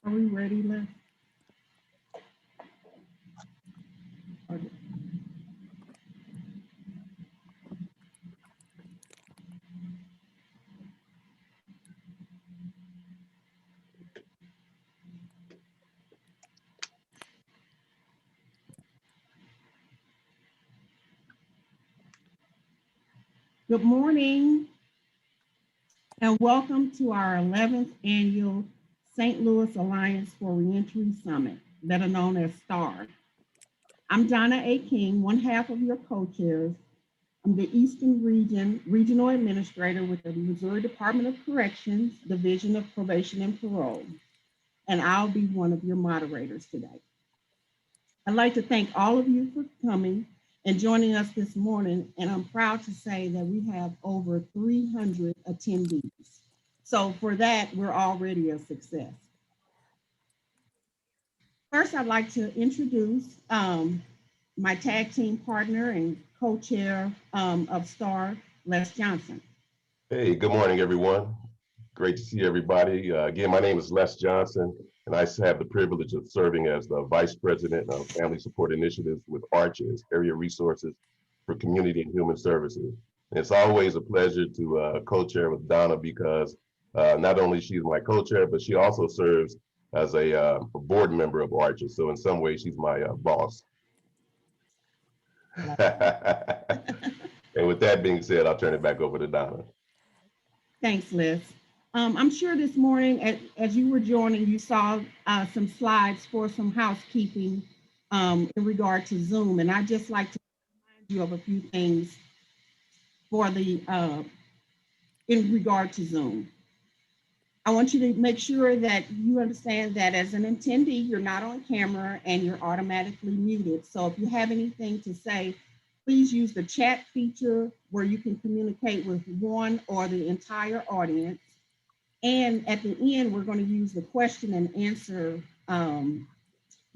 Are we ready, Les? Okay. Good morning and welcome to our 11th annual St. Louis Alliance for Reentry Summit, better known as STAR. I'm Donna A. King, one half of your co-chairs. I'm the Eastern Regional Administrator with the Missouri Department of Corrections, Division of Probation and Parole, and I'll be one of your moderators today. I'd like to thank all of you for coming and joining us this morning, and I'm proud to say that we have over 300 attendees. So for that, we're already a success. First, I'd like to introduce my tag team partner and co-chair of STAR, Les Johnson. Hey, good morning, everyone. Great to see everybody. Again, my name is Les Johnson, and I have the privilege of serving as the Vice President of Family Support Initiatives with ARCHES, Area Resources for Community and Human Services. And it's always a pleasure to co-chair with Donna because not only she's my co-chair, but she also serves as a board member of ARCHES. So in some ways, she's my boss. And with that being said, I'll turn it back over to Donna. Thanks, Liz. I'm sure this morning, as you were joining, you saw some slides for some housekeeping in regard to Zoom. And I'd just like to remind you of a few things for in regard to Zoom. I want you to make sure that you understand that as an attendee, you're not on camera and you're automatically muted. So if you have anything to say, please use the chat feature where you can communicate with one or the entire audience. And at the end, we're going to use the question and answer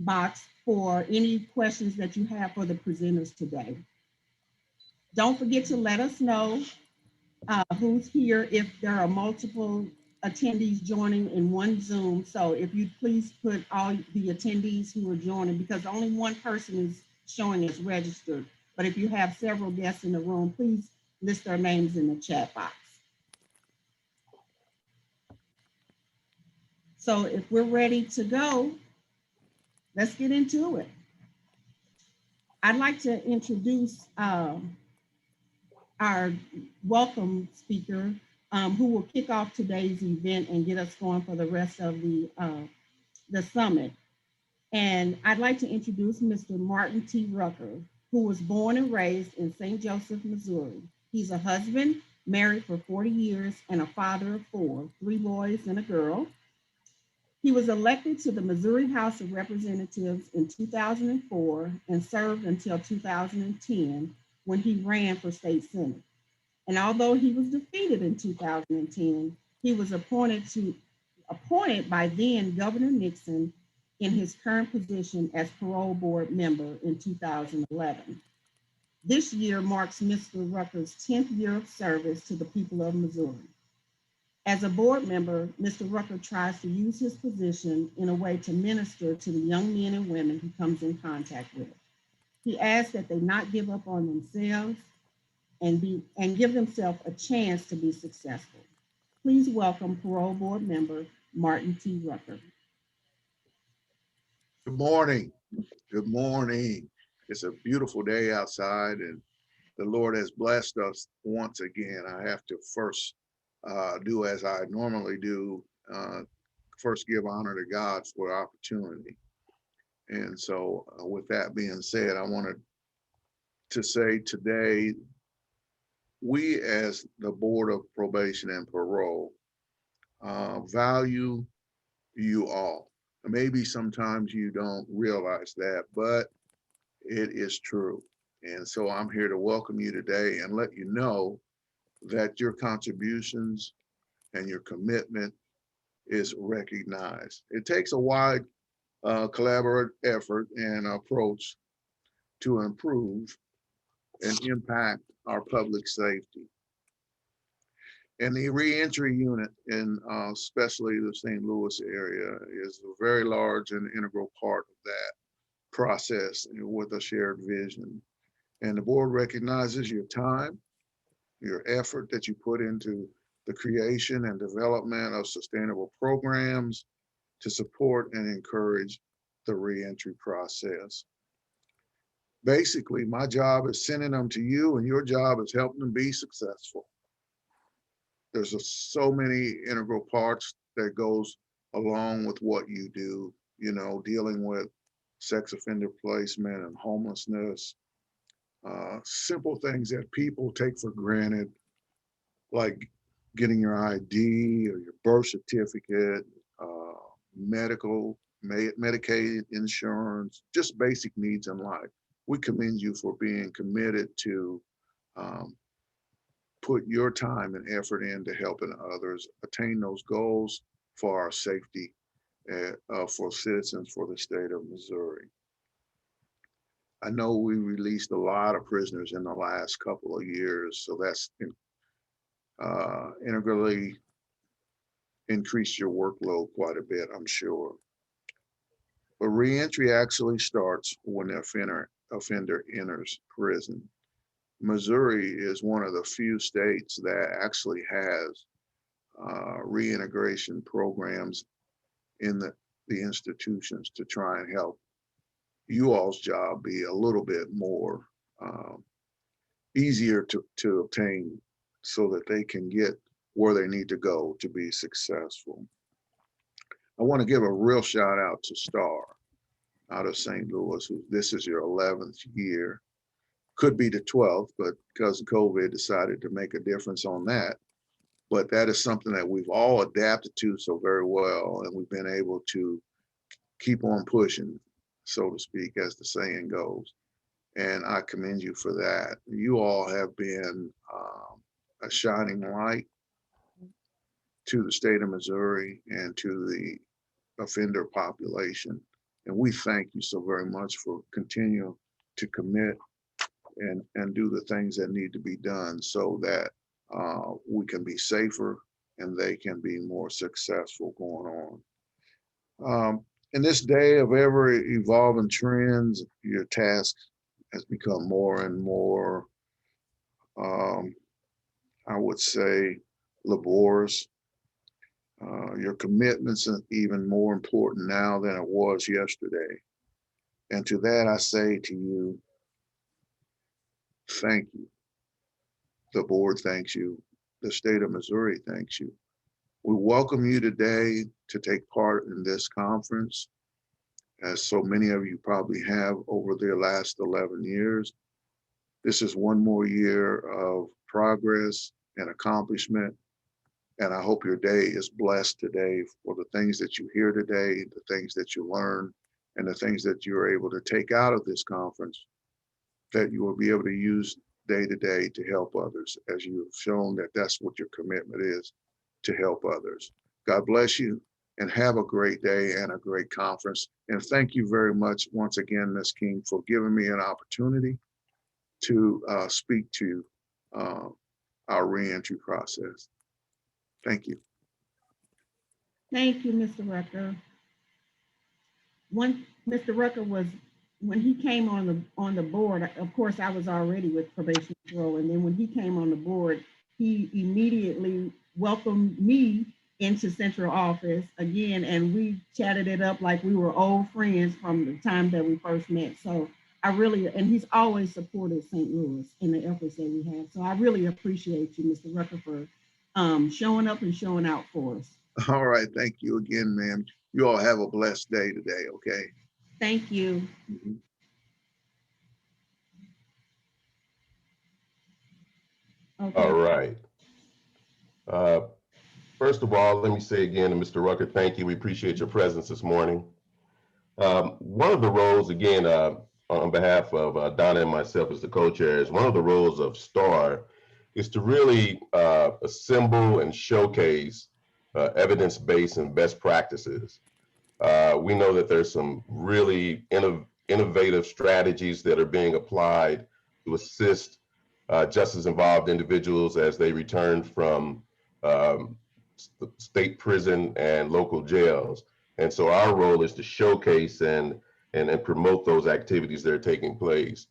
box for any questions that you have for the presenters today. Don't forget to let us know who's here if there are multiple attendees joining in one Zoom. So if you please put all the attendees who are joining, because only one person is showing as registered. But if you have several guests in the room, please list their names in the chat box. So if we're ready to go, let's get into it. I'd like to introduce our welcome speaker who will kick off today's event and get us going for the rest of the summit. And I'd like to introduce Mr. Martin T. Rucker, who was born and raised in St. Joseph, Missouri. He's a husband, married for 40 years, and a father of 4, 3 boys and a girl. He was elected to the Missouri House of Representatives in 2004 and served until 2010 when he ran for state senate. And although he was defeated in 2010, he was appointed by then Governor Nixon in his current position as parole board member in 2011. This year marks Mr. Rucker's 10th year of service to the people of Missouri. As a board member, Mr. Rucker tries to use his position in a way to minister to the young men and women he comes in contact with. He asks that they not give up on themselves and give themselves a chance to be successful. Please welcome parole board member Martin T. Rucker. Good morning. Good morning. It's a beautiful day outside and the Lord has blessed us once again. I have to first do as I normally do, first give honor to God for the opportunity. And so with that being said, I wanted to say today, we as the Board of Probation and Parole value you all. Maybe sometimes you don't realize that, but it is true. And so I'm here to welcome you today and let you know that your contributions and your commitment is recognized. It takes a wide collaborative effort and approach to improve and impact our public safety. And the reentry unit in especially the St. Louis area is a very large and integral part of that process with a shared vision. And the board recognizes your time, your effort that you put into the creation and development of sustainable programs to support and encourage the reentry process. Basically, my job is sending them to you, and your job is helping them be successful. There's so many integral parts that goes along with what you do, you know, dealing with sex offender placement and homelessness, simple things that people take for granted, like getting your ID or your birth certificate, Medicaid insurance, just basic needs in life. We commend you for being committed to put your time and effort into helping others attain those goals for our safety for citizens for the state of Missouri. I know we released a lot of prisoners in the last couple of years, so that's integrally increased your workload quite a bit, I'm sure. But reentry actually starts when the offender enters prison. Missouri is one of the few states that actually has reintegration programs in the institutions to try and help you all's job be a little bit more easier to obtain so that they can get where they need to go to be successful. I want to give a real shout out to Star out of St. Louis, who this is your 11th year. Could be the 12th, but because of COVID decided to make a difference on that. But that is something that we've all adapted to so very well, and we've been able to keep on pushing, so to speak, as the saying goes. And I commend you for that. You all have been a shining light to the state of Missouri and to the offender population. And we thank you so very much for continuing to commit and do the things that need to be done so that we can be safer and they can be more successful going on. In this day of ever evolving trends, your task has become more and more, I would say, laborious. Your commitments are even more important now than it was yesterday. And to that, I say to you, thank you. The board thanks you. The state of Missouri thanks you. We welcome you today to take part in this conference, as so many of you probably have over the last 11 years. This is one more year of progress and accomplishment. And I hope your day is blessed today for the things that you hear today, the things that you learn, and the things that you're able to take out of this conference, that you will be able to use day to day to help others, as you have shown that that's what your commitment is, to help others. God bless you and have a great day and a great conference. And thank you very much once again, Ms. King, for giving me an opportunity to speak to our reentry process. Thank you. Thank you, Mr. Rucker. Mr. Rucker was, when he came on the board, of course, I was already with probation control. And then when he came on the board, he immediately welcomed me into central office again. And we chatted it up like we were old friends from the time that we first met. So I really, and he's always supported St. Louis in the efforts that we have. So I really appreciate you, Mr. Rucker, for showing up and showing out for us. All right. Thank you again, ma'am. You all have a blessed day today. Okay. Thank you. Mm-hmm. Okay. All right. First of all, let me say again to Mr. Rucker, thank you. We appreciate your presence this morning. One of the roles, again, on behalf of Donna and myself as the co-chairs, one of the roles of STAR is to really assemble and showcase evidence-based and best practices. We know that there's some really innovative strategies that are being applied to assist justice-involved individuals as they return from um, state prison and local jails. And so our role is to showcase and promote those activities that are taking place.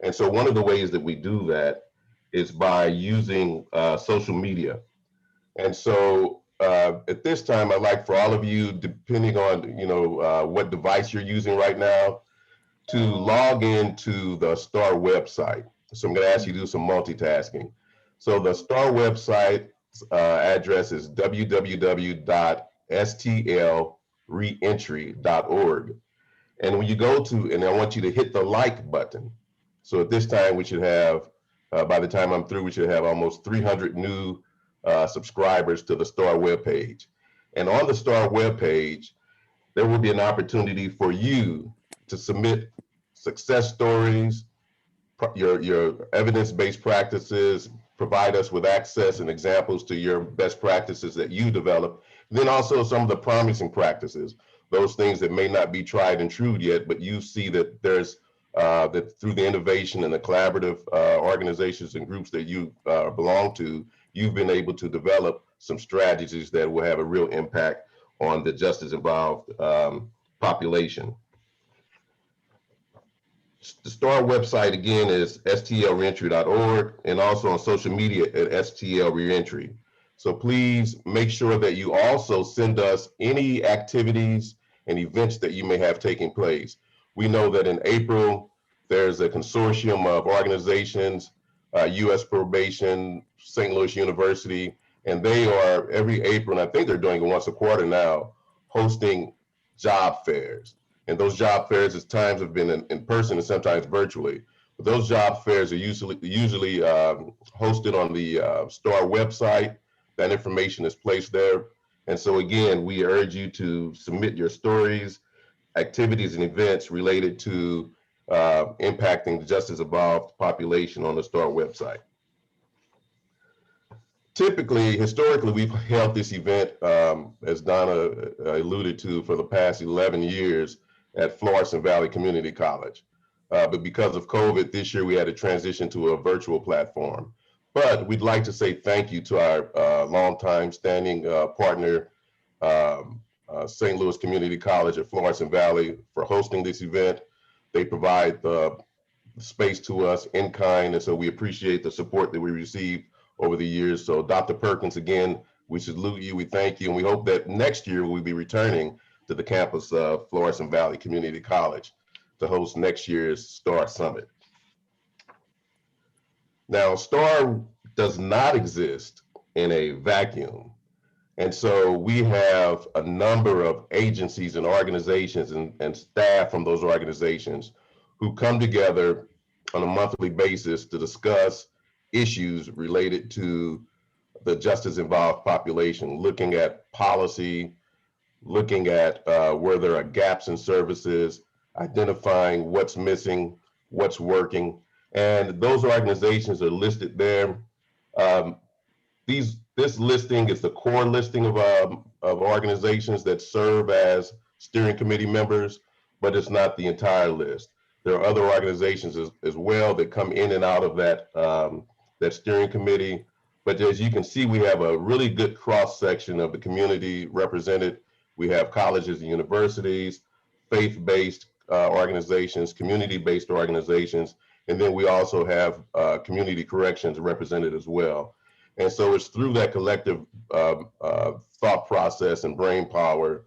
And so one of the ways that we do that is by using social media. And so at this time, I'd like for all of you, depending on what device you're using right now, to log into the STAR website. So I'm going to ask you to do some multitasking. So the STAR website address is www.stlreentry.org. And when you go to, and I want you to hit the like button. So at this time, we should have, by the time I'm through, we should have almost 300 new subscribers to the STAR webpage. And on the STAR webpage, there will be an opportunity for you to submit success stories, your evidence-based practices, provide us with access and examples to your best practices that you develop. Then also some of the promising practices, those things that may not be tried and true yet, but you see that there's that through the innovation and the collaborative organizations and groups that you belong to, you've been able to develop some strategies that will have a real impact on the justice involved population. The STAR website again is stlreentry.org, and also on social media at stlreentry. So please make sure that you also send us any activities and events that you may have taking place. We know that in April, there's a consortium of organizations, U.S. Probation, St. Louis University, and they are every April, and I think they're doing it once a quarter now, hosting job fairs. And those job fairs at times have been in person and sometimes virtually. But those job fairs are usually hosted on the STAR website. That information is placed there. And so again, we urge you to submit your stories, activities, and events related to impacting the justice involved population on the STAR website. Typically, historically, we've held this event, as Donna alluded to, for the past 11 years at Florissant Valley Community College. But because of COVID, this year we had to transition to a virtual platform. But we'd like to say thank you to our longtime standing partner, St. Louis Community College at Florissant Valley, for hosting this event. They provide the space to us in kind, and so we appreciate the support that we received over the years. So Dr. Perkins, again, we salute you, we thank you, and we hope that next year we'll be returning to the campus of Florissant Valley Community College to host next year's STAR Summit. Now, STAR does not exist in a vacuum. And so we have a number of agencies and organizations and staff from those organizations who come together on a monthly basis to discuss issues related to the justice involved population, looking at policy, looking at where there are gaps in services, identifying what's missing, what's working. And those organizations are listed there. This listing is the core listing of organizations that serve as steering committee members, but it's not the entire list. There are other organizations as well that come in and out of that, that steering committee. But as you can see, we have a really good cross section of the community represented. We have colleges and universities, faith-based organizations, community-based organizations, and then we also have community corrections represented as well. And so it's through that collective thought process and brain power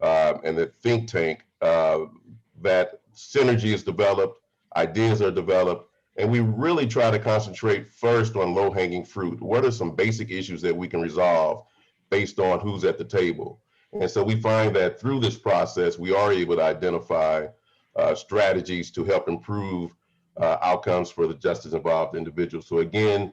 and the think tank that synergy is developed, ideas are developed, and we really try to concentrate first on low-hanging fruit. What are some basic issues that we can resolve based on who's at the table? And so we find that through this process, we are able to identify strategies to help improve outcomes for the justice involved individuals. So again,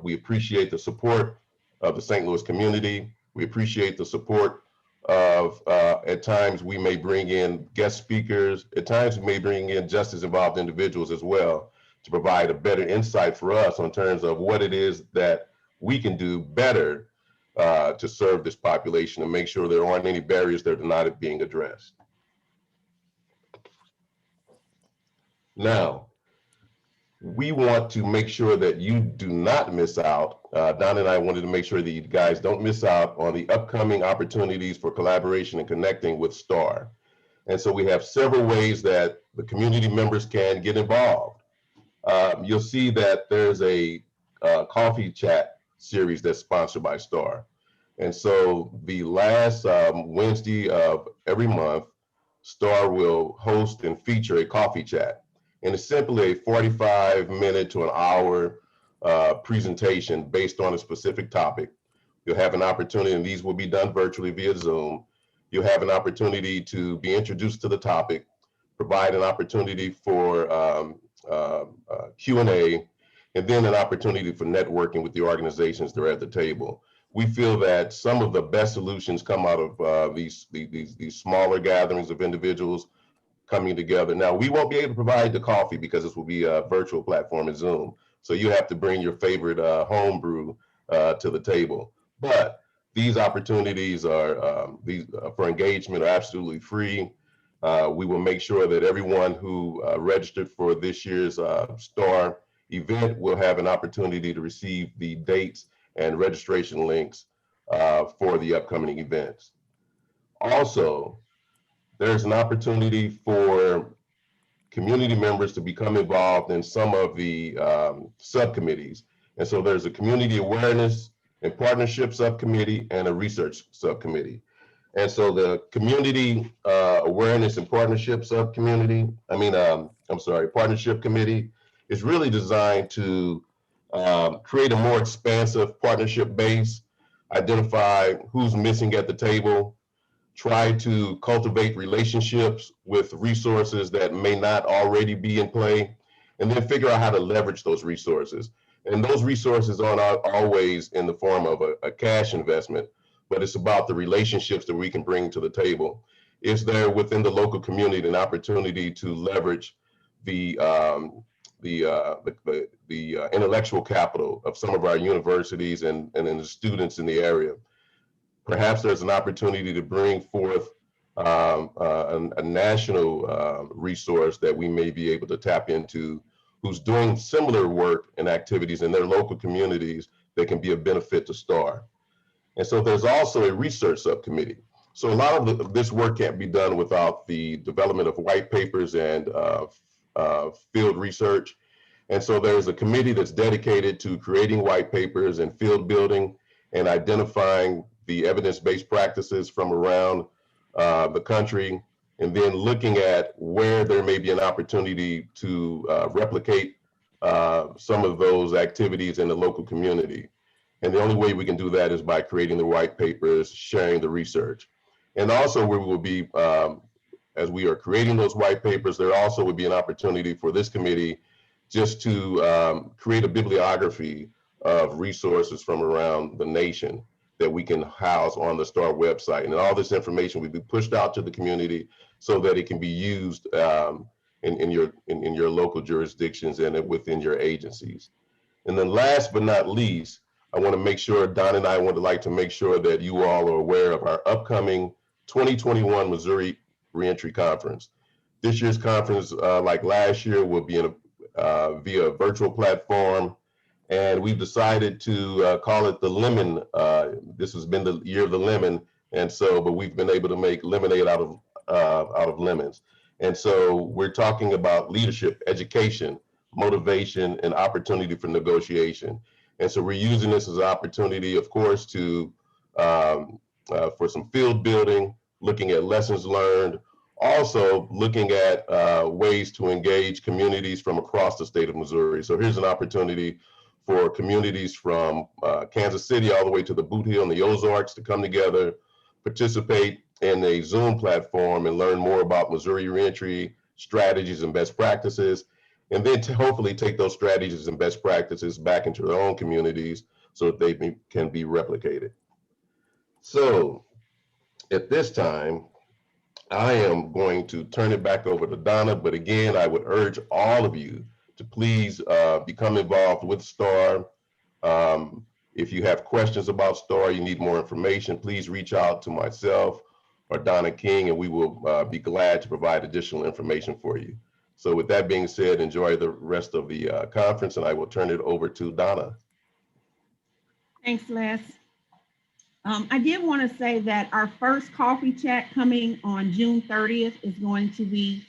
we appreciate the support of the St. Louis community. We appreciate the support of, at times we may bring in guest speakers, at times we may bring in justice involved individuals as well to provide a better insight for us on terms of what it is that we can do better to serve this population and make sure there aren't any barriers that are not being addressed. Now, we want to make sure that you do not miss out. Don and I wanted to make sure that you guys don't miss out on the upcoming opportunities for collaboration and connecting with STAR. And so we have several ways that the community members can get involved. You'll see that there's a coffee chat series that's sponsored by STAR. And so the last Wednesday of every month, STAR will host and feature a coffee chat. And it's simply a 45-minute to an hour presentation based on a specific topic. You'll have an opportunity, and these will be done virtually via Zoom. You'll have an opportunity to be introduced to the topic, provide an opportunity for Q&A, and then an opportunity for networking with the organizations that are at the table. We feel that some of the best solutions come out of these smaller gatherings of individuals coming together. Now, we won't be able to provide the coffee because this will be a virtual platform in Zoom. So you have to bring your favorite home brew to the table. But these opportunities are for engagement are absolutely free. We will make sure that everyone who registered for this year's STAR event will have an opportunity to receive the dates and registration links for the upcoming events. Also, there's an opportunity for community members to become involved in some of the subcommittees. And so there's a community awareness and partnership subcommittee and a research subcommittee. And so the community awareness and partnership partnership committee is really designed to create a more expansive partnership base, identify who's missing at the table, try to cultivate relationships with resources that may not already be in play, and then figure out how to leverage those resources. And those resources aren't always in the form of a cash investment, but it's about the relationships that we can bring to the table. Is there within the local community an opportunity to leverage the intellectual capital of some of our universities and the students in the area? Perhaps there's an opportunity to bring forth a national resource that we may be able to tap into, who's doing similar work and activities in their local communities that can be a benefit to STAR. And so there's also a research subcommittee. So a lot of this work can't be done without the development of white papers and field research. And so there's a committee that's dedicated to creating white papers and field building and identifying the evidence-based practices from around the country, and then looking at where there may be an opportunity to replicate some of those activities in the local community. And the only way we can do that is by creating the white papers, sharing the research. And also we will be, as we are creating those white papers, there also would be an opportunity for this committee just to create a bibliography of resources from around the nation that we can house on the STAR website. And all this information will be pushed out to the community so that it can be used in your local jurisdictions and within your agencies. And then last but not least, I want to make sure, Don and I would like to make sure that you all are aware of our upcoming 2021 Missouri Reentry Conference. This year's conference, like last year, will be via a virtual platform. And we've decided to call it the lemon. This has been the year of the lemon, and so, but we've been able to make lemonade out of lemons. And so we're talking about leadership, education, motivation, and opportunity for negotiation. And so we're using this as an opportunity, of course, to for some field building, looking at lessons learned, also looking at ways to engage communities from across the state of Missouri. So here's an opportunity for communities from Kansas City all the way to the Boot Heel and the Ozarks to come together, participate in a Zoom platform and learn more about Missouri reentry strategies and best practices, and then to hopefully take those strategies and best practices back into their own communities so that they can be replicated. So at this time, I am going to turn it back over to Donna, but again, I would urge all of you to please become involved with STAR. If you have questions about STAR, you need more information, please reach out to myself or Donna King, and we will be glad to provide additional information for you. So with that being said, enjoy the rest of the conference, and I will turn it over to Donna. Thanks, Les. I did want to say that our first coffee chat coming on June 30th is going to be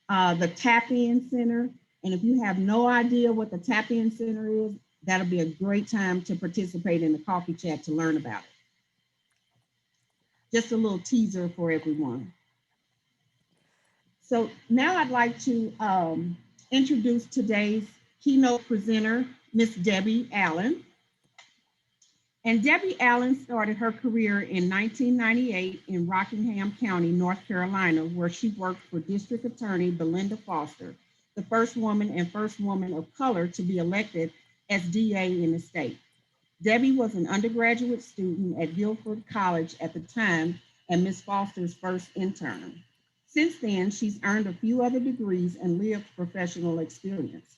the Tap-In Center. And if you have no idea what the Tap-In Center is, that'll be a great time to participate in the coffee chat to learn about it. Just a little teaser for everyone. So now I'd like to introduce today's keynote presenter, Miss Debbie Allen. And Debbie Allen started her career in 1998 in Rockingham County, North Carolina, where she worked for District Attorney Belinda Foster, the first woman of color to be elected as DA in the state. Debbie was an undergraduate student at Guilford College at the time and Ms. Foster's first intern. Since then, she's earned a few other degrees and lived professional experience.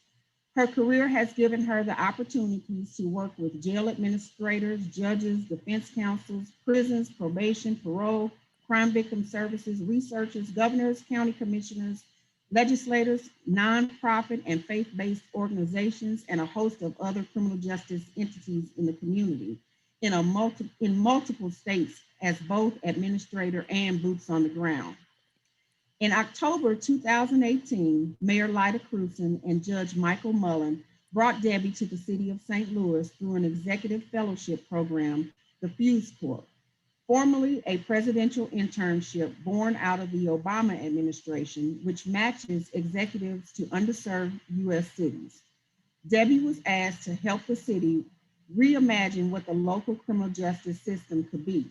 Her career has given her the opportunities to work with jail administrators, judges, defense counsels, prisons, probation, parole, crime victim services, researchers, governors, county commissioners, legislators, nonprofit and faith-based organizations, and a host of other criminal justice entities in the community in multiple states as both administrator and boots on the ground. In October 2018, Mayor Lyda Crewson and Judge Michael Mullen brought Debbie to the city of St. Louis through an executive fellowship program, the Fuse Corps, formerly a presidential internship born out of the Obama administration, which matches executives to underserved U.S. cities. Debbie was asked to help the city reimagine what the local criminal justice system could be.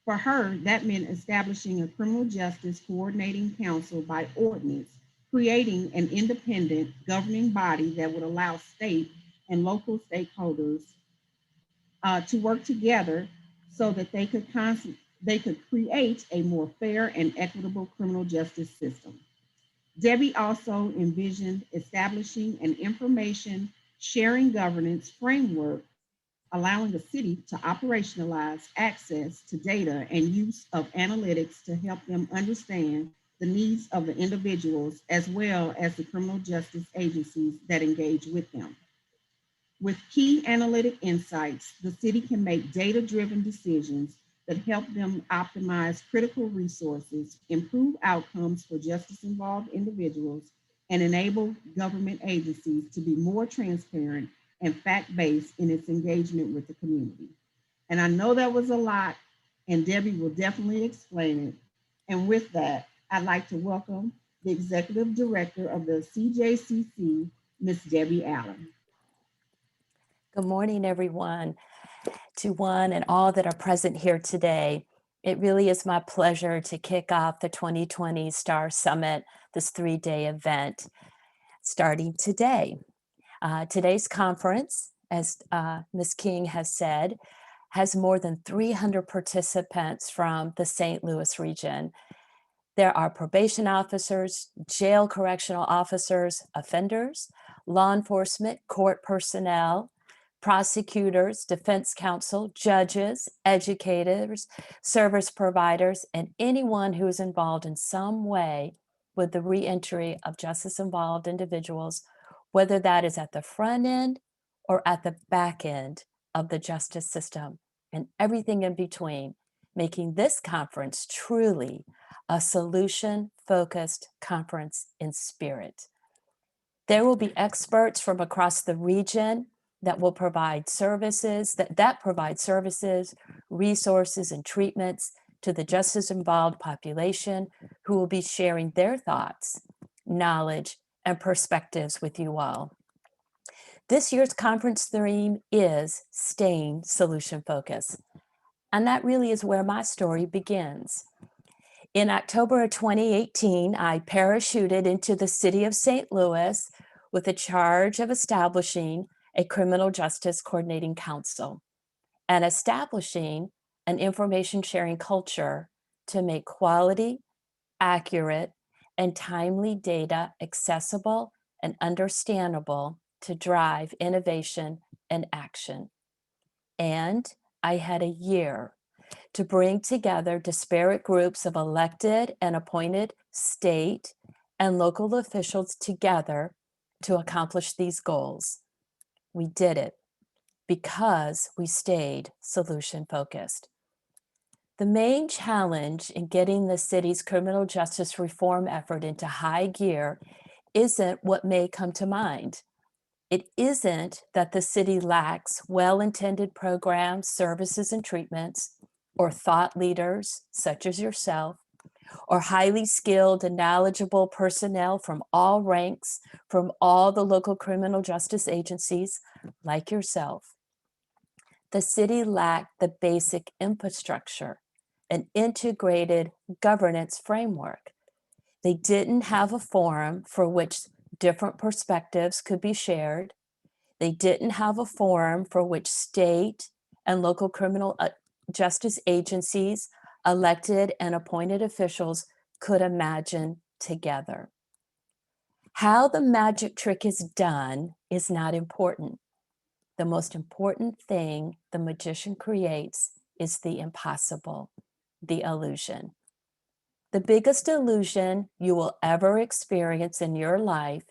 For her, that meant establishing a criminal justice coordinating council by ordinance, creating an independent governing body that would allow state and local stakeholders to work together so that they could create a more fair and equitable criminal justice system. Debbie also envisioned establishing an information sharing governance framework allowing the city to operationalize access to data and use of analytics to help them understand the needs of the individuals as well as the criminal justice agencies that engage with them. With key analytic insights, the city can make data-driven decisions that help them optimize critical resources, improve outcomes for justice-involved individuals, and enable government agencies to be more transparent and fact-based in its engagement with the community. And I know that was a lot, and Debbie will definitely explain it. And with that, I'd like to welcome the Executive Director of the CJCC, Ms. Debbie Allen. Good morning, everyone. To one and all that are present here today, it really is my pleasure to kick off the 2020 STAR Summit, this 3-day event, starting today. Today's conference, as Ms. King has said, has more than 300 participants from the St. Louis region. There are probation officers, jail correctional officers, offenders, law enforcement, court personnel, prosecutors, defense counsel, judges, educators, service providers, and anyone who is involved in some way with the reentry of justice-involved individuals, whether that is at the front end or at the back end of the justice system, and everything in between, making this conference truly a solution-focused conference in spirit. There will be experts from across the region that will provide services, that provide services, resources, and treatments to the justice-involved population who will be sharing their thoughts, knowledge, and perspectives with you all. This year's conference theme is Staying Solution Focused, and that really is where my story begins. In October of 2018, I parachuted into the city of St. Louis with the charge of establishing a criminal justice coordinating council and establishing an information sharing culture to make quality, accurate, and timely data accessible and understandable to drive innovation and action. And I had a year to bring together disparate groups of elected and appointed state and local officials together to accomplish these goals. We did it because we stayed solution focused. The main challenge in getting the city's criminal justice reform effort into high gear isn't what may come to mind. It isn't that the city lacks well-intended programs, services, and treatments, or thought leaders such as yourself, or highly skilled and knowledgeable personnel from all ranks, from all the local criminal justice agencies like yourself. The city lacked the basic infrastructure, an integrated governance framework. They didn't have a forum for which different perspectives could be shared. They didn't have a forum for which state and local criminal justice agencies, elected and appointed officials could imagine together. How the magic trick is done is not important. The most important thing the magician creates is the impossible, the illusion. The biggest illusion you will ever experience in your life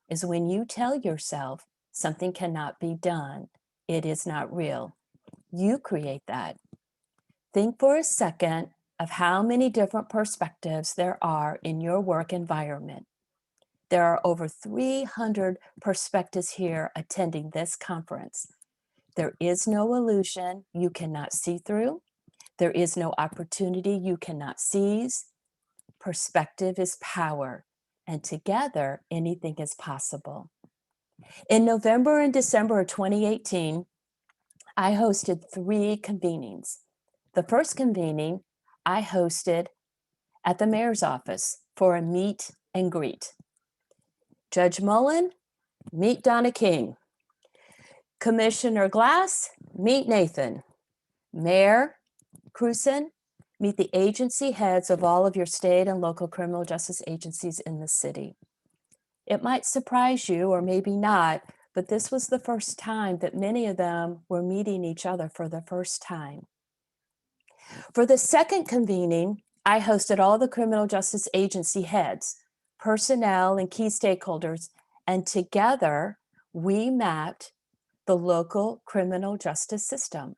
is when you tell yourself something cannot be done. It is not real. You create that. Think for a second of how many different perspectives there are in your work environment. There are over 300 perspectives here attending this conference. There is no illusion you cannot see through. There is no opportunity you cannot seize. Perspective is power, and together anything is possible. In November and December of 2018, I hosted 3 convenings. The first convening I hosted at the mayor's office for a meet and greet. Judge Mullen, meet Donna King. Commissioner Glass, meet Nathan. Mayor Cruzen, meet the agency heads of all of your state and local criminal justice agencies in the city. It might surprise you, or maybe not, but this was the first time that many of them were meeting each other for the first time. For the second convening, I hosted all the criminal justice agency heads, personnel, and key stakeholders, and together we mapped the local criminal justice system.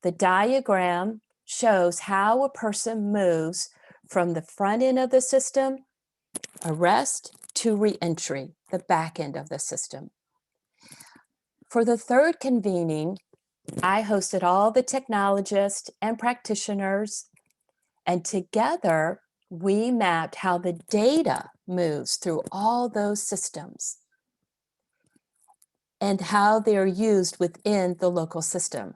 The diagram shows how a person moves from the front end of the system, arrest, to reentry, the back end of the system. For the third convening, I hosted all the technologists and practitioners, and together we mapped how the data moves through all those systems and how they're used within the local system.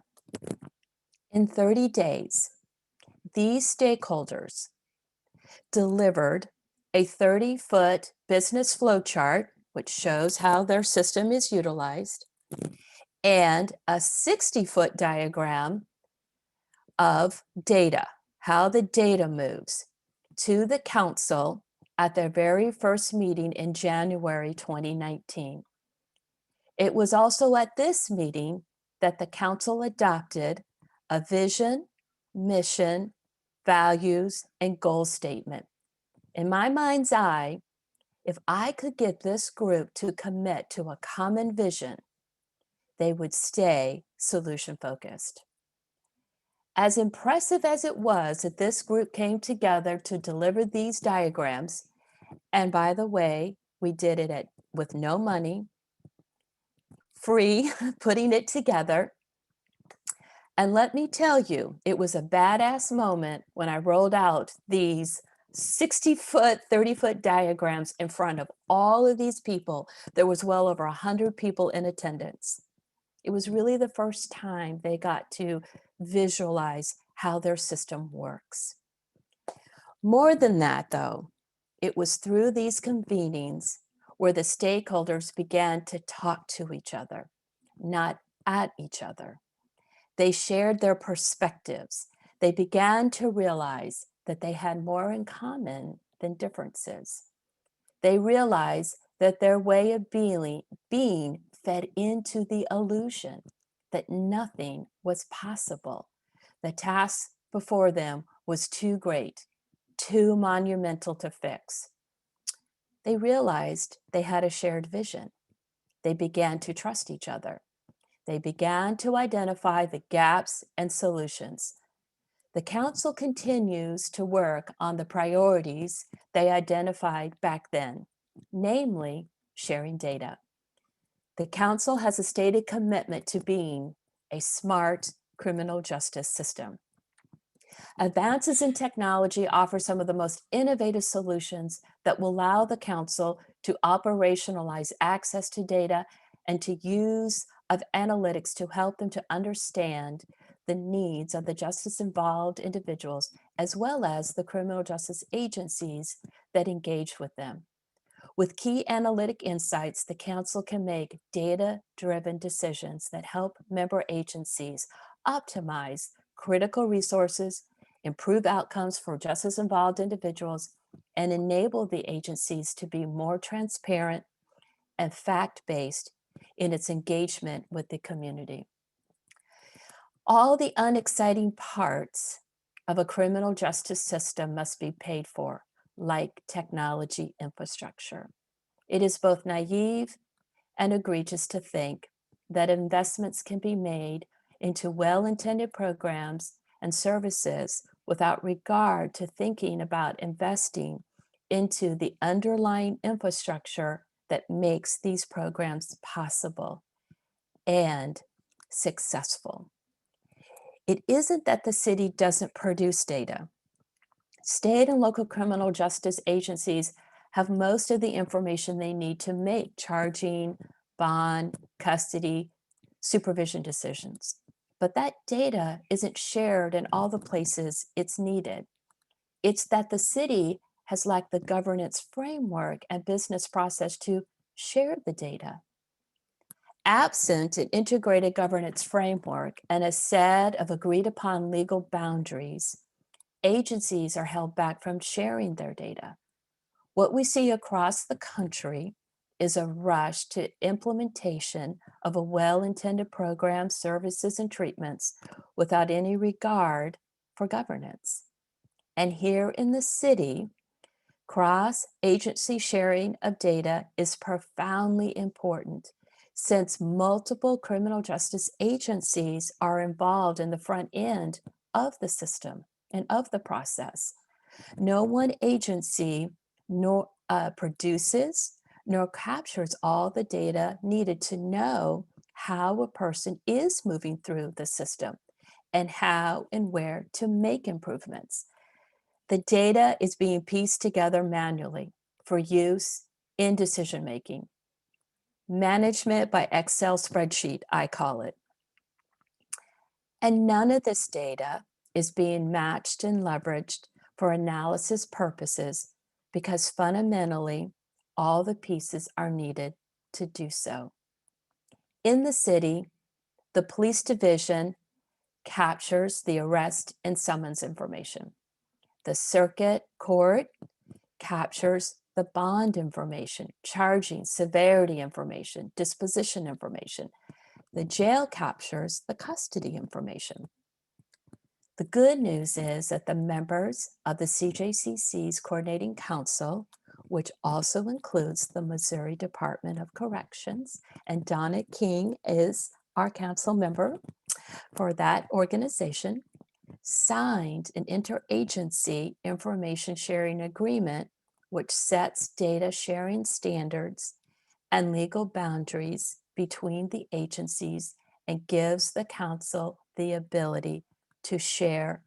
In 30 days, these stakeholders delivered a 30-foot business flow chart, which shows how their system is utilized, and a 60-foot diagram of data, how the data moves, to the council at their very first meeting in January 2019. It was also at this meeting that the council adopted a vision, mission, values, and goal statement. In my mind's eye, if I could get this group to commit to a common vision, they would stay solution focused. As impressive as it was that this group came together to deliver these diagrams, and by the way, we did it with no money, free, putting it together. And let me tell you, it was a badass moment when I rolled out these 60-foot, 30-foot diagrams in front of all of these people. There was well over 100 people in attendance. It was really the first time they got to visualize how their system works. More than that, though, it was through these convenings where the stakeholders began to talk to each other, not at each other. They shared their perspectives. They began to realize that they had more in common than differences. They realized that their way of being fed into the illusion that nothing was possible. The task before them was too great, too monumental to fix. they realized they had a shared vision. They began to trust each other. They began to identify the gaps and solutions. The council continues to work on the priorities they identified back then, namely sharing data. The council has a stated commitment to being a smart criminal justice system. Advances in technology offer some of the most innovative solutions that will allow the council to operationalize access to data and to use of analytics to help them to understand the needs of the justice involved individuals, as well as the criminal justice agencies that engage with them. With key analytic insights, the council can make data-driven decisions that help member agencies optimize critical resources, improve outcomes for justice-involved individuals, and enable the agencies to be more transparent and fact-based in its engagement with the community. All the unexciting parts of a criminal justice system must be paid for, like technology infrastructure. It is both naive and egregious to think that investments can be made into well-intended programs and services without regard to thinking about investing into the underlying infrastructure that makes these programs possible and successful. It isn't that the city doesn't produce data. State and local criminal justice agencies have most of the information they need to make charging, bond, custody, supervision decisions. But that data isn't shared in all the places it's needed. It's that the city has lacked the governance framework and business process to share the data. Absent an integrated governance framework and a set of agreed upon legal boundaries, agencies are held back from sharing their data. What we see across the country is a rush to implementation of a well-intended program, services, and treatments without any regard for governance. And here in the city, cross-agency sharing of data is profoundly important since multiple criminal justice agencies are involved in the front end of the system and of the process. No one agency nor produces nor captures all the data needed to know how a person is moving through the system and how and where to make improvements. The data is being pieced together manually for use in decision making. Management by Excel spreadsheet, I call it. And none of this data is being matched and leveraged for analysis purposes because fundamentally, all the pieces are needed to do so. In the city, the police division captures the arrest and summons information. The circuit court captures the bond information, charging, severity information, disposition information. The jail captures the custody information. The good news is that the members of the CJCC's Coordinating Council, which also includes the Missouri Department of Corrections, and Donna King is our council member for that organization, signed an interagency information sharing agreement which sets data sharing standards and legal boundaries between the agencies and gives the council the ability to share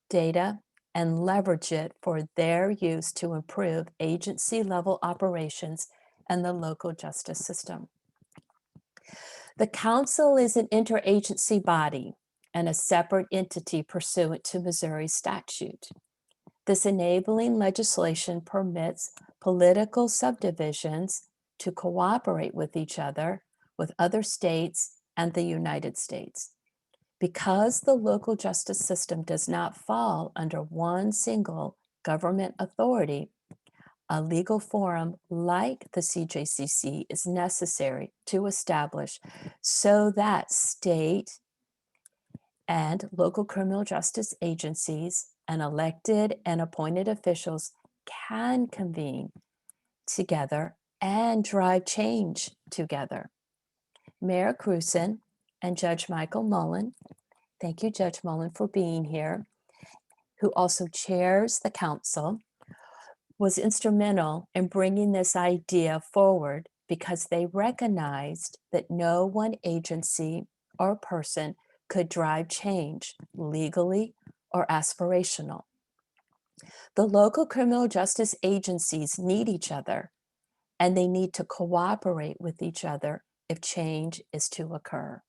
data and leverage it for their use to improve agency level operations and the local justice system. The council is an interagency body and a separate entity pursuant to Missouri statute. This enabling legislation permits political subdivisions to cooperate with each other, with other states, and the United States. Because the local justice system does not fall under one single government authority, a legal forum like the CJCC is necessary to establish so that state and local criminal justice agencies and elected and appointed officials can convene together and drive change together. Mayor Cruzen and Judge Michael Mullen, thank you, Judge Mullen, for being here, who also chairs the council, was instrumental in bringing this idea forward because they recognized that no one agency or person could drive change legally or aspirational. The local criminal justice agencies need each other, and they need to cooperate with each other if change is to occur.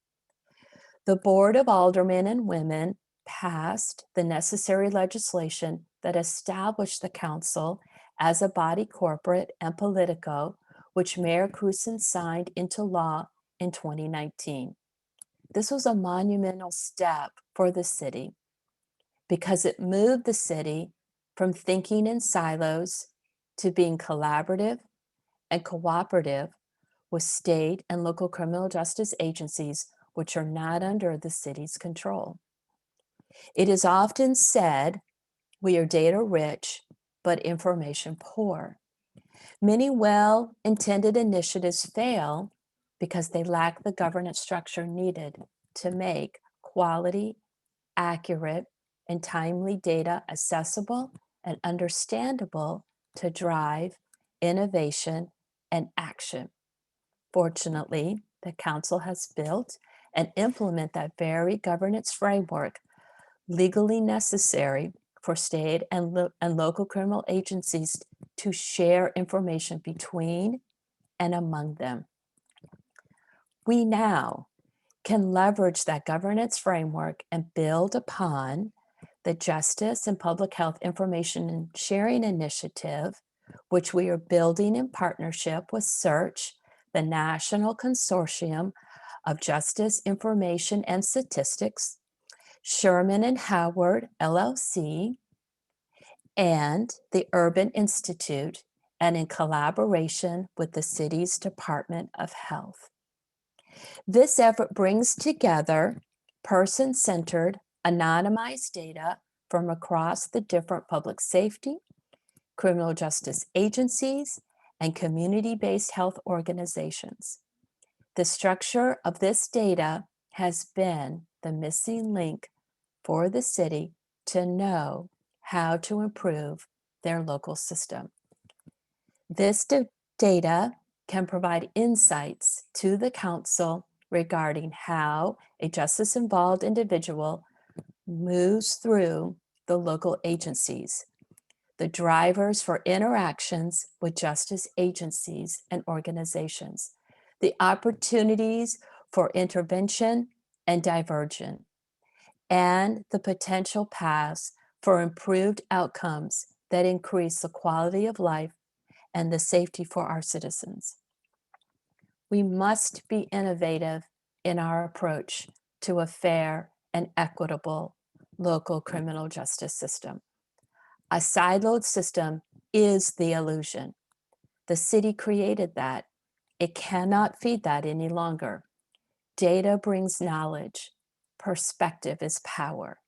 The Board of Aldermen and Women passed the necessary legislation that established the council as a body corporate and politico, which Mayor Cruzen signed into law in 2019. This was a monumental step for the city because it moved the city from thinking in silos to being collaborative and cooperative with state and local criminal justice agencies, which are not under the city's control. It is often said we are data rich, but information poor. Many well-intended initiatives fail because they lack the governance structure needed to make quality, accurate, and timely data accessible and understandable to drive innovation and action. Fortunately, the council has built and implement that very governance framework legally necessary for state and local criminal agencies to share information between and among them. We now can leverage that governance framework and build upon the Justice and Public Health Information and Sharing Initiative, which we are building in partnership with SEARCH, the National Consortium of Justice Information and Statistics, Sherman and Howard, LLC, and the Urban Institute, and in collaboration with the city's Department of Health. This effort brings together person-centered, anonymized data from across the different public safety, criminal justice agencies, and community-based health organizations. The structure of this data has been the missing link for the city to know how to improve their local system. This data can provide insights to the council regarding how a justice-involved individual moves through the local agencies, the drivers for interactions with justice agencies and organizations, the opportunities for intervention and diversion, and the potential paths for improved outcomes that increase the quality of life and the safety for our citizens. We must be innovative in our approach to a fair and equitable local criminal justice system. A siloed system is the illusion. The city created that. It cannot feed that any longer. Data brings knowledge. Perspective is power.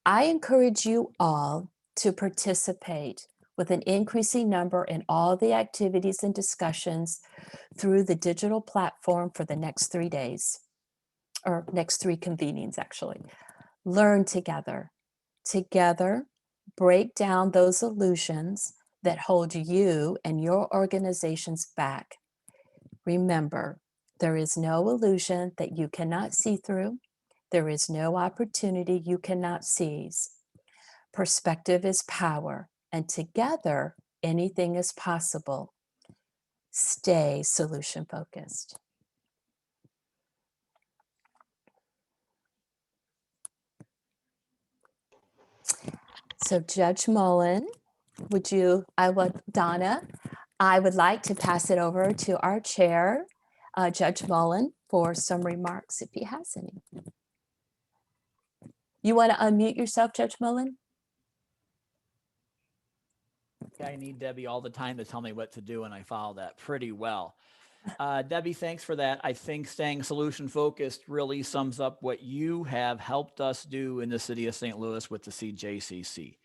I encourage you all to participate with an increasing number in all the activities and discussions through the digital platform for the next 3 days, or next 3 convenings actually. Learn together. Together, break down those illusions that hold you and your organizations back. Remember, there is no illusion that you cannot see through. There is no opportunity you cannot seize. Perspective is power, and together, anything is possible. Stay solution focused. So Judge Mullen, Donna, I would like to pass it over to our chair, Judge Mullen, for some remarks if he has any. You want to unmute yourself, Judge Mullen? I need Debbie all the time to tell me what to do, and I follow that pretty well. Debbie, thanks for that. I think staying solution focused really sums up what you have helped us do in the city of St. Louis with the CJCC.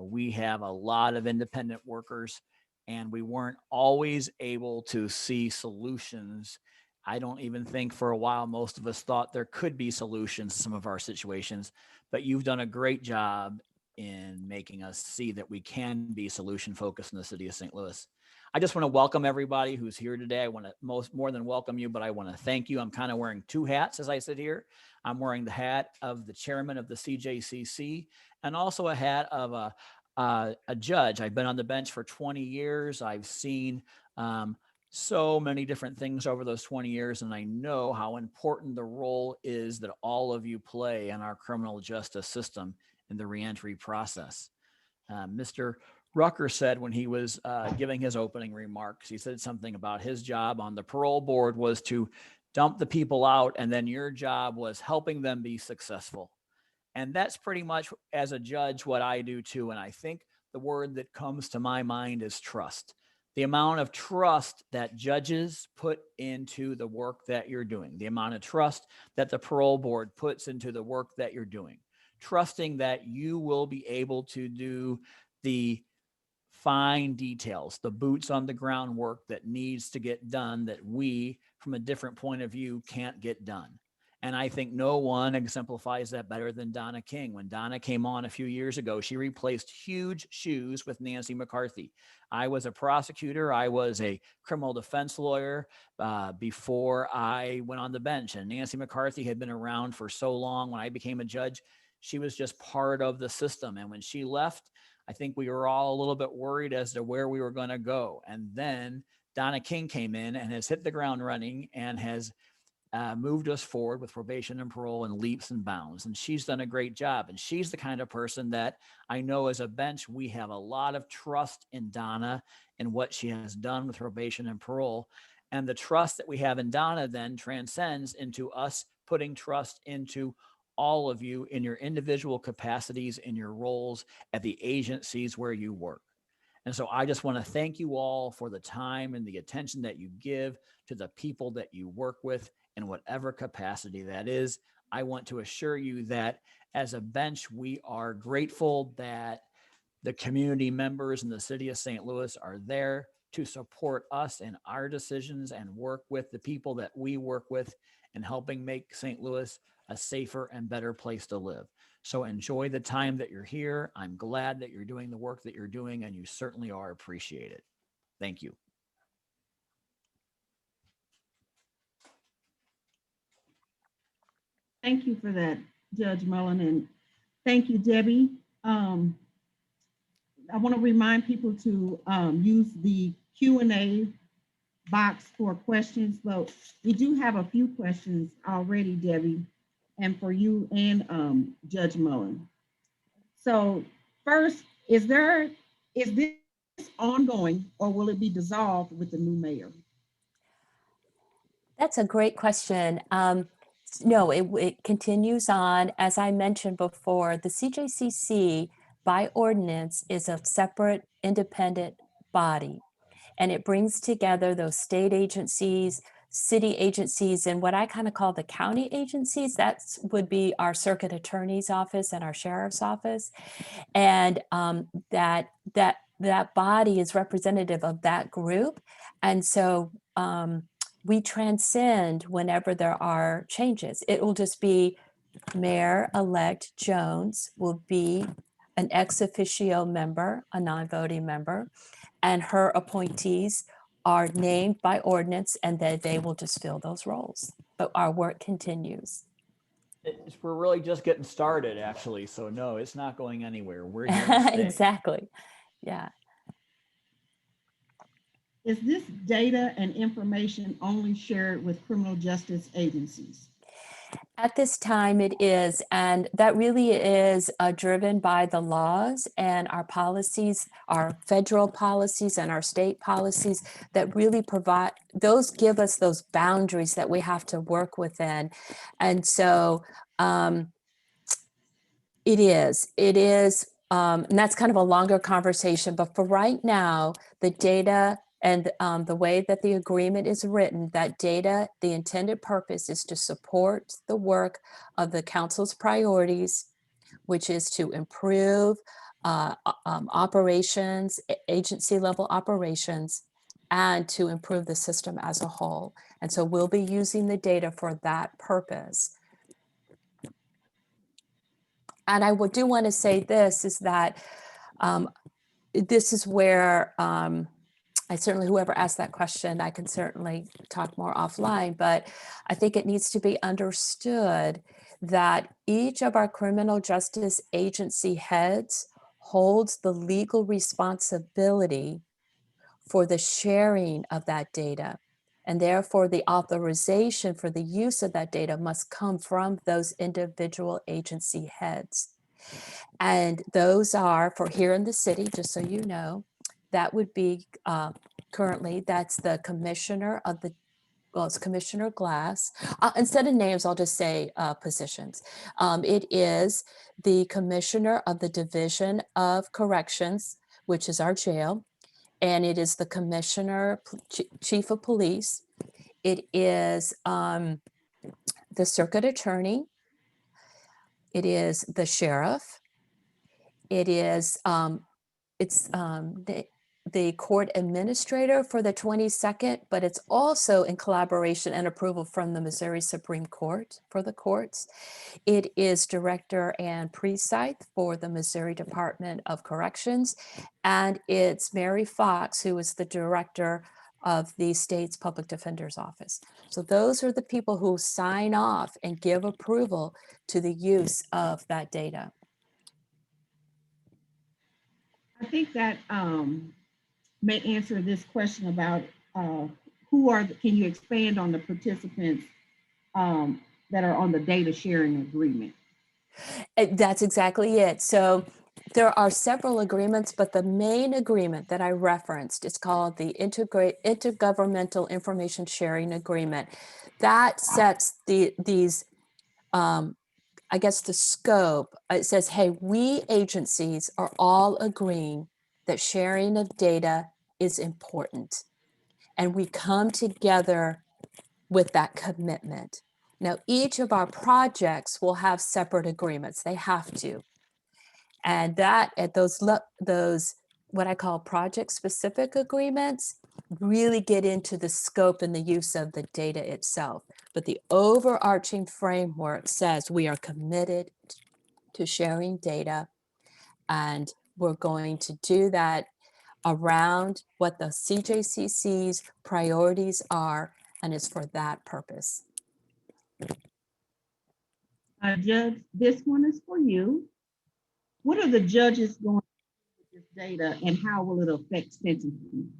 We have a lot of independent workers, and we weren't always able to see solutions. I don't even think for a while most of us thought there could be solutions to some of our situations, but you've done a great job in making us see that we can be solution focused in the city of St. Louis. I just want to welcome everybody who's here today. I want to more than welcome you, but I want to thank you. I'm kind of wearing two hats as I sit here. I'm wearing the hat of the chairman of the CJCC and also a hat of a judge. I've been on the bench for 20 years. I've seen so many different things over those 20 years, and I know how important the role is that all of you play in our criminal justice system in the reentry process. Mr. Rucker said when he was giving his opening remarks, he said something about his job on the parole board was to dump the people out, and then your job was helping them be successful. And that's pretty much, as a judge, what I do too. And I think the word that comes to my mind is trust. The amount of trust that judges put into the work that you're doing, the amount of trust that the parole board puts into the work that you're doing, trusting that you will be able to do the fine details, the boots on the ground work that needs to get done that we, from a different point of view, can't get done. And I think no one exemplifies that better than Donna King. When Donna came on a few years ago, she replaced huge shoes with Nancy McCarthy. I was a prosecutor. I was a criminal defense lawyer before I went on the bench. And Nancy McCarthy had been around for so long. When I became a judge, she was just part of the system. And when she left, I think we were all a little bit worried as to where we were going to go. And then Donna King came in and has hit the ground running and has moved us forward with probation and parole in leaps and bounds. And she's done a great job. And she's the kind of person that I know as a bench, we have a lot of trust in Donna and what she has done with probation and parole. And the trust that we have in Donna then transcends into us putting trust into all of you in your individual capacities, in your roles at the agencies where you work. And so I just want to thank you all for the time and the attention that you give to the people that you work with in whatever capacity that is. I want to assure you that as a bench, we are grateful that the community members in the city of St. Louis are there to support us in our decisions and work with the people that we work with in helping make St. Louis a safer and better place to live. So enjoy the time that you're here. I'm glad that you're doing the work that you're doing, and you certainly are appreciated. Thank you. Thank you for that, Judge Mullen, and thank you, Debbie. I want to remind people to use the Q&A box for questions, but we do have a few questions already, Debbie, and for you and Judge Mullen. So first, is this ongoing or will it be dissolved with the new mayor? That's a great question. No, it continues on. As I mentioned before, the CJCC by ordinance is a separate independent body, and it brings together those state agencies, city agencies, and what I kind of call the county agencies. That would be our circuit attorney's office and our sheriff's office. And that body is representative of that group. And so we transcend whenever there are changes. It will just be Mayor-elect Jones will be an ex officio member, a non-voting member, and her appointees are named by ordinance, and then they will just fill those roles. But our work continues. We're really just getting started, actually. So no, it's not going anywhere. We're here to stay. Exactly. Yeah. Is this data and information only shared with criminal justice agencies? At this time it is, and that really is driven by the laws and our policies, our federal policies and our state policies that really provide, those give us those boundaries that we have to work within. And so it is, and that's kind of a longer conversation, but for right now, the data and the way that the agreement is written, that data, the intended purpose is to support the work of the council's priorities, which is to improve operations, agency level operations, and to improve the system as a whole. And so we'll be using the data for that purpose. And I do want to say this is that this is where I certainly, whoever asked that question, I can certainly talk more offline, but I think it needs to be understood that each of our criminal justice agency heads holds the legal responsibility for the sharing of that data. And therefore, the authorization for the use of that data must come from those individual agency heads. And those are, for here in the city, just so you know, that would be currently, that's the commissioner of the, well, it's Commissioner Glass. Instead of names, I'll just say positions. It is the commissioner of the Division of Corrections, which is our jail. And it is the commissioner, chief of police. It is the circuit attorney. It is the sheriff. It is the court administrator for the 22nd, but it's also in collaboration and approval from the Missouri Supreme Court for the courts. It is Director Ann Precythe for the Missouri Department of Corrections, and it's Mary Fox, who is the director of the state's public defender's office. So those are the people who sign off and give approval to the use of that data. I think that may answer this question about who are, can you expand on the participants that are on the data sharing agreement? That's exactly it. So there are several agreements, but the main agreement that I referenced is called the Intergovernmental Information Sharing Agreement. That sets these, I guess, the scope. It says, hey, we agencies are all agreeing that sharing of data is important. And we come together with that commitment. Now, each of our projects will have separate agreements. They have to. And that at those what I call project-specific agreements really get into the scope and the use of the data itself. But the overarching framework says we are committed to sharing data, and we're going to do that around what the CJCC's priorities are, and it's for that purpose. Judge, this one is for you. What are the judges going to do with this data, and how will it affect sentencing?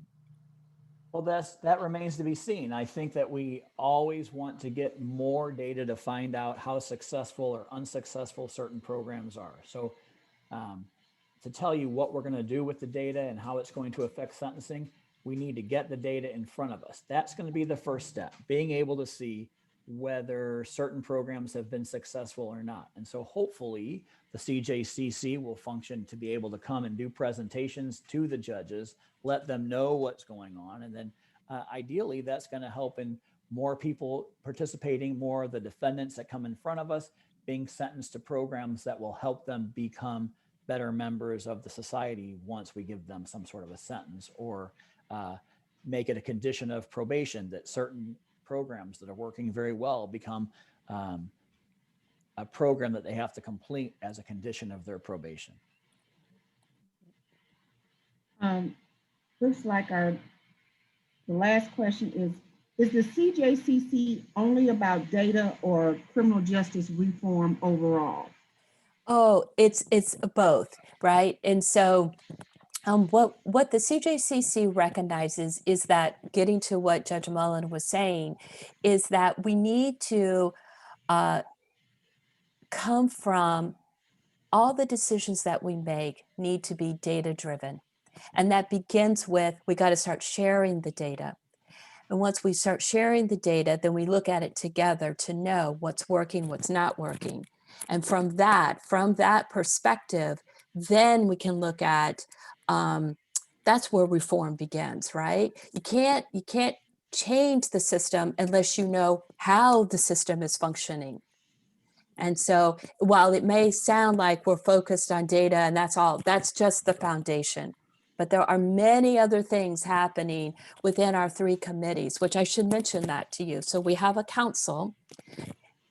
Well, that remains to be seen. I think that we always want to get more data to find out how successful or unsuccessful certain programs are. So to tell you what we're going to do with the data and how it's going to affect sentencing, we need to get the data in front of us. That's going to be the first step, being able to see whether certain programs have been successful or not. And so hopefully the CJCC will function to be able to come and do presentations to the judges, let them know what's going on. And then ideally that's going to help in more people participating, more of the defendants that come in front of us being sentenced to programs that will help them become better members of the society once we give them some sort of a sentence, or make it a condition of probation that certain programs that are working very well become a program that they have to complete as a condition of their probation. Looks like the last question is the CJCC only about data or criminal justice reform overall? Oh, it's both, right? And so what the CJCC recognizes is that, getting to what Judge Mullen was saying, is that we need to come from all the decisions that we make need to be data driven. And that begins with, we got to start sharing the data. And once we start sharing the data, then we look at it together to know what's working, what's not working. And from that perspective, then we can look at, that's where reform begins, right? You can't change the system unless you know how the system is functioning. And so while it may sound like we're focused on data and that's all, that's just the foundation. But there are many other things happening within our 3 committees, which I should mention that to you. So we have a council,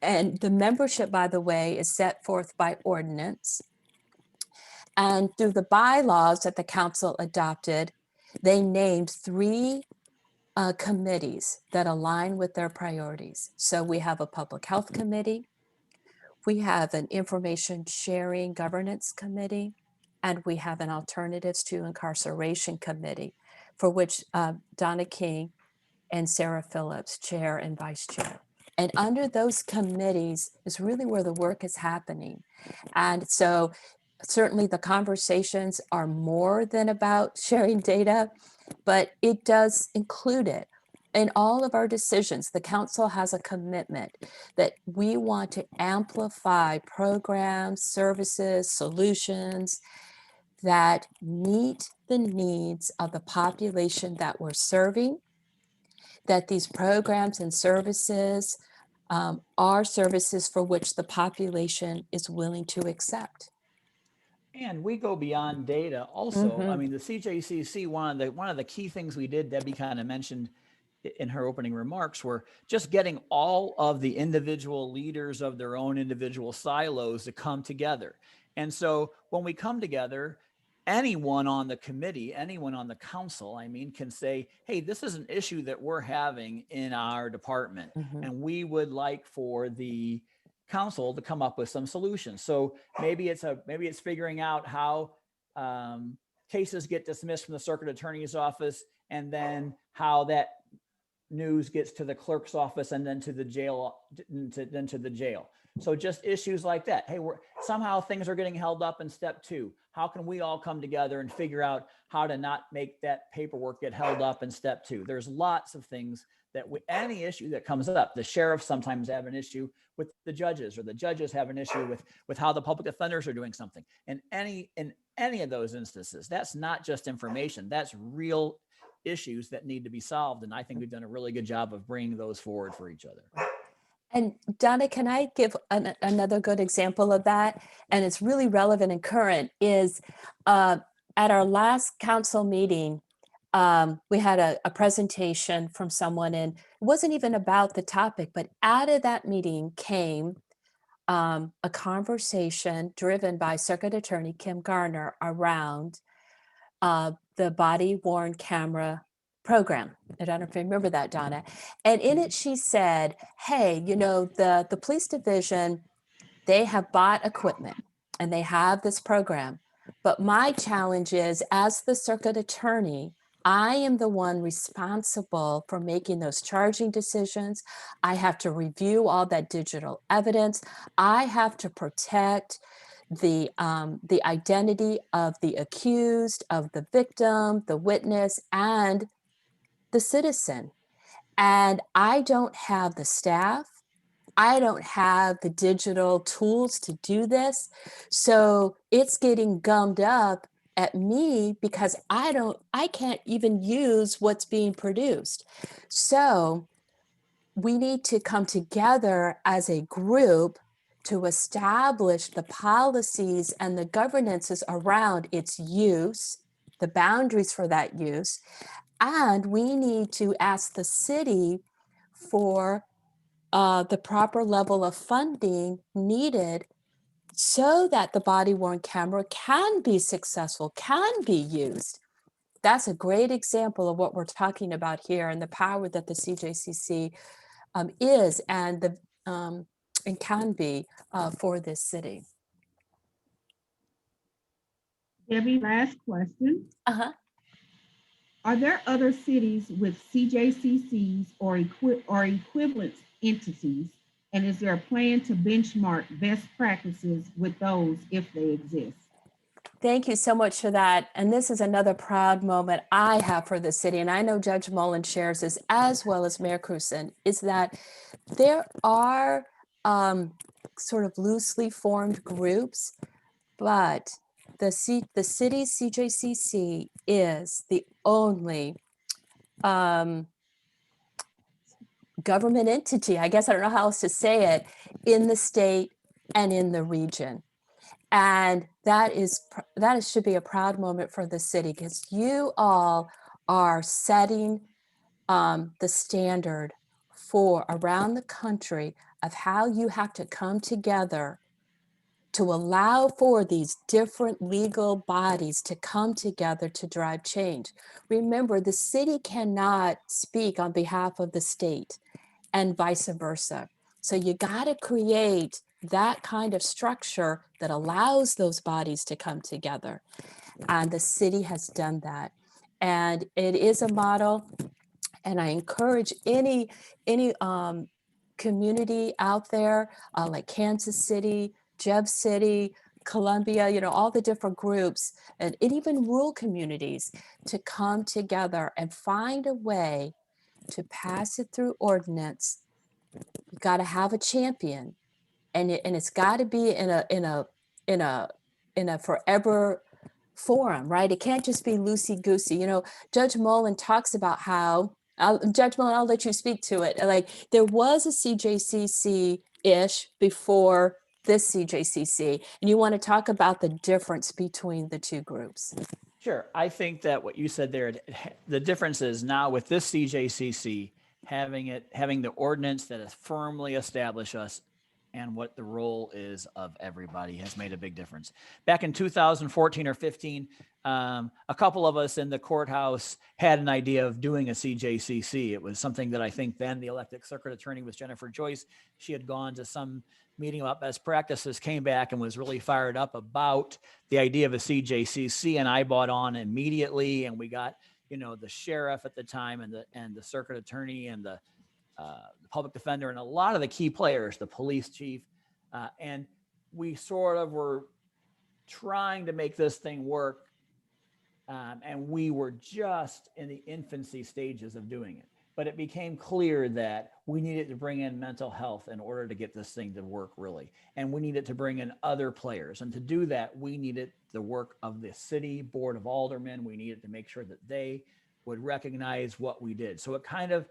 and the membership, by the way, is set forth by ordinance. And through the bylaws that the council adopted, they named 3 committees that align with their priorities. So we have a public health committee, we have an information sharing governance committee, and we have an alternatives to incarceration committee, for which Donna King and Sarah Phillips, chair and vice chair. And under those committees is really where the work is happening. And so certainly the conversations are more than about sharing data, but it does include it. In all of our decisions, the council has a commitment that we want to amplify programs, services, solutions that meet the needs of the population that we're serving, that these programs and services are services for which the population is willing to accept. And we go beyond data also. I mean, the CJCC, one of the key things we did, Debbie kind of mentioned in her opening remarks, were just getting all of the individual leaders of their own individual silos to come together. And so when we come together, anyone on the committee, anyone on the council, I mean, can say, hey, this is an issue that we're having in our department, and we would like for the council to come up with some solutions. So maybe it's figuring out how cases get dismissed from the circuit attorney's office, and then how that news gets to the clerk's office and then to the jail, then to the jail. So just issues like that. Hey, somehow things are getting held up in step 2. How can we all come together and figure out how to not make that paperwork get held up in step 2? There's lots of things that any issue that comes up, the sheriffs sometimes have an issue with the judges, or the judges have an issue with how the public defenders are doing something. And in any of those instances, that's not just information, that's real issues that need to be solved. And I think we've done a really good job of bringing those forward for each other. And Donna, can I give another good example of that? And it's really relevant and current, is at our last council meeting, we had a presentation from someone, and it wasn't even about the topic, but out of that meeting came a conversation driven by Circuit Attorney Kim Garner around the body-worn camera program. I don't know if you remember that, Donna. And in it, she said, hey, you know, the police division, they have bought equipment and they have this program. But my challenge is, as the circuit attorney, I am the one responsible for making those charging decisions. I have to review all that digital evidence. I have to protect the identity of the accused, of the victim, the witness, and the citizen. And I don't have the staff. I don't have the digital tools to do this. So it's getting gummed up at me because I can't even use what's being produced. So we need to come together as a group to establish the policies and the governances around its use, the boundaries for that use. And we need to ask the city for the proper level of funding needed so that the body-worn camera can be successful, can be used. That's a great example of what we're talking about here, and the power that the CJCC is and can be for this city. Debbie, last question. Uh-huh. Are there other cities with CJCCs or equivalent entities? And is there a plan to benchmark best practices with those if they exist? Thank you so much for that. And this is another proud moment I have for the city, and I know Judge Mullen shares this as well as Mayor Cruzen, is that there are sort of loosely formed groups, but the city's CJCC is the only government entity, I guess I don't know how else to say it, in the state and in the region. And that should be a proud moment for the city, because you all are setting the standard for around the country of how you have to come together to allow for these different legal bodies to come together to drive change. Remember, the city cannot speak on behalf of the state and vice versa. So you got to create that kind of structure that allows those bodies to come together. And the city has done that. And it is a model. And I encourage any community out there, like Kansas City, Jeff City, Columbia, all the different groups, and even rural communities, to come together and find a way to pass it through ordinance. You got to have a champion, and it's got to be in a forever forum, right? It can't just be loosey goosey. Judge Mullen talks about how Judge Mullen, I'll let you speak to it. Like, there was a CJCC-ish before this CJCC, and you want to talk about the difference between the two groups. Sure. I think that what you said there, the difference is now with this CJCC, having the ordinance that has firmly established us and what the role is of everybody has made a big difference. Back in 2014 or 15, a couple of us in the courthouse had an idea of doing a CJCC. It was something that I think then the elected circuit attorney was Jennifer Joyce. She had gone to some meeting about best practices, came back and was really fired up about the idea of a CJCC, and I bought on immediately. And we got, the sheriff at the time and the circuit attorney and the public defender and a lot of the key players, the police chief, and we sort of were trying to make this thing work. And we were just in the infancy stages of doing it. But it became clear that we needed to bring in mental health in order to get this thing to work really. And we needed to bring in other players. And to do that, we needed the work of the city board of aldermen. We needed to make sure that they would recognize what we did. So it kind of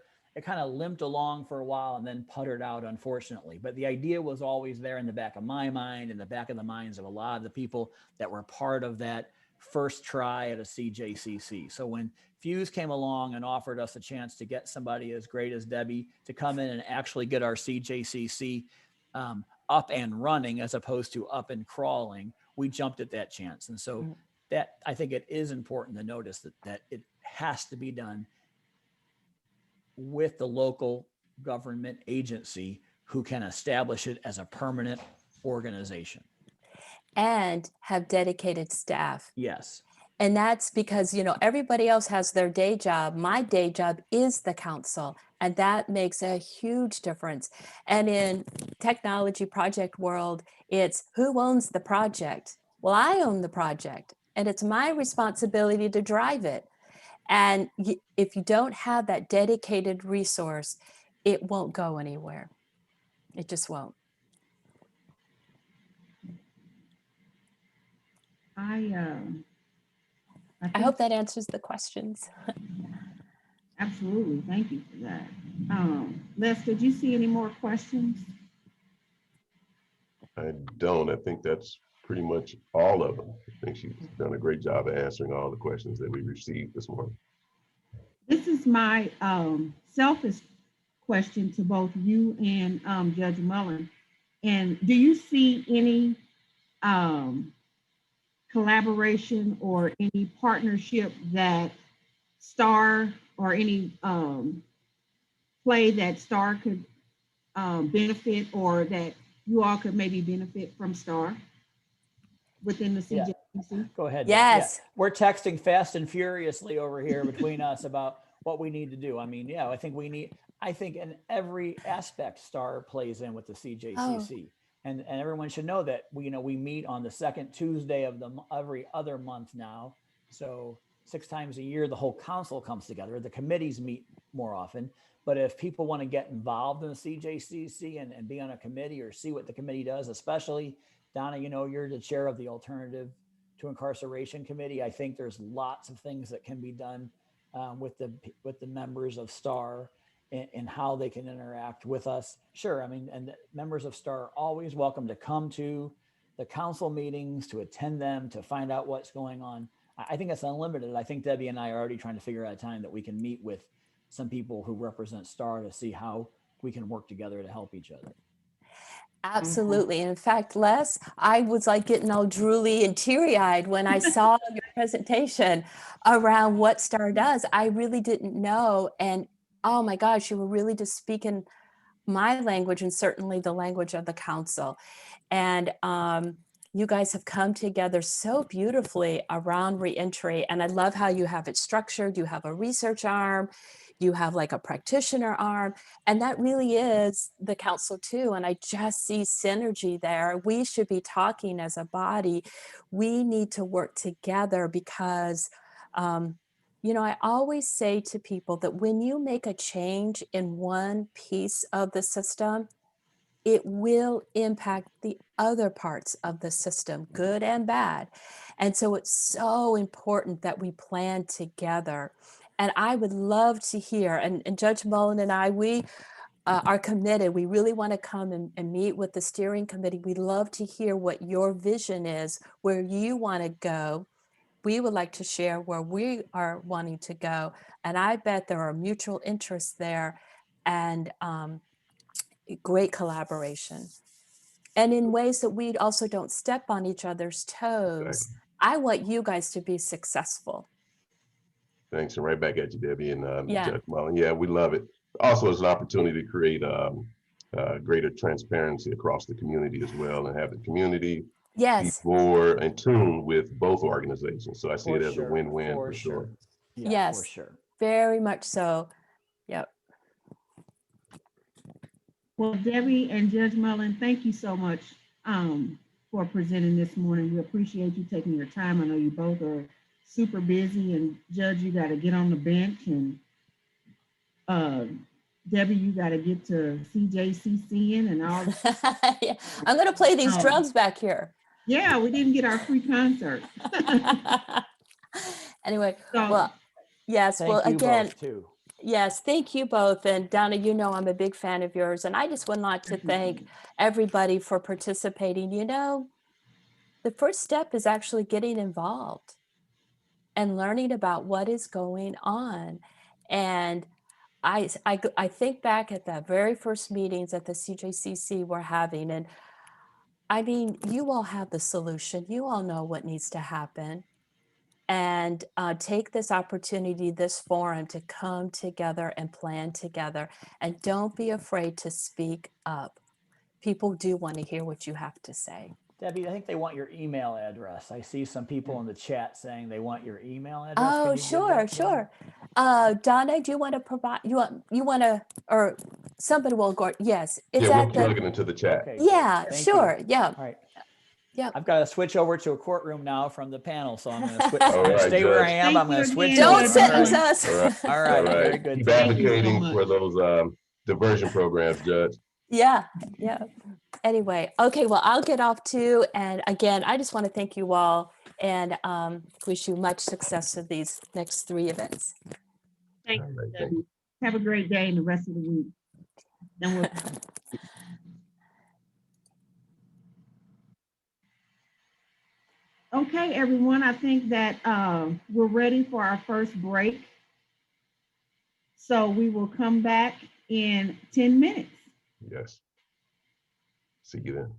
limped along for a while and then puttered out, unfortunately. But the idea was always there in the back of my mind, in the back of the minds of a lot of the people that were part of that first try at a CJCC. So when Fuse came along and offered us a chance to get somebody as great as Debbie to come in and actually get our CJCC up and running as opposed to up and crawling, we jumped at that chance. And so that, I think it is important to notice that it has to be done with the local government agency who can establish it as a permanent organization. And have dedicated staff. Yes. And that's because, everybody else has their day job. My day job is the council, and that makes a huge difference. And in technology project world, it's who owns the project? Well, I own the project, and it's my responsibility to drive it. And if you don't have that dedicated resource, it won't go anywhere. It just won't. I hope that answers the questions. Absolutely. Thank you for that. Les, did you see any more questions? I don't. I think that's pretty much all of them. I think she's done a great job of answering all the questions that we received this morning. This is my selfish question to both you and Judge Mullen. And do you see any collaboration or any partnership that STAR or any play that STAR could benefit, or that you all could maybe benefit from STAR within the CJCC? Yeah. Go ahead. Yes. Yeah. We're texting fast and furiously over here between us about what we need to do. I mean, I think in every aspect, STAR plays in with the CJCC. Oh. And everyone should know that we meet on the second Tuesday of every other month now. So 6 times a year, the whole council comes together. The committees meet more often. But if people want to get involved in the CJCC and be on a committee or see what the committee does, especially Donna, you're the chair of the Alternative to Incarceration Committee. I think there's lots of things that can be done with the members of STAR. in how they can interact with us. Sure, I mean, and members of STAR are always welcome to come to the council meetings, to attend them, to find out what's going on. I think it's unlimited. I think Debbie and I are already trying to figure out a time that we can meet with some people who represent STAR to see how we can work together to help each other. Absolutely. In fact, Les, I was like getting all drooly and teary-eyed when I saw your presentation around what STAR does. I really didn't know. And oh my gosh, you were really just speaking my language and certainly the language of the council. And you guys have come together so beautifully around reentry. And I love how you have it structured. You have a research arm, you have like a practitioner arm, and that really is the council too. And I just see synergy there. We should be talking as a body. We need to work together because, you know, I always say to people that when you make a change in one piece of the system, it will impact the other parts of the system, good and bad. And so it's so important that we plan together. And I would love to hear, and Judge Mullen and I, we are committed. We really want to come and meet with the steering committee. We'd love to hear what your vision is, where you want to go. We would like to share where we are wanting to go. And I bet there are mutual interests there and great collaboration. And in ways that we also don't step on each other's toes. Exactly. I want you guys to be successful. Thanks, and right back at you, Debbie and Yeah. Judge Mullen. Yeah, we love it. Also, it's an opportunity to create greater transparency across the community as well, and have the community be Yes. more in tune with both organizations. So I see For it as a sure, win-win for for sure. Yeah, Yes. for sure. Very much so. Yep. Well, Debbie and Judge Mullen, thank you so much for presenting this morning. We appreciate you taking your time. I know you both are super busy, and Judge, you got to get on the bench, and Debbie, you got to get to CJCCing and all. Yeah. I'm going to play these Oh. drums back here. Yeah, we didn't get our free concert. Anyway, So- well, yes. Thank Well, you again, both too. yes, thank you both. And Donna, you know, I'm a big fan of yours. And I just would like to thank everybody for participating. You know, the first step is actually getting involved and learning about what is going on. And I think back at the very first meetings that the CJCC were having. And I mean, you all have the solution. You all know what needs to happen. And take this opportunity, this forum, to come together and plan together. And don't be afraid to speak up. People do want to hear what you have to say. Debbie, I think they want your email address. I see some people in the chat saying they want your email address. Oh, Can you give sure, that to them? sure. Donna, do you want to provide, you want to, or somebody will go, yes. It's Yeah, at we're the, looking into the chat. Okay, good. yeah, Thank sure, you. yeah. All right. Yep. I've got to switch over to a courtroom now from the panel, so I'm going to switch. All I'm going to right, stay where I Judge. am. Thank I'm going you to switch again, over. Don't Judge sentence Mullen. us. All right. All right, All right. very good. Keep Thank you so advocating much. for those diversion programs, Judge. Yeah, yeah. Anyway, okay, well, I'll get off too. And again, I just want to thank you all and wish you much success with these next 3 events. Thank All you, right, thank Debbie. you. Have a great day and the rest of the week. Then we'll Okay, everyone, I think that we're ready for our first break. So we will come back in 10 minutes. Yes. See you then.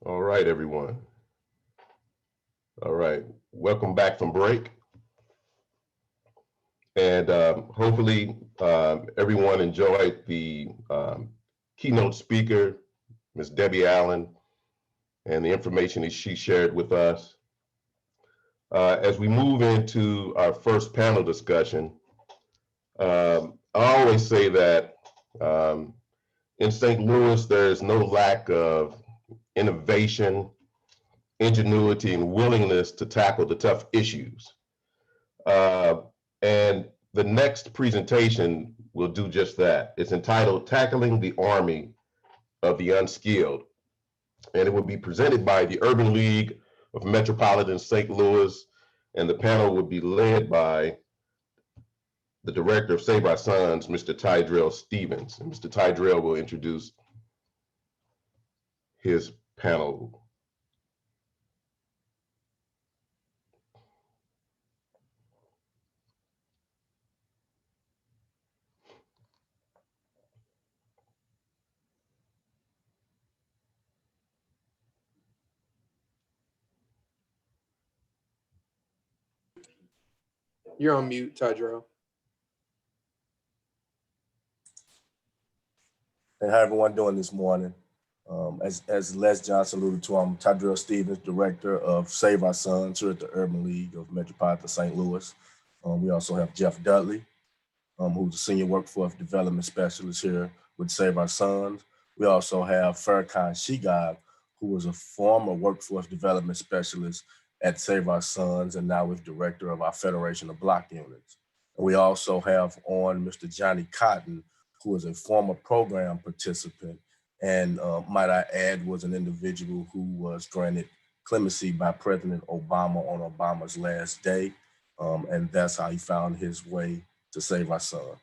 All right, everyone. All right, welcome back from break. And hopefully everyone enjoyed the keynote speaker, Ms. Debbie Allen, and the information that she shared with us. As we move into our first panel discussion, I always say that in St. Louis, there's no lack of innovation, ingenuity, and willingness to tackle the tough issues. And the next presentation will do just that. It's entitled Tackling the Army of the Unskilled. And it will be presented by the Urban League of Metropolitan St. Louis. And the panel will be led by the director of Save Our Sons, Mr. Tydrell Stevens. And Mr. Tydrell will introduce his panel. You're on mute, Tydrell. And how everyone doing this morning? As Les Johnson alluded to, I'm Tydrell Stevens, Director of Save Our Sons here at the Urban League of Metropolitan St. Louis. We also have Jeff Dudley, who's a Senior Workforce Development Specialist here with Save Our Sons. We also have Farrakhan Shigab, who was a former Workforce Development Specialist at Save Our Sons and now is Director of our Federation of Block Units. And we also have on Mr. Johnny Cotton, who is a former program participant and might I add was an individual who was granted clemency by President Obama on Obama's last day. And that's how he found his way to Save Our Sons.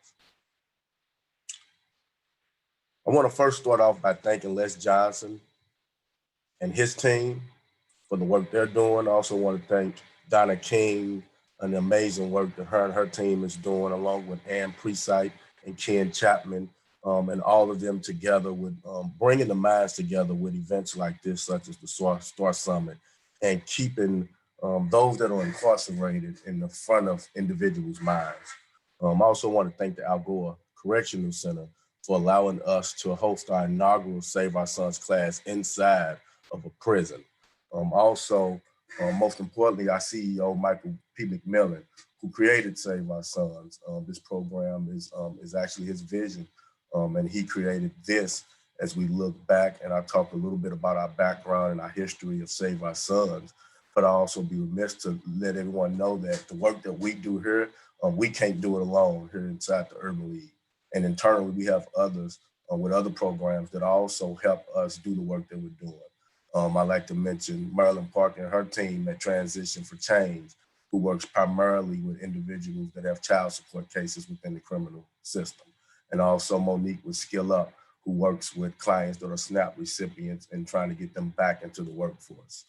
I want to first start off by thanking Les Johnson and his team for the work they're doing. I also want to thank Donna King and the amazing work that her and her team is doing, along with Ann Presight and Ken Chapman, and all of them together with bringing the minds together with events like this, such as the Star Summit, and keeping those that are incarcerated in the front of individuals' minds. I also want to thank the Algoa Correctional Center for allowing us to host our inaugural Save Our Sons class inside of a prison. Also, most importantly, our CEO, Michael P. McMillan, who created Save Our Sons. This program is actually his vision, and he created this as we look back, and I talked a little bit about our background and our history of Save Our Sons, but I also be remiss to let everyone know that the work that we do here, we can't do it alone here inside the Urban League. And internally, we have others with other programs that also help us do the work that we're doing. I'd like to mention Marilyn Parker and her team at Transition for Change, who works primarily with individuals that have child support cases within the criminal system. And also Monique with Skill Up, who works with clients that are SNAP recipients and trying to get them back into the workforce.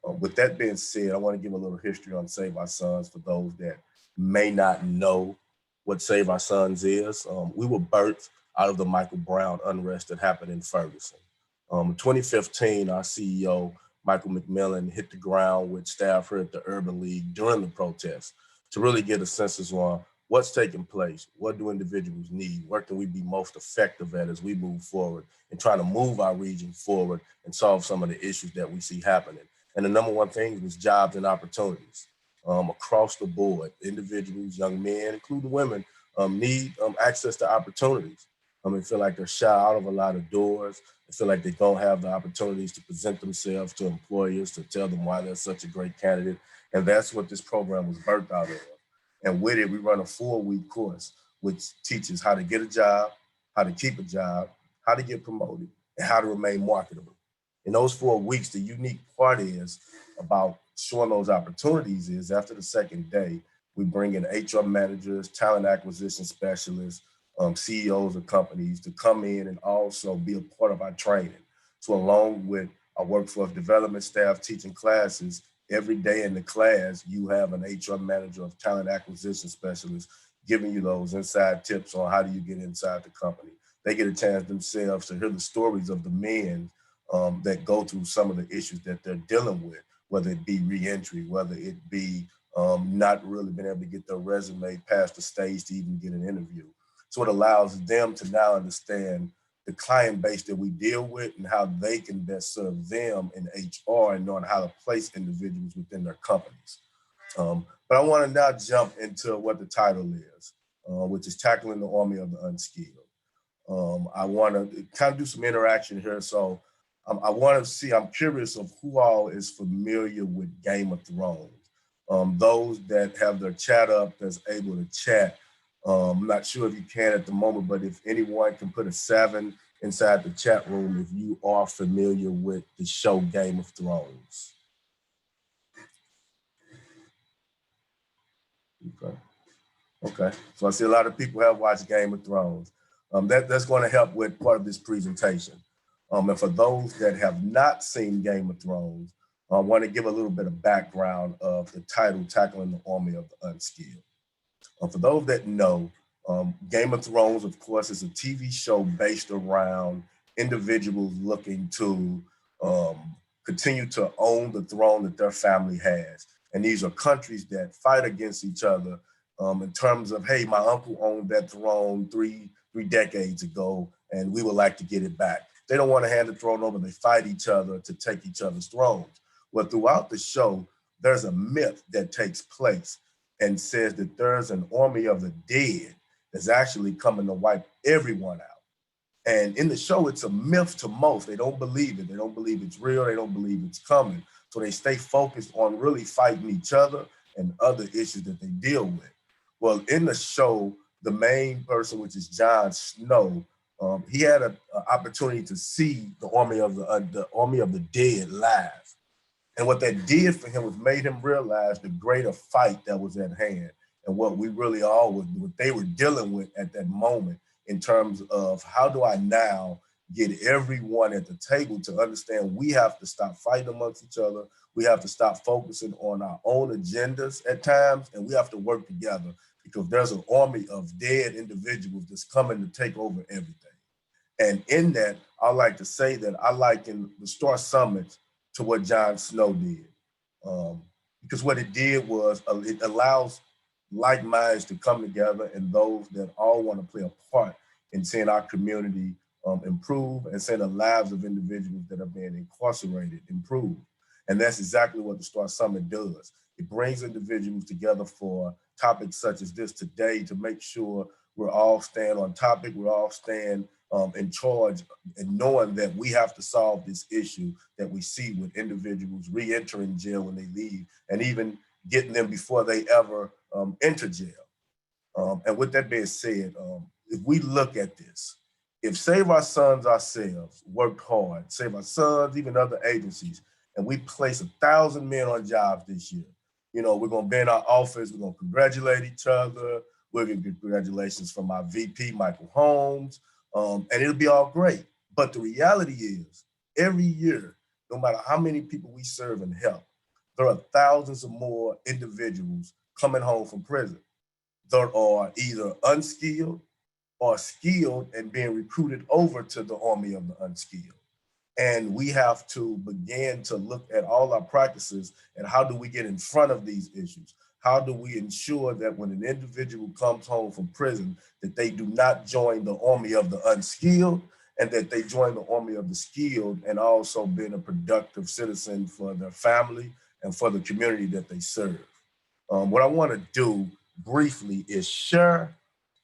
With that being said, I want to give a little history on Save Our Sons for those that may not know what Save Our Sons is. We were birthed out of the Michael Brown unrest that happened in Ferguson. In 2015, our CEO, Michael McMillan, hit the ground with staff here at the Urban League during the protests to really get a census on what's taking place, what do individuals need, where can we be most effective at as we move forward and trying to move our region forward and solve some of the issues that we see happening. And the number one thing was jobs and opportunities. Across the board, individuals, young men, including women, need access to opportunities. They feel like they're shy out of a lot of doors. They feel like they don't have the opportunities to present themselves to employers, to tell them why they're such a great candidate. And that's what this program was birthed out of. And with it, we run a 4-week course, which teaches how to get a job, how to keep a job, how to get promoted, and how to remain marketable. In those 4 weeks, the unique part is about showing those opportunities is after the second day, we bring in HR managers, talent acquisition specialists, CEOs of companies to come in and also be a part of our training. So along with our workforce development staff teaching classes, every day in the class, you have an HR manager of talent acquisition specialist giving you those inside tips on how do you get inside the company. They get a chance themselves to hear the stories of the men that go through some of the issues that they're dealing with, whether it be reentry, whether it be not really being able to get their resume past the stage to even get an interview. So it allows them to now understand the client base that we deal with and how they can best serve them in HR and knowing how to place individuals within their companies. But I want to now jump into what the title is, which is Tackling the Army of the Unskilled. I want to kind of do some interaction here. So I want to see, I'm curious of who all is familiar with Game of Thrones. Those that have their chat up that's able to chat. I'm not sure if you can at the moment, but if anyone can put a 7 inside the chat room, if you are familiar with the show Game of Thrones. Okay. So I see a lot of people have watched Game of Thrones. That's going to help with part of this presentation. And for those that have not seen Game of Thrones, I want to give a little bit of background of the title, Tackling the Army of the Unskilled. For those that know, Game of Thrones, of course, is a TV show based around individuals looking to continue to own the throne that their family has. And these are countries that fight against each other in terms of, hey, my uncle owned that throne three decades ago, and we would like to get it back. They don't want to hand the throne over. They fight each other to take each other's thrones. Well, throughout the show, there's a myth that takes place and says that there's an army of the dead that's actually coming to wipe everyone out. And in the show, it's a myth to most. They don't believe it. They don't believe it's real. They don't believe it's coming. So they stay focused on really fighting each other and other issues that they deal with. Well, in the show, the main person, which is Jon Snow, he had an opportunity to see the army of the dead live. And what that did for him was made him realize the greater fight that was at hand and what we really all what they were dealing with at that moment in terms of how do I now get everyone at the table to understand we have to stop fighting amongst each other. We have to stop focusing on our own agendas at times, and we have to work together because there's an army of dead individuals that's coming to take over everything. And in that, I like to say that I liken the Star Summit to what Jon Snow did. Because what it did was it allows like minds to come together and those that all want to play a part in seeing our community improve and seeing the lives of individuals that are being incarcerated improve. And that's exactly what the Star Summit does. It brings individuals together for topics such as this today to make sure we're all staying on topic, we're all staying in charge and knowing that we have to solve this issue that we see with individuals re-entering jail when they leave and even getting them before they ever enter jail. And with that being said, if we look at this, if Save Our Sons ourselves worked hard, Save Our Sons, even other agencies, and we place 1,000 men on jobs this year, you know, we're gonna be in our office, we're gonna congratulate each other, we're gonna get congratulations from our VP, Michael Holmes, and it'll be all great. But the reality is, every year, no matter how many people we serve and help, there are thousands of more individuals coming home from prison that are either unskilled or skilled and being recruited over to the army of the unskilled. And we have to begin to look at all our practices and how do we get in front of these issues? How do we ensure that when an individual comes home from prison, that they do not join the army of the unskilled and that they join the army of the skilled and also being a productive citizen for their family and for the community that they serve. What I want to do briefly is share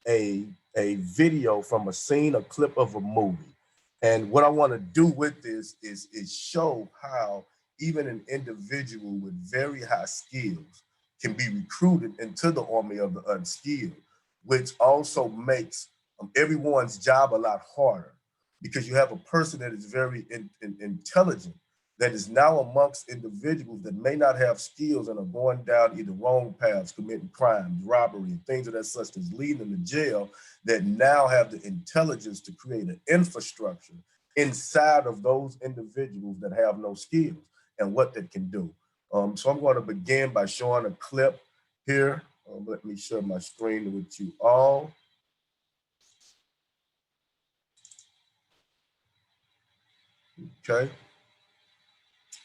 a video from a scene, a clip of a movie. And what I want to do with this is show how even an individual with very high skills can be recruited into the army of the unskilled, which also makes everyone's job a lot harder because you have a person that is very intelligent that is now amongst individuals that may not have skills and are going down either wrong paths, committing crimes, robbery, and things of that such that's leading them to jail, that now have the intelligence to create an infrastructure inside of those individuals that have no skills and what that can do. So I'm going to begin by showing a clip here. Let me share my screen with you all. Okay.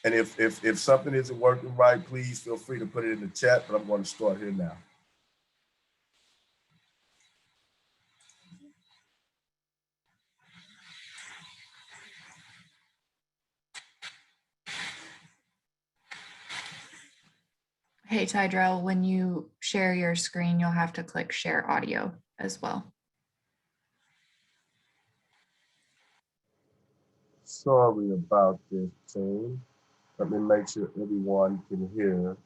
And if something isn't working right, please feel free to put it in the chat, but I'm going to start here now. Hey, Tydrell, when you share your screen, you'll have to click share audio as well. Sorry about this, team. Let me make sure everyone can hear.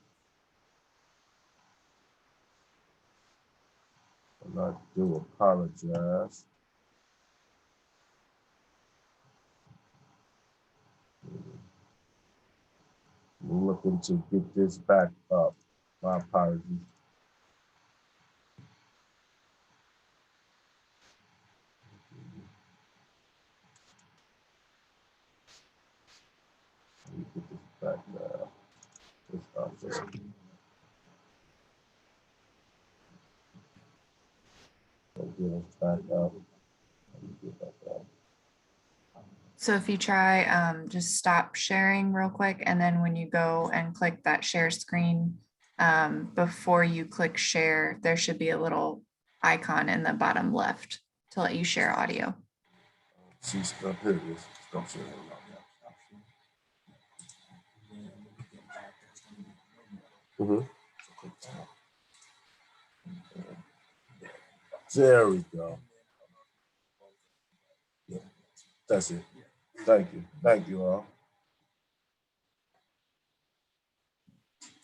And I do apologize. I'm looking to get this back up. My apologies. Let me get this back now. It's up there. Get us back up. Let me get back up. So if you try, just stop sharing real quick, and then when you go and click that share screen, before you click share, there should be a little icon in the bottom left to let you share audio. See stuff. Here it is. Stop sharing. Mm-hmm. There we go. Yeah, that's it. Thank you. Thank you all.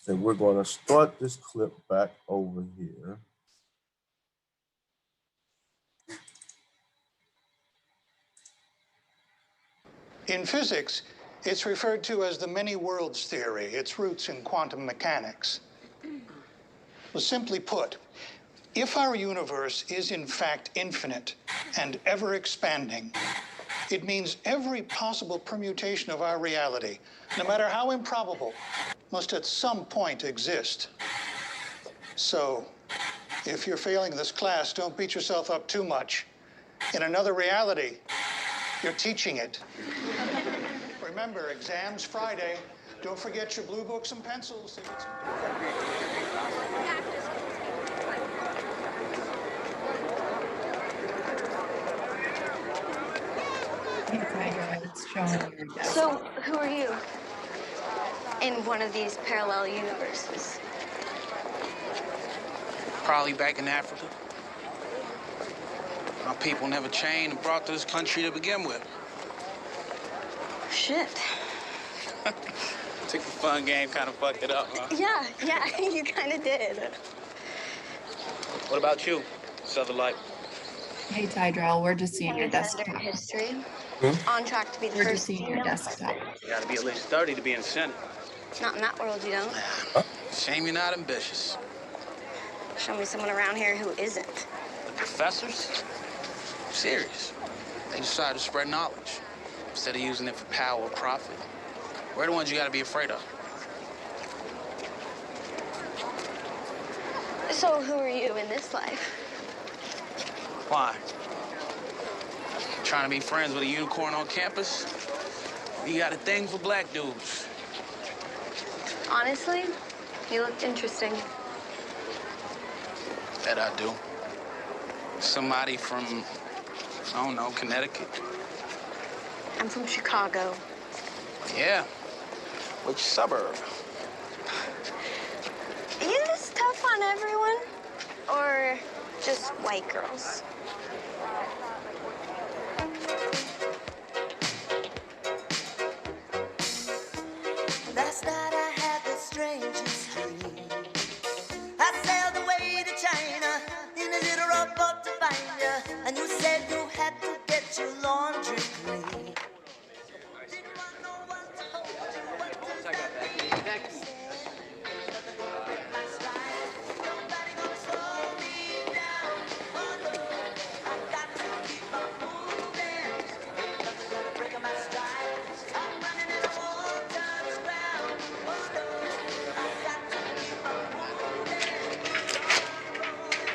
So we're going to start this clip back over here. In physics, it's referred to as the many worlds theory, its roots in quantum mechanics. Well, simply put, if our universe is in fact infinite and ever expanding, it means every possible permutation of our reality, no matter how improbable, must at some point exist. So, if you're failing this class, don't beat yourself up too much. In another reality, you're teaching it. Remember, exams Friday. Don't forget your blue books and pencils. It's showing your desk. So, who are you in one of these parallel universes? Probably back in Africa. My people never chained and brought to this country to begin with. Shit. Took the fun game, kind of fucked it up, huh? Yeah, you kind of did. What about you, Southern Light? Hey, Tydrell, we're just seeing your desktop. Senator history. Hmm? On track to be the We're first just seeing your female. desktop. You gotta be at least 30 to be in the Senate. Not in that world, you don't. Shame you're not ambitious. Show me someone around here who isn't. The professors? Serious. They decided to spread knowledge instead of using it for power or profit. We're the ones you gotta be afraid of. So, who are you in this life? Why? Trying to be friends with a unicorn on campus? You got a thing for black dudes. Honestly, you looked interesting. That I do. Somebody from, I don't know, Connecticut? I'm from Chicago. Yeah. Which suburb? Is this tough on everyone? Or just white girls? Last night I had the strangest dream. I sailed away to China in a little rowboat to find you, and you said you had to get your laundry clean. Didn't want no one to hold you, what to say. Nobody gonna slow me down. Oh no, I got to keep on moving. Nothing's gonna break my stride. I'm running and I won't touch ground. Oh no, I got to keep on moving.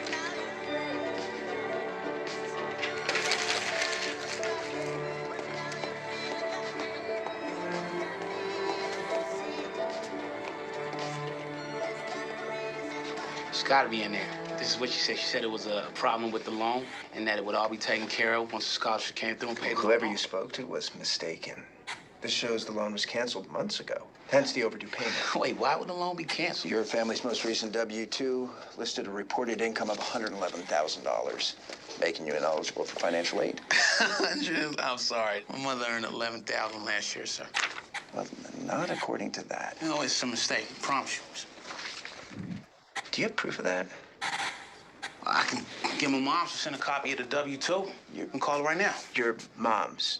Now you're ready. It's gotta be in there. This is what she said. She said it was a problem with the loan and that it would all be taken care of once the scholarship came through and paid the Whoever loan. you spoke to was mistaken. This shows the loan was canceled months ago, hence the overdue payment. Wait, why would the loan be canceled? Your family's most recent W-2 listed a reported income of $111,000, making you ineligible for financial aid. I'm sorry. My mother earned $11,000 last year, sir. Well, not according to that. No, it's a mistake. I promise you. Do you have proof of that? I can get my mom to send a copy of the W-2. You can call her right now. Your mom's.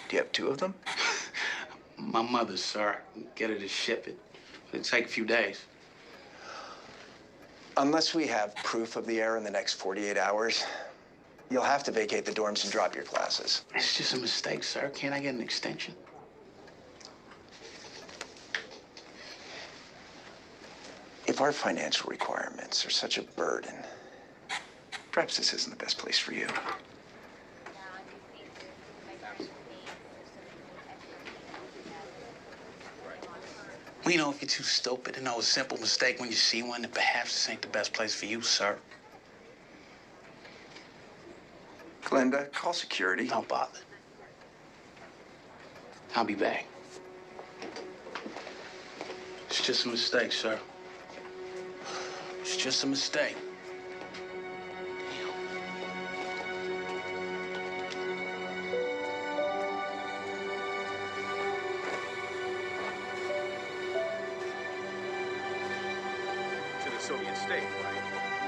Do you have two of them? My mother's, sir. Get her to ship it. It'll take a few days. Unless we have proof of the error in the next 48 hours, you'll have to vacate the dorms and drop your classes. It's just a mistake, sir. Can't I get an extension? If our financial requirements are such a burden, perhaps this isn't the best place for you. We know if you're too stupid to know a simple mistake when you see one, then perhaps this ain't the best place for you, sir. Glenda, call security. Don't bother. I'll be back. It's just a mistake, sir. It's just a mistake. To the Soviet state, right?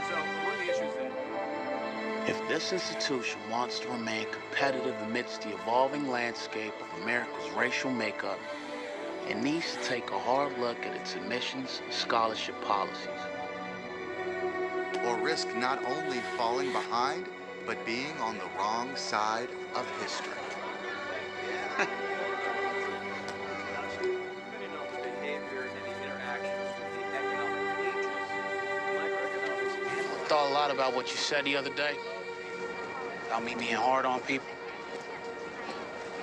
So among the issues that If this institution wants to remain competitive amidst the evolving landscape of America's racial makeup, it needs to take a hard look at its admissions and scholarship policies. Or risk not only falling behind, but being on the wrong side of history. I thought a lot about what you said the other day. About me being hard on people.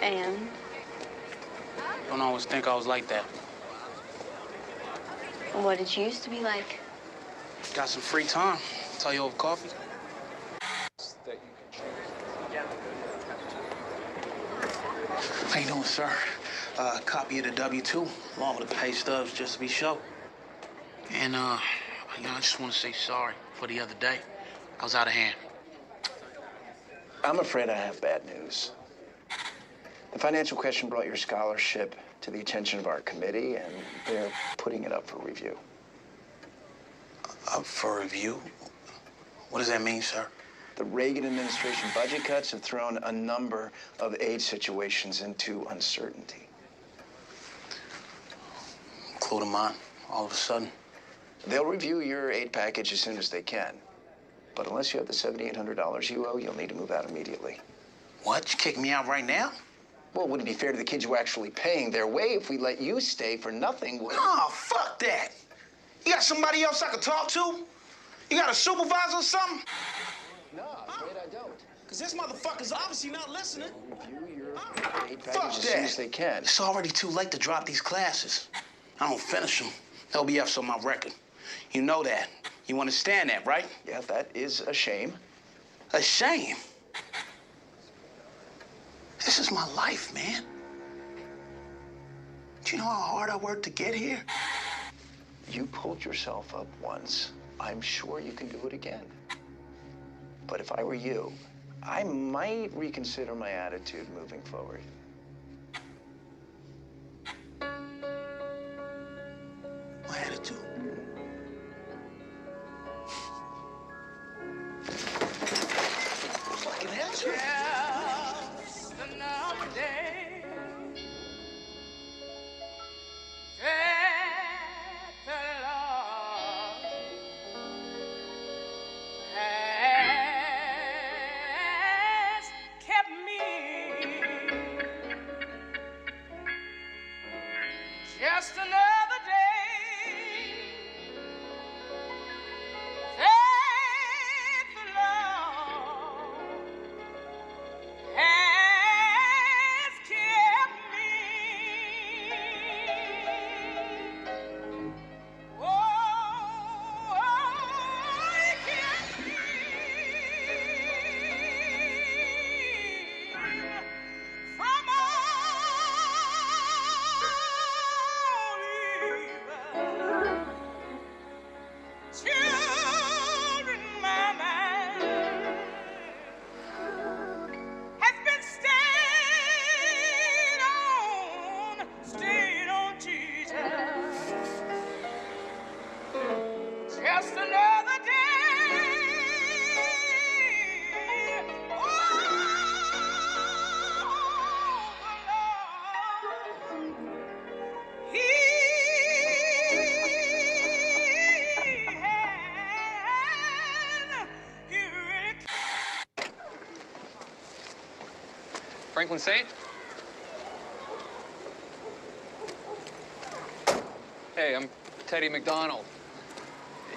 And Don't always think I was like that. what did you used to be like? Got some free time. Tell you over coffee. How you doing, sir? Copy of the W-2, along with the pay stubs, just to be sure. And, I just want to say sorry for the other day. I was out of hand. I'm afraid I have bad news. The financial question brought your scholarship to the attention of our committee, and they're putting it up for review. Up for review? What does that mean, sir? The Reagan administration budget cuts have thrown a number of aid situations into uncertainty. Including mine, all of a sudden. They'll review your aid package as soon as they can. But unless you have the $7,800 you owe, you'll need to move out immediately. What? You kick me out right now? Well, wouldn't it be fair to the kids who are actually paying their way if we let you stay for nothing? Oh, fuck that. You got somebody else I could talk to? You got a supervisor or something? No, I'm afraid I don't. Because this motherfucker's obviously not listening. Review your aid Fuck package as soon as that. they can. It's already too late to drop these classes. I don't finish them. LBF's on my record. You know that. You understand that, right? Yeah, that is a shame. A shame? This is my life, man. Do you know how hard I worked to get here? You pulled yourself up once. I'm sure you can do it again. But if I were you, I might reconsider my attitude moving forward. My attitude. Fucking attitude. Just another day that the Lord has kept me just another day. Oh, He really. Franklin Saint? Hey, I'm Teddy McDonald.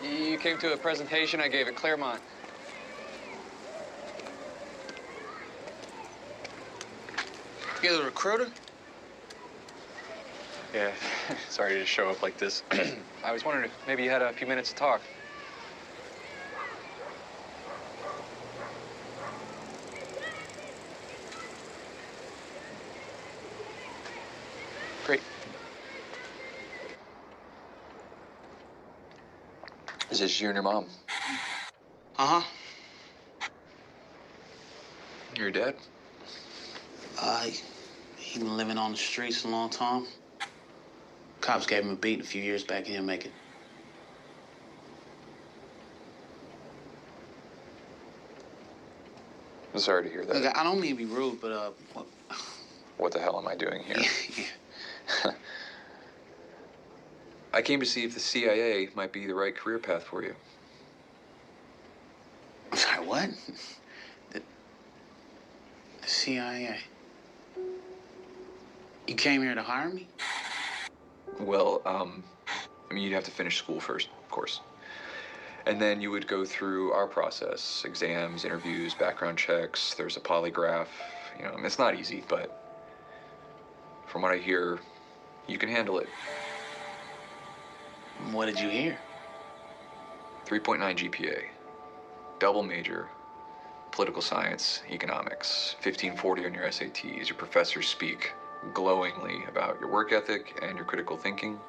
You came to a presentation I gave at Claremont. You're the recruiter? Yeah, sorry to show up like this. I was wondering if maybe you had a few minutes to talk. Great. Is this you and your mom? Uh-huh. Your dad? He been living on the streets a long time. Cops gave him a beat a few years back, he didn't make it. I'm sorry to hear that. Look, I don't mean to be rude, but, What the hell am I doing here? I came to see if the CIA might be the right career path for you. I'm sorry, what? The CIA. You came here to hire me? Well, I mean, you'd have to finish school first, of course. And then you would go through our process, exams, interviews, background checks. There's a polygraph. You know, it's not easy, but from what I hear, you can handle it. What did you hear? 3.9 GPA, double major, political science, economics, 1540 on your SATs. Your professors speak glowingly about your work ethic and your critical thinking.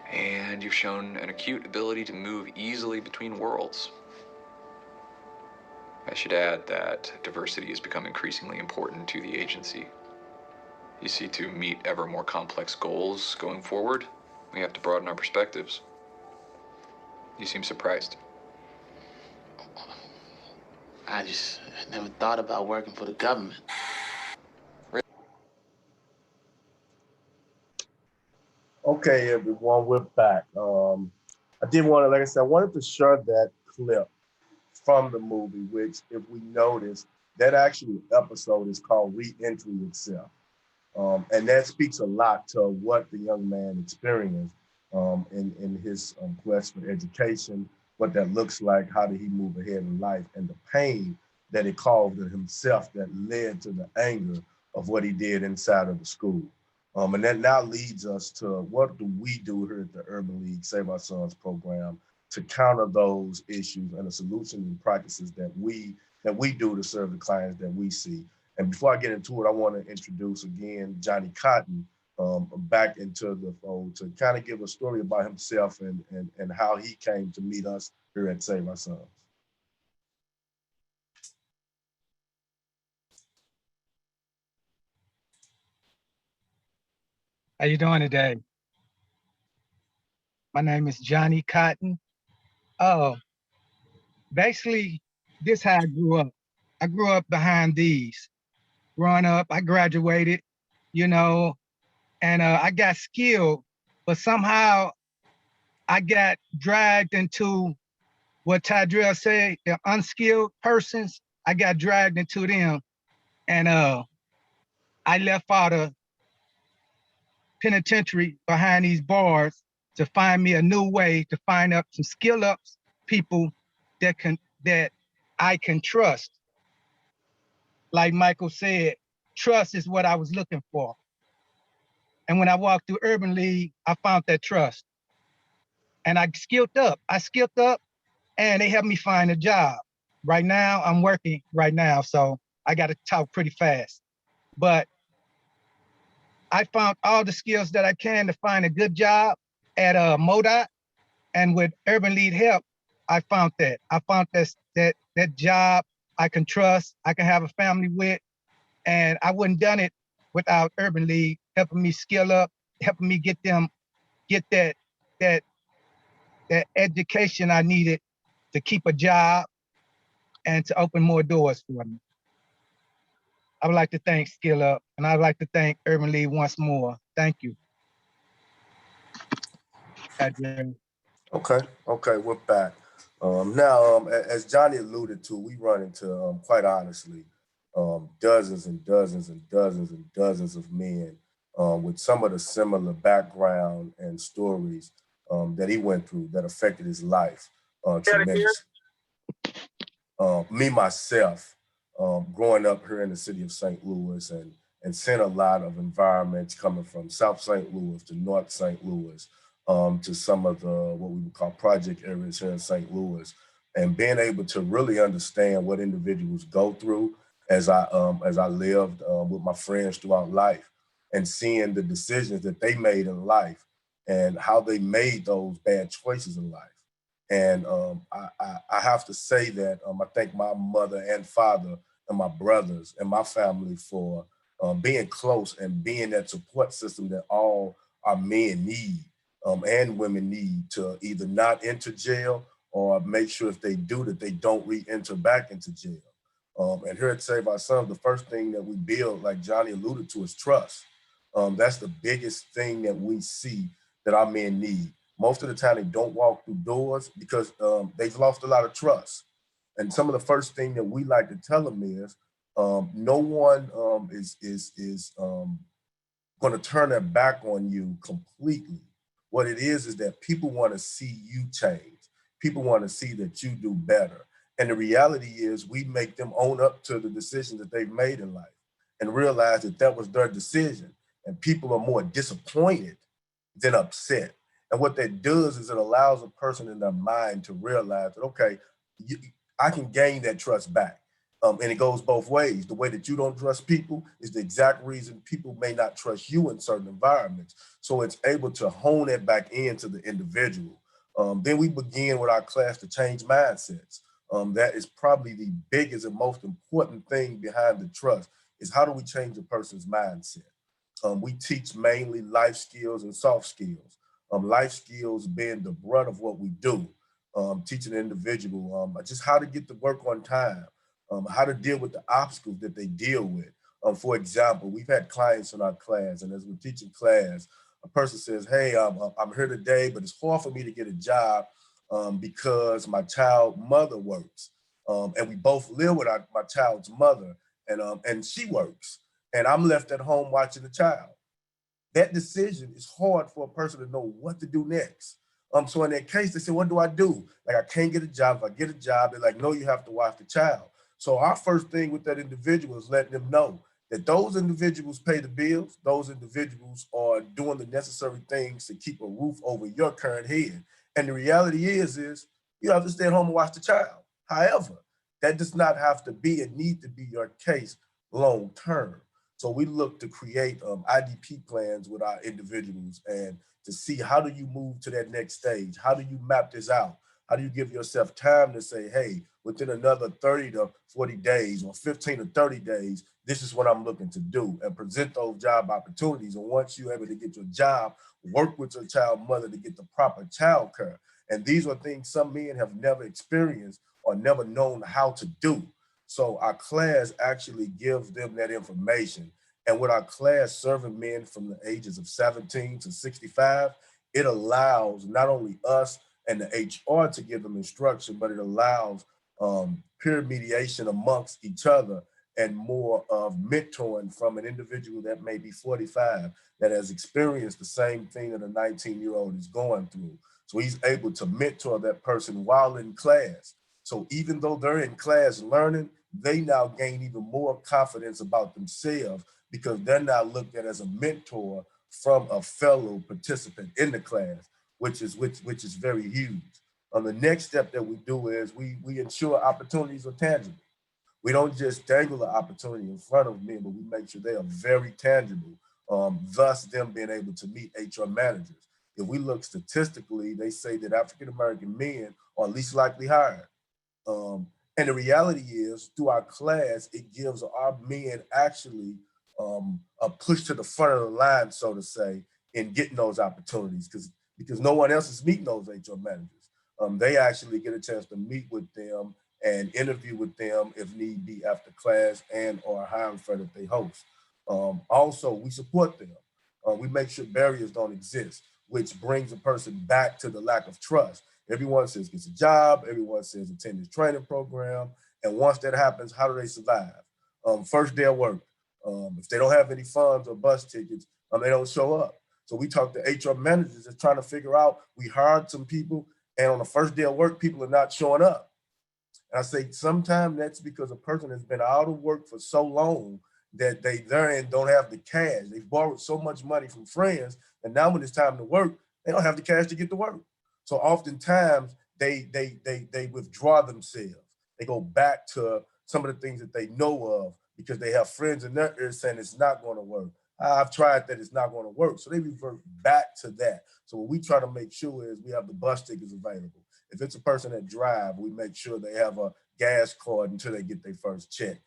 And you've shown an acute ability to move easily between worlds. I should add that diversity has become increasingly important to the agency. You see, to meet ever more complex goals going forward, we have to broaden our perspectives. You seem surprised. I just never thought about working for the government. Okay, everyone, we're back. I did want to, like I said, I wanted to share that clip from the movie, which, if we notice, that actual episode is called Re-Entry Itself. And that speaks a lot to what the young man experienced in his quest for education, what that looks like, how did he move ahead in life, and the pain that it caused in himself that led to the anger of what he did inside of the school. And that now leads us to what do we do here at the Urban League Save Our Sons program to counter those issues and the solutions and practices that we do to serve the clients that we see. And before I get into it, I want to introduce again Johnny Cotton back into the fold to kind of give a story about himself and how he came to meet us here at Save Our Sons. How you doing today? My name is Johnny Cotton. Basically, this is how I grew up. I grew up behind these. Growing up, I graduated, and I got skilled, but somehow I got dragged into what Tydrell said, the unskilled persons. I got dragged into them, and I left out of penitentiary behind these bars to find me a new way to find up some skill ups people that I can trust. Like Michael said, trust is what I was looking for. And when I walked through Urban League, I found that trust. And I skilled up. And they helped me find a job. Right now, I'm working right now, so I got to talk pretty fast. But I found all the skills that I can to find a good job at MoDOT, and with Urban Lead help, I found that. I found that job I can trust, I can have a family with, and I wouldn't done it without Urban League helping me skill up, helping me get that that education I needed to keep a job and to open more doors for me. I would like to thank Skill Up, and I'd like to thank Urban League once more. Thank you. Okay, we're back. Now, as Johnny alluded to, we run into, quite honestly, dozens and dozens and dozens and dozens of men with some of the similar background and stories that he went through that affected his life tremendously. Me, myself, growing up here in the city of St. Louis and seeing a lot of environments coming from South St. Louis to North St. Louis, to some of the what we would call project areas here in St. Louis, and being able to really understand what individuals go through as I lived with my friends throughout life, and seeing the decisions that they made in life and how they made those bad choices in life. And I have to say that I thank my mother and father and my brothers and my family for being close and being that support system that all our men need and women need to either not enter jail or make sure if they do that they don't re-enter back into jail. And here at Save Our Sons, the first thing that we build, like Johnny alluded to, is trust. That's the biggest thing that we see that our men need. Most of the time they don't walk through doors because they've lost a lot of trust. And some of the first thing that we like to tell them is no one is going to turn their back on you completely. What it is that people want to see you change. People want to see that you do better. And the reality is we make them own up to the decisions that they've made in life and realize that that was their decision. And people are more disappointed than upset. And what that does is it allows a person in their mind to realize that, okay, I can gain that trust back. And it goes both ways. The way that you don't trust people is the exact reason people may not trust you in certain environments. So it's able to hone it back into the individual. Then we begin with our class to change mindsets. That is probably the biggest and most important thing behind the trust is how do we change a person's mindset? We teach mainly life skills and soft skills. Life skills being the brunt of what we do. Teaching an individual just how to get to work on time, how to deal with the obstacles that they deal with. For example, we've had clients in our class, and as we're teaching class, a person says, hey, I'm here today, but it's hard for me to get a job because my child mother works. And we both live with my child's mother, and she works. And I'm left at home watching the child. That decision is hard for a person to know what to do next. So in that case, they say, what do I do? Like, I can't get a job. If I get a job, they're like, no, you have to watch the child. So our first thing with that individual is letting them know that those individuals pay the bills. Those individuals are doing the necessary things to keep a roof over your current head. And the reality is you have to stay at home and watch the child. However, that does not have to be and need to be your case long term. So we look to create IDP plans with our individuals and to see how do you move to that next stage? How do you map this out? How do you give yourself time to say, hey, within another 30 to 40 days or 15 to 30 days, this is what I'm looking to do, and present those job opportunities. And once you're able to get your job, work with your child mother to get the proper child care. And these are things some men have never experienced or never known how to do. So our class actually gives them that information. And with our class serving men from the ages of 17 to 65, it allows not only us and the HR to give them instruction, but it allows peer mediation amongst each other and more of mentoring from an individual that may be 45 that has experienced the same thing that a 19-year-old is going through. So he's able to mentor that person while in class. So even though they're in class learning, they now gain even more confidence about themselves because they're now looked at as a mentor from a fellow participant in the class, which is very huge. The next step that we do is we ensure opportunities are tangible. We don't just dangle an opportunity in front of men, but we make sure they are very tangible, thus them being able to meet HR managers. If we look statistically, they say that African-American men are least likely hired. And the reality is, through our class, it gives our men actually a push to the front of the line, so to say, in getting those opportunities. Because because no one else is meeting those HR managers. They actually get a chance to meet with them and interview with them if need be after class and or hiring fair that they host. Also, we support them. We make sure barriers don't exist, which brings a person back to the lack of trust. Everyone says gets a job, everyone says attend this training program, and once that happens, how do they survive? First day of work. If they don't have any funds or bus tickets, they don't show up. So we talk to HR managers that's trying to figure out, we hired some people, and on the first day of work, people are not showing up. And I say sometimes that's because a person has been out of work for so long that they then don't have the cash. They borrowed so much money from friends, and now when it's time to work, they don't have the cash to get to work. So oftentimes they withdraw themselves. They go back to some of the things that they know of because they have friends in their ear saying it's not going to work. I've tried that, it's not going to work. So they revert back to that. So what we try to make sure is we have the bus tickets available. If it's a person that drive, we make sure they have a gas card until they get their first check.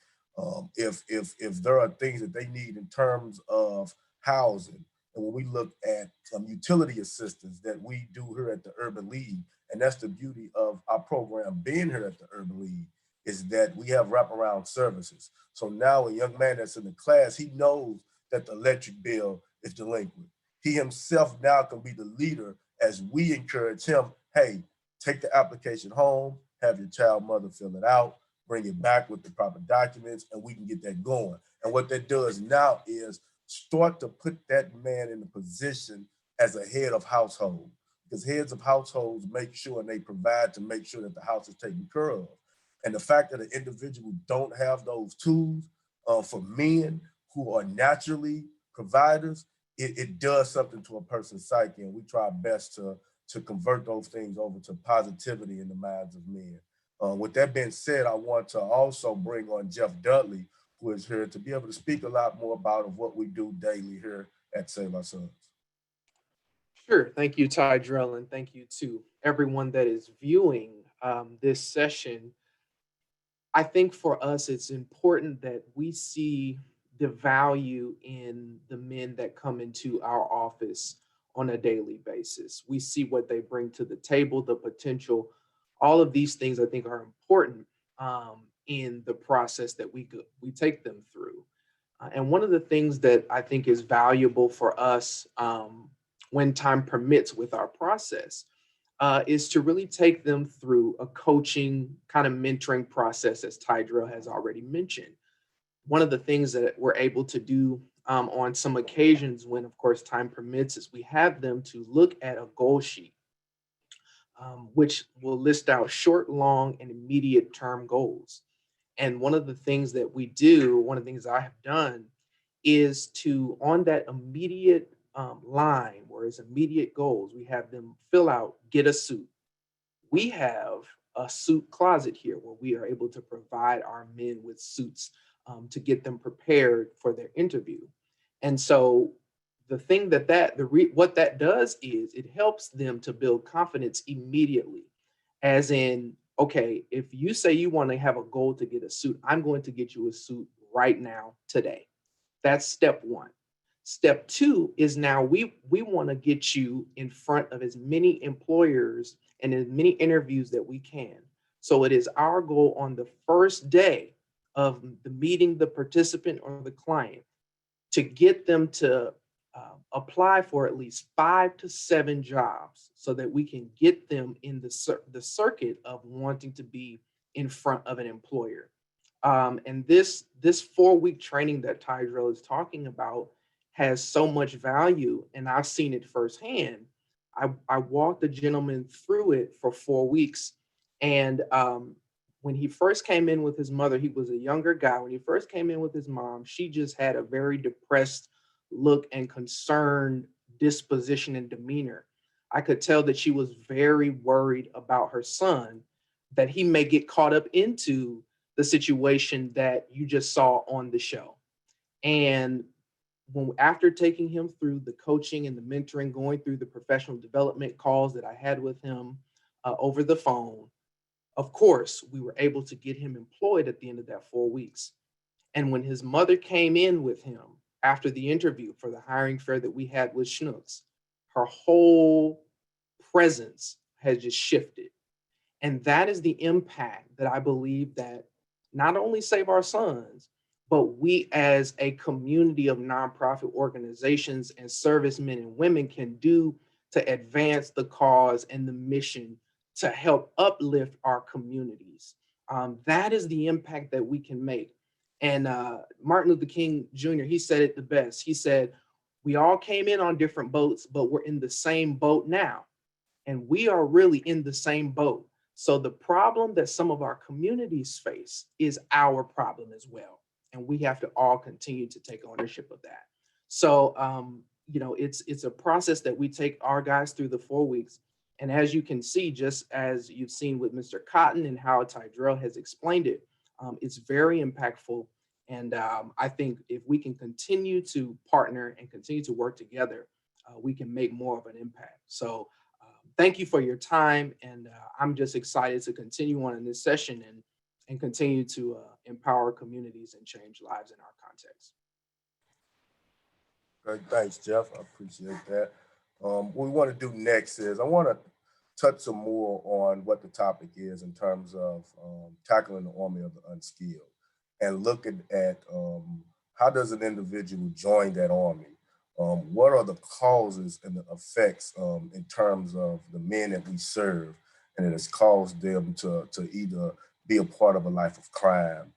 If there are things that they need in terms of housing, and when we look at utility assistance that we do here at the Urban League, and that's the beauty of our program being here at the Urban League, is that we have wraparound services. So now a young man that's in the class, he knows that the electric bill is delinquent. He himself now can be the leader as we encourage him, hey, take the application home, have your child mother fill it out, bring it back with the proper documents, and we can get that going. And what that does now is start to put that man in a position as a head of household, because heads of households make sure and they provide to make sure that the house is taken care of. And the fact that an individual don't have those tools for men who are naturally providers, it does something to a person's psyche, and we try our best to convert those things over to positivity in the minds of men. With that being said, I want to also bring on Jeff Dudley, who is here to be able to speak a lot more about of what we do daily here at Save Our Sons. Sure. Thank you, Tydrell, and thank you to everyone that is viewing this session. I think for us, it's important that we see the value in the men that come into our office on a daily basis. We see what they bring to the table, the potential. All of these things I think are important in the process that we take them through. And one of the things that I think is valuable for us when time permits with our process is to really take them through a coaching kind of mentoring process, as Tydrell has already mentioned. One of the things that we're able to do on some occasions when, of course, time permits is we have them to look at a goal sheet, which will list out short, long, and immediate term goals. And one of the things that we do, one of the things I have done is to, on that immediate line where it's immediate goals, we have them fill out, get a suit. We have a suit closet here where we are able to provide our men with suits to get them prepared for their interview. And so the thing what that does is it helps them to build confidence immediately, as in, okay, if you say you want to have a goal to get a suit, I'm going to get you a suit right now, today. That's step one. Step two is now we want to get you in front of as many employers and as many interviews that we can. So it is our goal on the first day of the meeting, the participant or the client, to get them to apply for at least 5 to 7 jobs so that we can get them in the circuit of wanting to be in front of an employer. And this 4-week training that Tydrell is talking about has so much value, and I've seen it firsthand. I walked the gentleman through it for 4 weeks, and when he first came in with his mother, he was a younger guy. When he first came in with his mom, she just had a very depressed look and concerned disposition and demeanor. I could tell that she was very worried about her son, that he may get caught up into the situation that you just saw on the show. And after taking him through the coaching and the mentoring, going through the professional development calls that I had with him over the phone, of course, we were able to get him employed at the end of that 4 weeks. And when his mother came in with him after the interview for the hiring fair that we had with Schnucks, her whole presence has just shifted. And that is the impact that I believe that not only Save Our Sons, but we as a community of nonprofit organizations and servicemen and women can do to advance the cause and the mission to help uplift our communities. That is the impact that we can make. And Martin Luther King Jr., he said it the best. He said, we all came in on different boats, but we're in the same boat now. And we are really in the same boat. So the problem that some of our communities face is our problem as well. And we have to all continue to take ownership of that. So, you know, it's a process that we take our guys through the 4 weeks. And as you can see, just as you've seen with Mr. Cotton and how Tydrell has explained it, it's very impactful. And I think if we can continue to partner and continue to work together, we can make more of an impact. So thank you for your time. And I'm just excited to continue on in this session and continue to empower communities and change lives in our context. Great, thanks, Jeff. I appreciate that. What we want to do next is I want to touch some more on what the topic is in terms of tackling the army of the unskilled and looking at how does an individual join that army? What are the causes and the effects in terms of the men that we serve, and it has caused them to either be a part of a life of crime,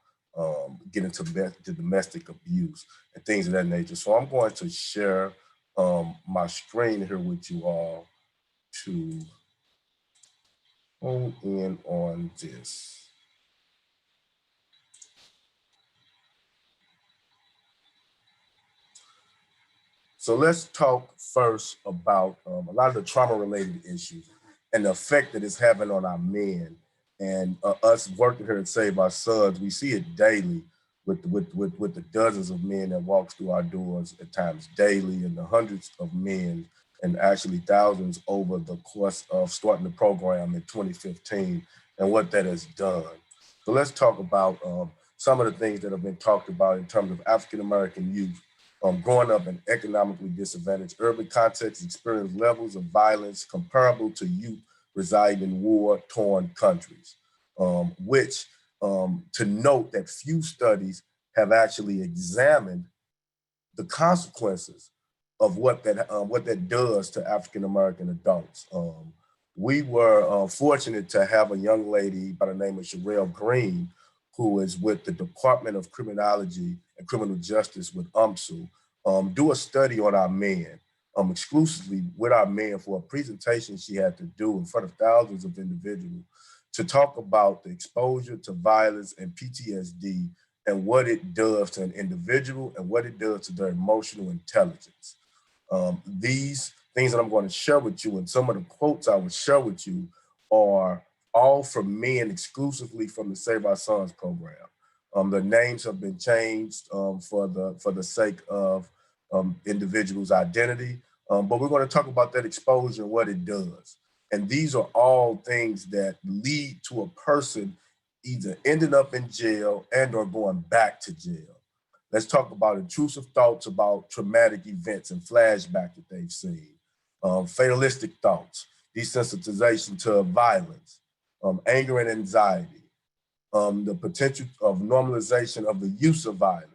get into domestic abuse and things of that nature. So I'm going to share my screen here with you all to hone in on this. So let's talk first about a lot of the trauma-related issues and the effect that it's having on our men. And us working here at Save Our Sons, we see it daily with the dozens of men that walks through our doors at times daily, and the hundreds of men and actually thousands over the course of starting the program in 2015 and what that has done. So let's talk about some of the things that have been talked about in terms of African-American youth growing up in economically disadvantaged urban contexts, experience levels of violence comparable to youth residing in war-torn countries, which to note that few studies have actually examined the consequences of what that does to African-American adults. We were fortunate to have a young lady by the name of Sherelle Green, who is with the Department of Criminology and Criminal Justice with UMSU, do a study on our men, exclusively with our men for a presentation she had to do in front of thousands of individuals to talk about the exposure to violence and PTSD and what it does to an individual and what it does to their emotional intelligence. These things that I'm going to share with you and some of the quotes I will share with you are all from men exclusively from the Save Our Sons program. The names have been changed for the sake of individuals' identity, but we're going to talk about that exposure and what it does. And these are all things that lead to a person either ending up in jail and or going back to jail. Let's talk about intrusive thoughts about traumatic events and flashback that they've seen, fatalistic thoughts, desensitization to violence, anger and anxiety, the potential of normalization of the use of violence,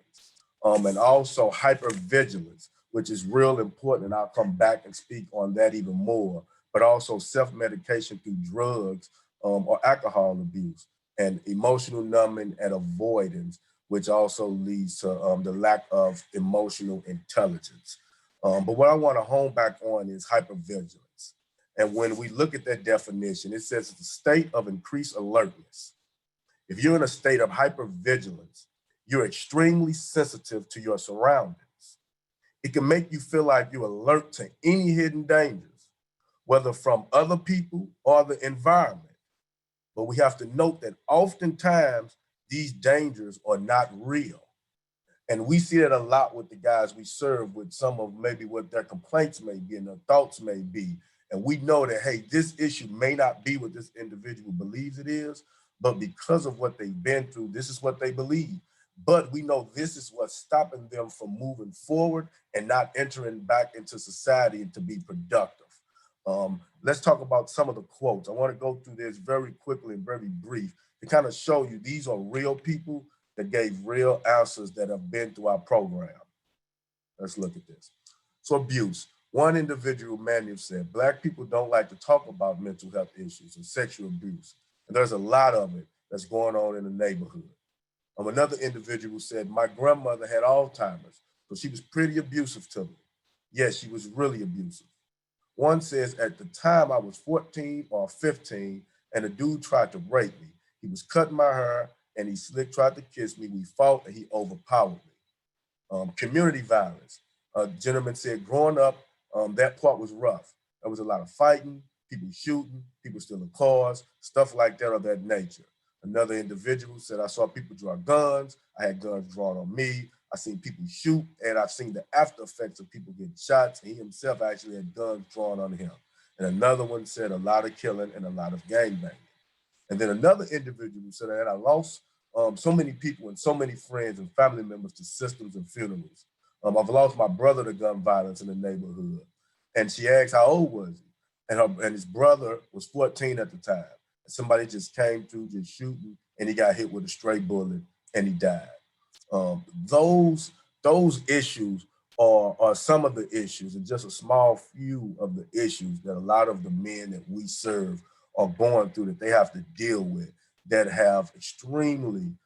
and also hypervigilance, which is real important, and I'll come back and speak on that even more, but also self-medication through drugs or alcohol abuse, and emotional numbing and avoidance, which also leads to the lack of emotional intelligence. But what I want to hone back on is hypervigilance. And when we look at that definition, it says it's a state of increased alertness. If you're in a state of hypervigilance, you're extremely sensitive to your surroundings. It can make you feel like you're alert to any hidden dangers, whether from other people or the environment. But we have to note that oftentimes these dangers are not real. And we see that a lot with the guys we serve with some of maybe what their complaints may be and their thoughts may be. And we know that, hey, this issue may not be what this individual believes it is, but because of what they've been through, this is what they believe. But we know this is what's stopping them from moving forward and not entering back into society to be productive. Let's talk about some of the quotes. I want to go through this very quickly and very brief to kind of show you these are real people that gave real answers that have been through our program. Let's look at this. So abuse. One individual manual said, Black people don't like to talk about mental health issues and sexual abuse. And there's a lot of it that's going on in the neighborhood. Another individual said, my grandmother had Alzheimer's, so she was pretty abusive to me. Yes, she was really abusive. One says, at the time I was 14 or 15, and a dude tried to rape me. He was cutting my hair, and he tried to kiss me. We fought, and he overpowered me. Community violence. A gentleman said, growing up, that part was rough. There was a lot of fighting, people shooting, people stealing cars, stuff like that of that nature. Another individual said, I saw people draw guns. I had guns drawn on me. I seen people shoot, and I've seen the after effects of people getting shots. He himself actually had guns drawn on him. And another one said a lot of killing and a lot of gangbanging. And then another individual said that I lost so many people and so many friends and family members to systems and funerals. I've lost my brother to gun violence in the neighborhood. And she asked, how old was he? And his brother was 14 at the time. And somebody just came through just shooting, and he got hit with a stray bullet and he died. Those issues are some of the issues, and just a small few of the issues that a lot of the men that we serve are going through, that they have to deal with, that have extremely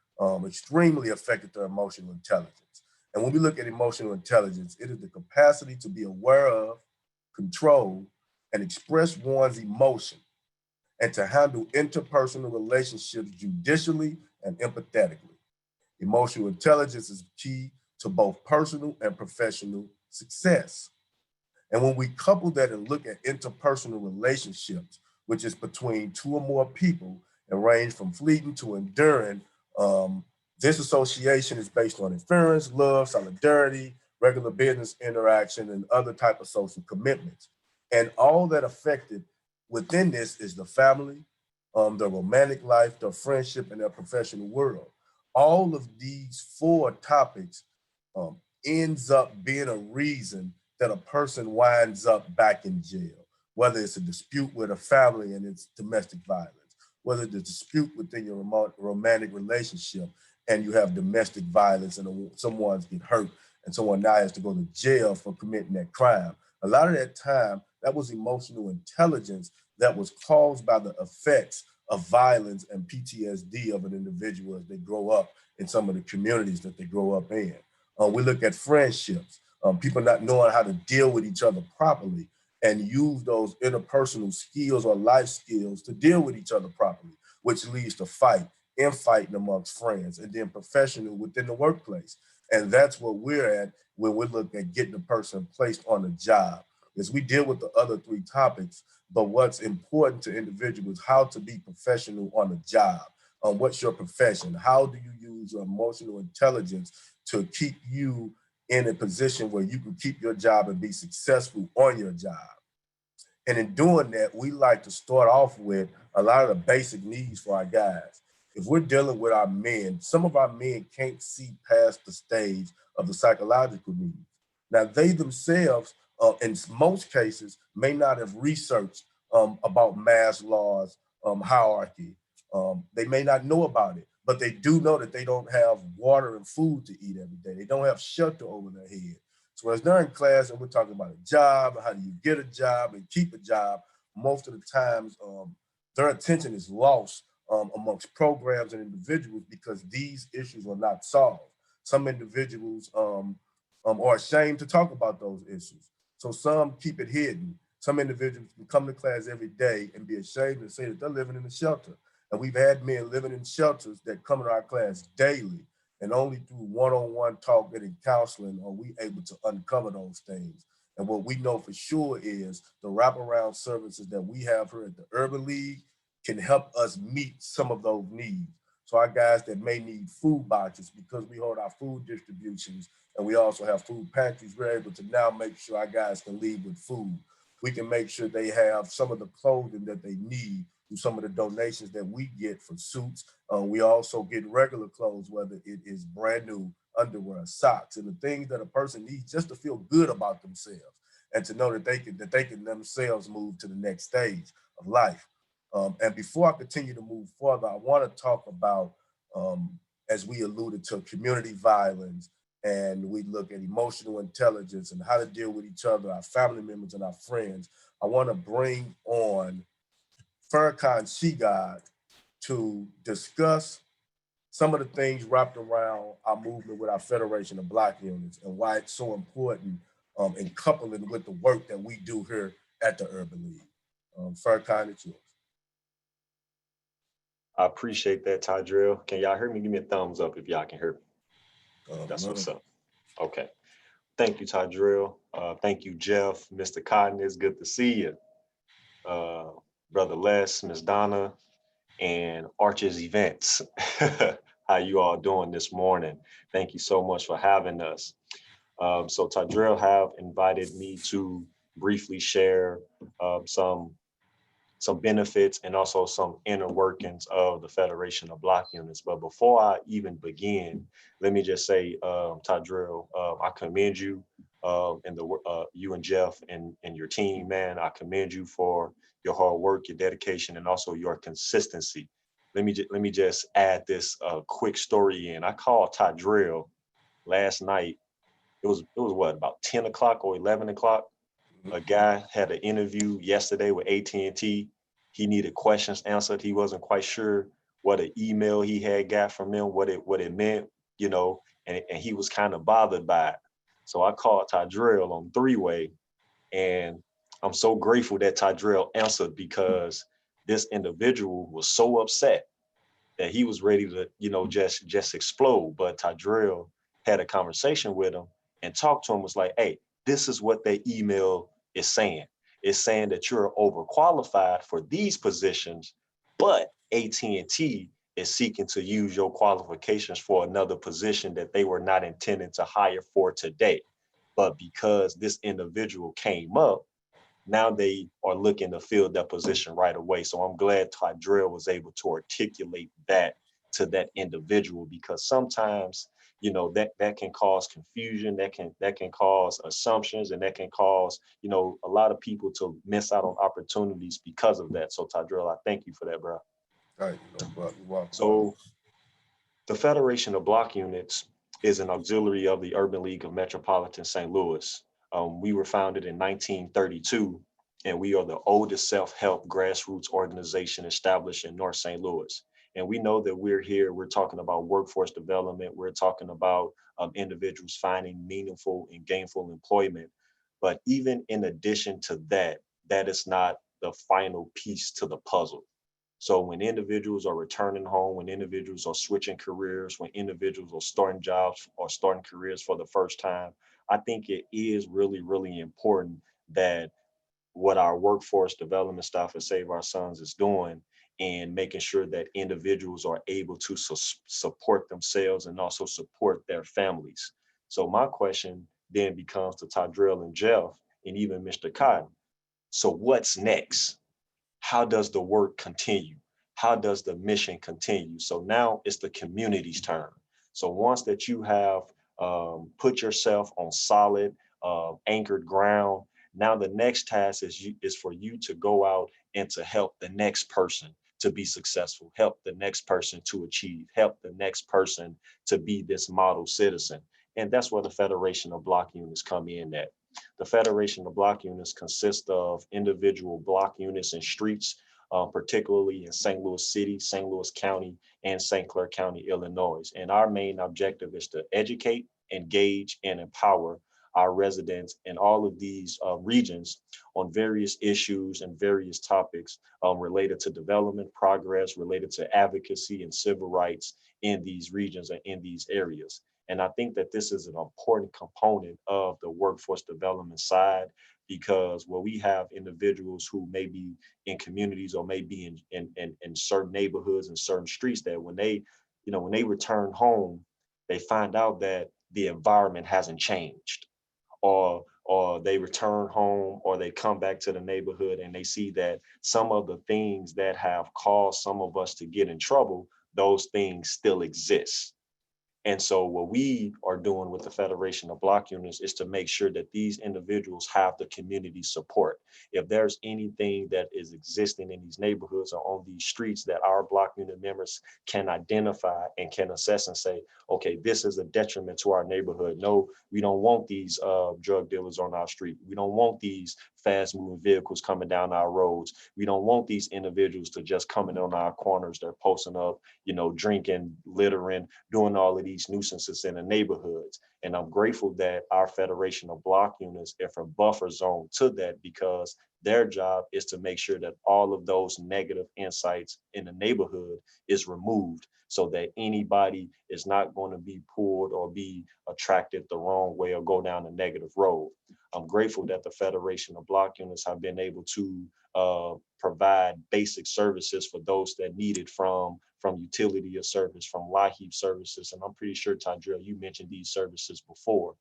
affected their emotional intelligence. And when we look at emotional intelligence, it is the capacity to be aware of, control, and express one's emotion, and to handle interpersonal relationships judicially and empathetically. Emotional intelligence is key to both personal and professional success. And when we couple that and look at interpersonal relationships, which is between two or more people and range from fleeting to enduring, this association is based on inference, love, solidarity, regular business interaction, and other type of social commitments. And all that affected within this is the family, their romantic life, their friendship, and their professional world. All of these four topics ends up being a reason that a person winds up back in jail, whether it's a dispute with a family and it's domestic violence, whether it's a dispute within your romantic relationship and you have domestic violence and someone's get hurt and someone now has to go to jail for committing that crime. A lot of that time, that was emotional intelligence that was caused by the effects of violence and PTSD of an individual as they grow up in some of the communities that they grow up in. We look at friendships, people not knowing how to deal with each other properly and use those interpersonal skills or life skills to deal with each other properly, which leads to infighting amongst friends, and then professional within the workplace. And that's what we're at when we look at getting a person placed on a job. Is we deal with the other three topics, but what's important to individuals, how to be professional on a job. What's your profession? How do you use your emotional intelligence to keep you in a position where you can keep your job and be successful on your job? And in doing that, we like to start off with a lot of the basic needs for our guys. If we're dealing with our men, some of our men can't see past the stage of the psychological needs. Now, they themselves, in most cases, may not have researched about Maslow's hierarchy. They may not know about it, but they do know that they don't have water and food to eat every day. They don't have shelter over their head. So as they're in class and we're talking about a job, how do you get a job and keep a job, most of the times their attention is lost amongst programs and individuals because these issues are not solved. Some individuals are ashamed to talk about those issues. So some keep it hidden. Some individuals can come to class every day and be ashamed to say that they're living in a shelter. And we've had men living in shelters that come to our class daily, and only through one-on-one talk and counseling are we able to uncover those things. And what we know for sure is the wraparound services that we have here at the Urban League can help us meet some of those needs. So our guys that may need food boxes, because we hold our food distributions and we also have food pantries, we're able to now make sure our guys can leave with food. We can make sure they have some of the clothing that they need through some of the donations that we get for suits. We also get regular clothes, whether it is brand new underwear, socks, and the things that a person needs just to feel good about themselves. and to know that they can themselves move to the next stage of life. And before I continue to move further, I want to talk about, as we alluded to, community violence, and we look at emotional intelligence and how to deal with each other, our family members and our friends. I want to bring on Farrakhan Shigad to discuss some of the things wrapped around our movement with our Federation of Block Units and why it's so important in coupling with the work that we do here at the Urban League. Farrakhan, it's yours. I appreciate that, Tydrell. Can y'all hear me? Give me a thumbs up if y'all can hear me. That's what's up. Okay. Thank you, Tydrell. Thank you, Jeff, Mr. Cotton. It's good to see you. Brother Les, Miss Donna, and Arches Events. How you all doing this morning? Thank you so much for having us. So Tydrell have invited me to briefly share some benefits and also some inner workings of the Federation of Block Units. But before I even begin, let me just say, Tydrell, I commend you and you and Jeff and your team, man. I commend you for your hard work, your dedication, and also your consistency. Let me just add this quick story in. I called Tydrell last night. It was what, about 10 o'clock or 11 o'clock? A guy had an interview yesterday with AT&T. He needed questions answered. He wasn't quite sure what an email he had got from them, what it meant, you know, and he was kind of bothered by it. So I called Tydrell on three-way, and I'm so grateful that Tydrell answered, because this individual was so upset that he was ready to, you know, just explode. But Tydrell had a conversation with him and talked to him, was like, hey, this is what their email is saying. It's saying that you're overqualified for these positions, but AT&T is seeking to use your qualifications for another position that they were not intending to hire for today. But because this individual came up, now they are looking to fill that position right away. So I'm glad Tydrell was able to articulate that to that individual, because sometimes, you know, that can cause confusion, that can cause assumptions, and that can cause, you know, a lot of people to miss out on opportunities because of that. So Tydrell, I thank you for that, bro. Thank you, no, bro. So the Federation of Block Units is an auxiliary of the Urban League of Metropolitan St. Louis. We were founded in 1932, and we are the oldest self-help grassroots organization established in North St. Louis. And we know that we're talking about workforce development. We're talking about individuals finding meaningful and gainful employment. But even in addition to that, that is not the final piece to the puzzle. So when individuals are returning home, when individuals are switching careers, when individuals are starting jobs or starting careers for the first time, I think it is really, really important that what our workforce development staff at Save Our Sons is doing, and making sure that individuals are able to support themselves and also support their families. So my question then becomes to Tydrell and Jeff and even Mr. Cotton. So what's next? How does the work continue? How does the mission continue? So now it's the community's turn. So once that you have put yourself on solid, anchored ground, now the next task is for you to go out and to help the next person to be successful, help the next person to achieve, help the next person to be this model citizen. And that's where the Federation of Block Units come in at. The Federation of Block Units consists of individual block units and streets, particularly in St. Louis City, St. Louis County, and St. Clair County, Illinois. And our main objective is to educate, engage, and empower our residents in all of these regions on various issues and various topics related to development, progress, related to advocacy and civil rights in these regions and in these areas. And I think that this is an important component of the workforce development side, because where we have individuals who may be in communities or may be in certain neighborhoods and certain streets, that when they return home, they find out that the environment hasn't changed, or they return home or they come back to the neighborhood and they see that some of the things that have caused some of us to get in trouble, those things still exist. And so what we are doing with the Federation of Block Units is to make sure that these individuals have the community support. If there's anything that is existing in these neighborhoods or on these streets that our block unit members can identify and can assess and say, okay, this is a detriment to our neighborhood. No, we don't want these drug dealers on our street. We don't want these fast moving vehicles coming down our roads. We don't want these individuals to just coming on our corners. They're posting up, drinking, littering, doing all of these nuisances in the neighborhoods. And I'm grateful that our Federation of Block Units are a buffer zone to that, because their job is to make sure that all of those negative insights in the neighborhood is removed, so that anybody is not going to be pulled or be attracted the wrong way or go down a negative road. I'm grateful that the Federation of Block Units have been able to provide basic services for those that need it, from utility of service, from LIHEAP services. And I'm pretty sure, Tydrell, you mentioned these services before.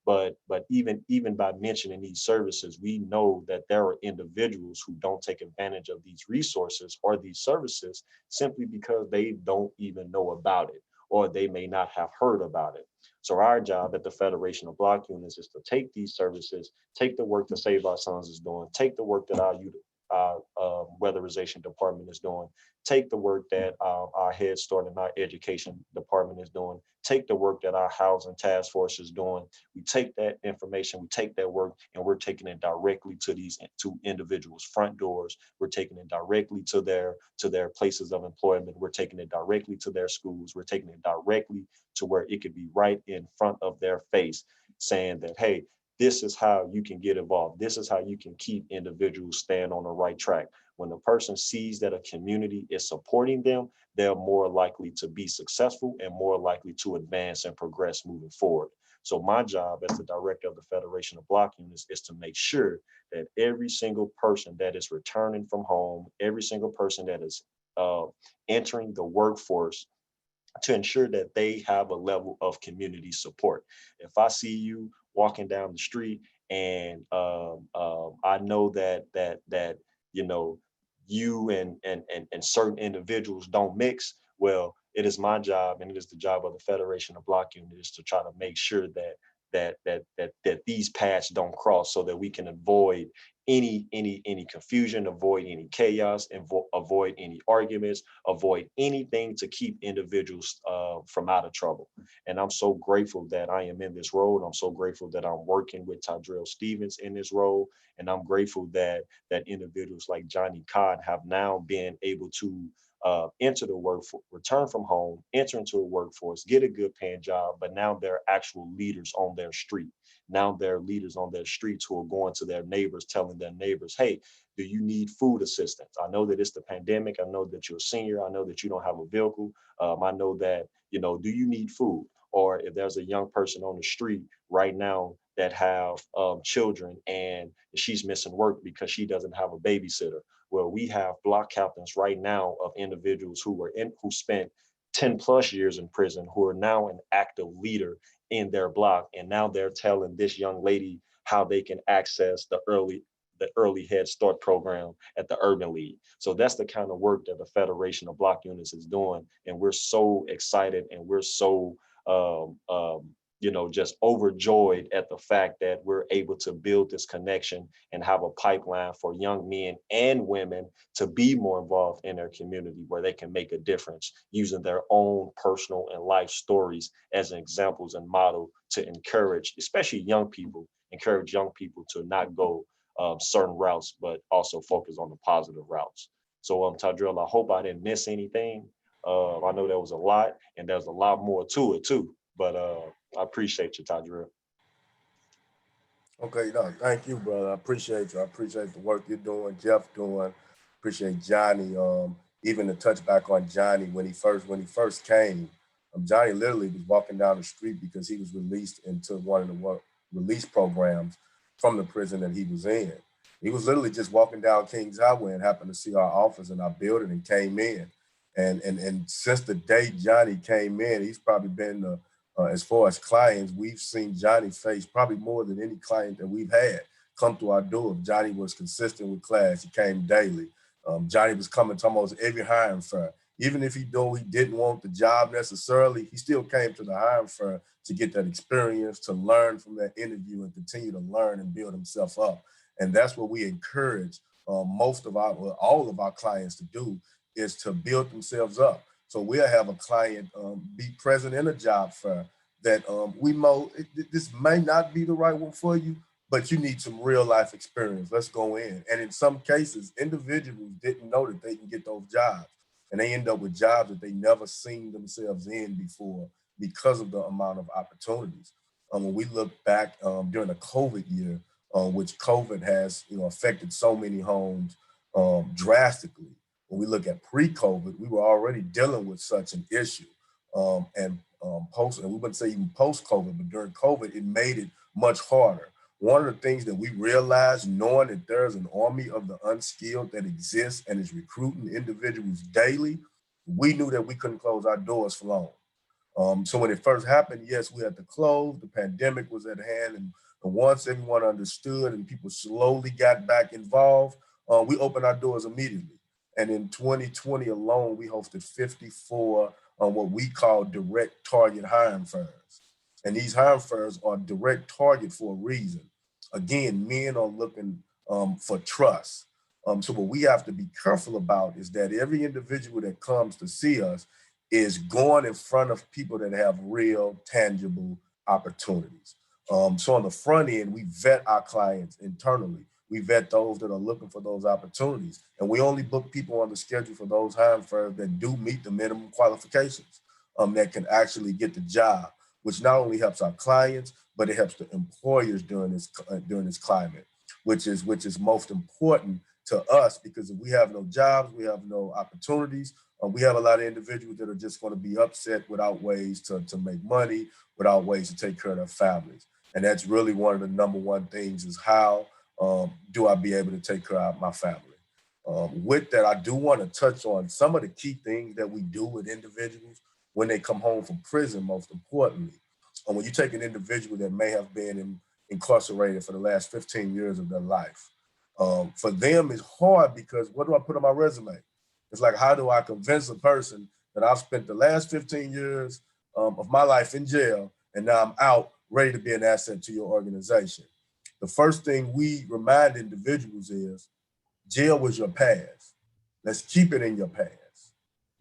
But even by mentioning these services, we know that there are individuals who don't take advantage of these resources or these services simply because they don't even know about it, or they may not have heard about it. So our job at the Federation of Block Units is to take these services, take the work that Save Our Sons is doing, take the work that our weatherization department is doing, take the work that our Head Start and our education department is doing, take the work that our housing task force is doing. We take that information, we take that work, and we're taking it directly to these two individuals' front doors. We're taking it directly to their places of employment. We're taking it directly to their schools. We're taking it directly to where it could be right in front of their face, saying that, hey, this is how you can get involved. This is how you can keep individuals staying on the right track. When the person sees that a community is supporting them, they're more likely to be successful and more likely to advance and progress moving forward. So my job as the director of the Federation of Block Units is to make sure that every single person that is returning from home, every single person that is entering the workforce, to ensure that they have a level of community support. If I see you walking down the street and I know that you and certain individuals don't mix, well, it is my job, and it is the job of the Federation of Block Units to try to make sure that these paths don't cross, so that we can avoid any confusion, avoid any chaos, and avoid any arguments, avoid anything to keep individuals from out of trouble. And I'm so grateful that I am in this role. I'm so grateful that I'm working with Tydrell Stevens in this role. And I'm grateful that individuals like Johnny Codd have now been able to enter the workforce, return from home, enter into a workforce, get a good paying job, but now they're actual leaders on their street. Now they're leaders on their streets who are going to their neighbors, telling their neighbors, hey, do you need food assistance? I know that it's the pandemic. I know that you're a senior. I know that you don't have a vehicle. I know that, do you need food? Or if there's a young person on the street right now that have children and she's missing work because she doesn't have a babysitter. Well, we have block captains right now of individuals who spent 10 plus years in prison, who are now an active leader in their block. And now they're telling this young lady how they can access the early Head Start program at the Urban League. So that's the kind of work that the Federation of Block Units is doing. And we're so excited, and we're so just overjoyed at the fact that we're able to build this connection and have a pipeline for young men and women to be more involved in their community, where they can make a difference using their own personal and life stories as examples and model to encourage, especially young people, to not go certain routes, but also focus on the positive routes. So Tydrell, I hope I didn't miss anything. I know there was a lot, and there's a lot more to it too, but I appreciate you, Tydrell. Okay, no, thank you, brother. I appreciate you. I appreciate the work you're doing, Jeff doing. Appreciate Johnny. Even to touch back on Johnny when he first came. Johnny literally was walking down the street because he was released into one of the release programs from the prison that he was in. He was literally just walking down Kings Highway and happened to see our office in our building and came in. And since the day Johnny came in, he's probably been as far as clients, we've seen Johnny face probably more than any client that we've had come through our door. Johnny was consistent with class. He came daily. Johnny was coming to almost every hiring fair. Even if he didn't want the job necessarily, he still came to the hiring firm to get that experience, to learn from that interview and continue to learn and build himself up. And that's what we encourage all of our clients to do, is to build themselves up. So we'll have a client be present in a job fair that this may not be the right one for you, but you need some real life experience. Let's go in. And in some cases, individuals didn't know that they can get those jobs, and they end up with jobs that they never seen themselves in before because of the amount of opportunities. When we look back during the COVID year, which COVID has affected so many homes drastically. When we look at pre-COVID, we were already dealing with such an issue. And we wouldn't say even post-COVID, but during COVID, it made it much harder. One of the things that we realized, knowing that there's an army of the unskilled that exists and is recruiting individuals daily, we knew that we couldn't close our doors for long. So when it first happened, yes, we had to close. The pandemic was at hand, and once everyone understood and people slowly got back involved, we opened our doors immediately. And in 2020 alone, we hosted 54 what we call direct target hiring fairs. And these hiring fairs are direct target for a reason. Again, men are looking for trust. So what we have to be careful about is that every individual that comes to see us is going in front of people that have real, tangible opportunities. So on the front end, we vet our clients internally. We vet those that are looking for those opportunities. And we only book people on the schedule for those hiring firms that do meet the minimum qualifications, that can actually get the job, which not only helps our clients, but it helps the employers during this climate, which is most important to us, because if we have no jobs, we have no opportunities. We have a lot of individuals that are just going to be upset without ways to make money, without ways to take care of their families. And that's really one of the number one things, is how do I be able to take care of my family? With that, I do want to touch on some of the key things that we do with individuals when they come home from prison, most importantly. When you take an individual that may have been incarcerated for the last 15 years of their life, for them it's hard, because what do I put on my resume? It's like, how do I convince a person that I've spent the last 15 years of my life in jail, and now I'm out ready to be an asset to your organization? The first thing we remind individuals is, jail was your past. Let's keep it in your past.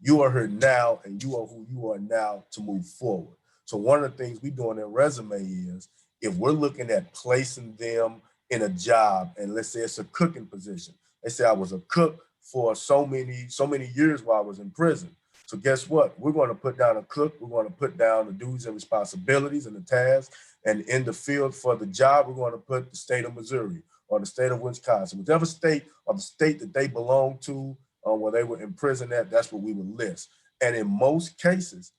You are here now, and you are who you are now to move forward. So one of the things we do on their resume is, if we're looking at placing them in a job, and let's say it's a cooking position. They say I was a cook for so many years while I was in prison. So guess what? We're going to put down a cook. We're going to put down the duties and responsibilities and the tasks. And in the field for the job, we're going to put the state of Missouri or the state of Wisconsin, whichever state or the state that they belong to, where they were in prison at, that's what we would list. And in most cases,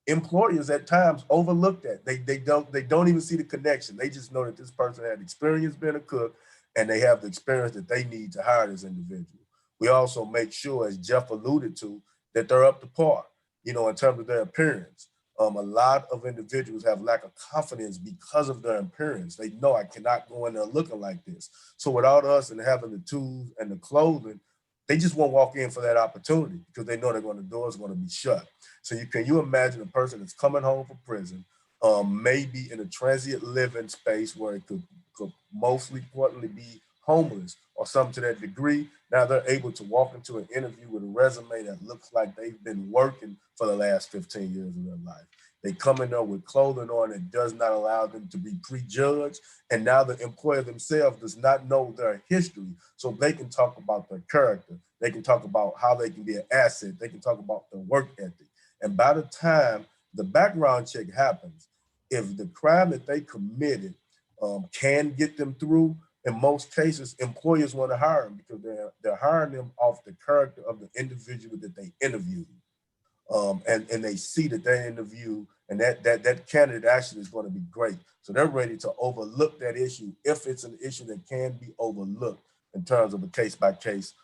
employers at times overlook that. They don't even see the connection. They just know that this person had experience being a cook, and they have the experience that they need to hire this individual. We also make sure, as Jeff alluded to, that they're up to par, in terms of their appearance. A lot of individuals have lack of confidence because of their appearance. They know, I cannot go in there looking like this. So without us and having the tools and the clothing, they just won't walk in for that opportunity, because they know the door's going to be shut. So can you imagine a person that's coming home from prison, maybe in a transient living space where it could mostly importantly be homeless or something to that degree. Now they're able to walk into an interview with a resume that looks like they've been working for the last 15 years of their life. They come in there with clothing on that does not allow them to be prejudged. And now the employer themselves does not know their history. So they can talk about their character. They can talk about how they can be an asset. They can talk about their work ethic. And by the time the background check happens, if the crime that they committed can get them through, in most cases, employers want to hire them, because they're hiring them off the character of the individual that they interviewed. And they see that interview and that candidate actually is going to be great. So they're ready to overlook that issue if it's an issue that can be overlooked in terms of a case-by-case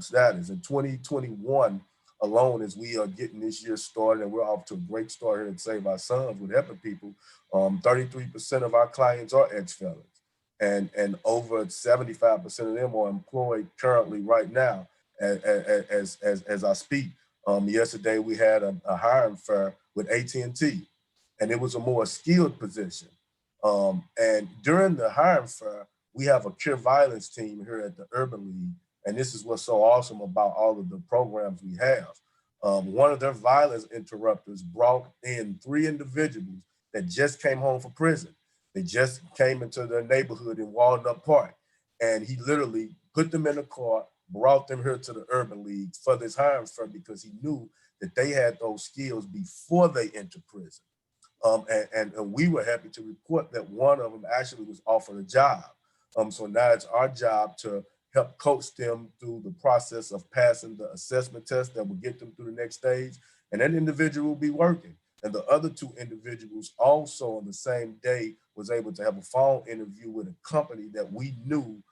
status. In 2021 alone, as we are getting this year started, and we're off to a great start here at Save Our Sons with helping people, 33% of our clients are ex-felons. And over 75% of them are employed currently right now as I speak. Yesterday we had a hiring fair with AT&T, and it was a more skilled position. And during the hiring fair, we have a cure violence team here at the Urban League, and this is what's so awesome about all of the programs we have. One of their violence interrupters brought in 3 individuals that just came home from prison. They just came into their neighborhood in Walnut Park, and he literally put them in a car, brought them here to the Urban League for this hiring fair because he knew that they had those skills before they entered prison. And we were happy to report that one of them actually was offered a job. So now it's our job to help coach them through the process of passing the assessment test that will get them through the next stage. And that individual will be working. And the other 2 individuals also on the same day was able to have a phone interview with a company that we knew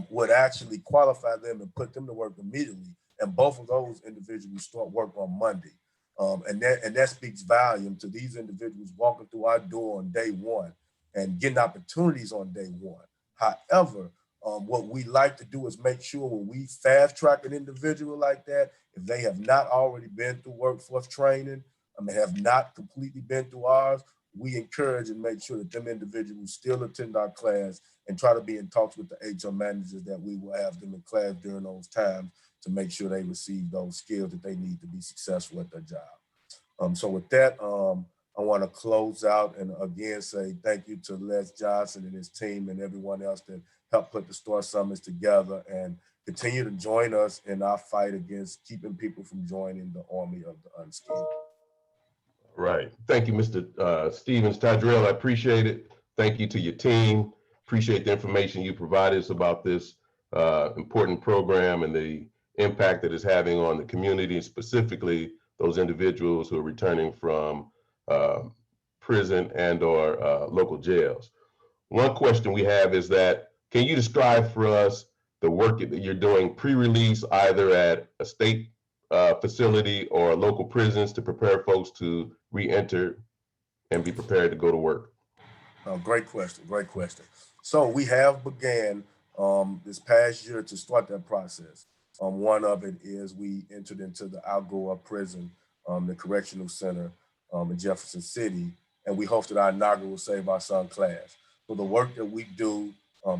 would actually qualify them and put them to work immediately. And both of those individuals start work on Monday. And that speaks volume to these individuals walking through our door on day 1 and getting opportunities on day 1. However, what we like to do is make sure when we fast track an individual like that, if they have not already been through workforce training, have not completely been through ours, we encourage and make sure that them individuals still attend our class and try to be in talks with the HR managers that we will have them in class during those times to make sure they receive those skills that they need to be successful at their job. So with that, I want to close out and again say thank you to Les Johnson and his team and everyone else that helped put the STAR Summits together, and continue to join us in our fight against keeping people from joining the army of the unskilled. Right. Thank you, Mr. Stevens. Tydrell, I appreciate it. Thank you to your team. Appreciate the information you provided us about this important program and the impact that it's having on the community, specifically those individuals who are returning from prison and or local jails. One question we have is that, can you describe for us the work that you're doing pre-release, either at a state facility or local prisons, to prepare folks to re-enter and be prepared to go to work? Great question, great question. So we have began this past year to start that process. One of it is we entered into the Algoa prison, the correctional center in Jefferson City, and we hosted our inaugural Save Our Son class. So the work that we do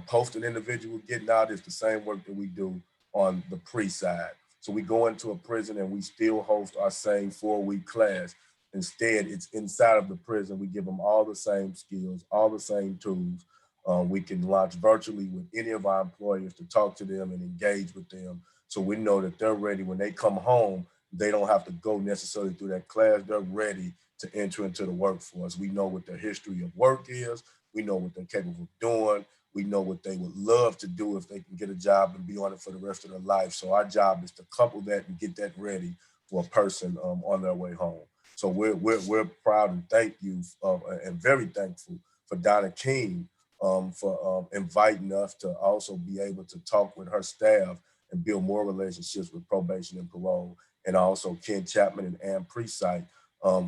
post an individual getting out is the same work that we do on the pre-side. So we go into a prison and we still host our same 4-week class. Instead, it's inside of the prison. We give them all the same skills, all the same tools. We can launch virtually with any of our employers to talk to them and engage with them. So we know that they're ready when they come home. They don't have to go necessarily through that class. They're ready to enter into the workforce. We know what their history of work is. We know what they're capable of doing. We know what they would love to do if they can get a job and be on it for the rest of their life. So our job is to couple that and get that ready for a person on their way home. So we're proud and thank you and very thankful for Donna King for inviting us to also be able to talk with her staff and build more relationships with probation and parole, and also Ken Chapman and Ann Presite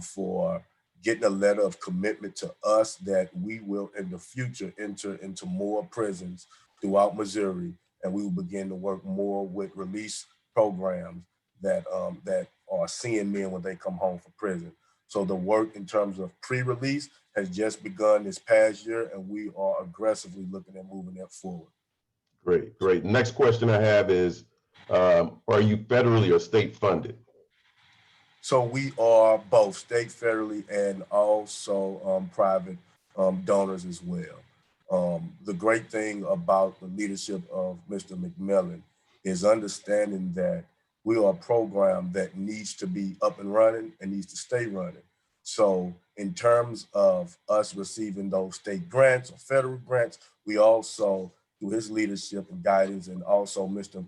for getting a letter of commitment to us that we will in the future enter into more prisons throughout Missouri, and we will begin to work more with release programs that are seeing men when they come home from prison. So the work in terms of pre-release has just begun this past year, and we are aggressively looking at moving that forward. Great, great. Next question I have is, are you federally or state funded? So we are both state, federally, and also private donors as well. The great thing about the leadership of Mr. McMillan is understanding that we are a program that needs to be up and running and needs to stay running. So in terms of us receiving those state grants or federal grants, we also, through his leadership and guidance, and also Mr.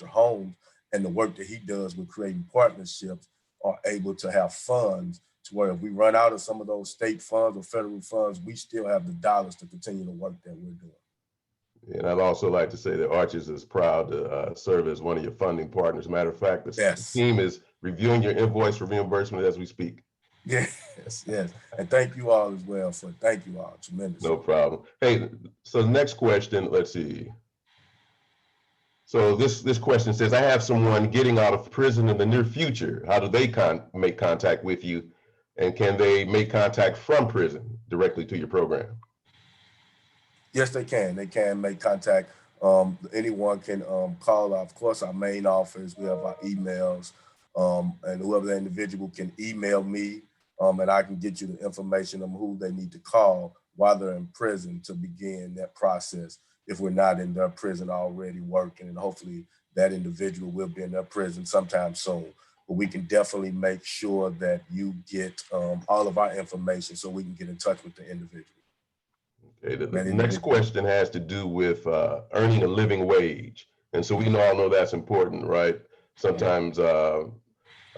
Holmes and the work that he does with creating partnerships, are able to have funds to where if we run out of some of those state funds or federal funds, we still have the dollars to continue the work that we're doing. And I'd also like to say that Arches is proud to serve as one of your funding partners. Matter of fact, the team is reviewing your invoice for reimbursement as we speak. Yes, yes. And thank you all as well thank you all, tremendous. No problem. Hey, so the next question, let's see. So this question says, I have someone getting out of prison in the near future. How do they make contact with you? And can they make contact from prison directly to your program? Yes, they can. They can make contact. Anyone can call, of course, our main office. We have our emails, and whoever the individual can email me, and I can get you the information on who they need to call while they're in prison to begin that process if we're not in their prison already working. And hopefully that individual will be in their prison sometime soon. But we can definitely make sure that you get all of our information so we can get in touch with the individual. Okay, the next question has to do with earning a living wage. And so we all know that's important, right? Sometimes,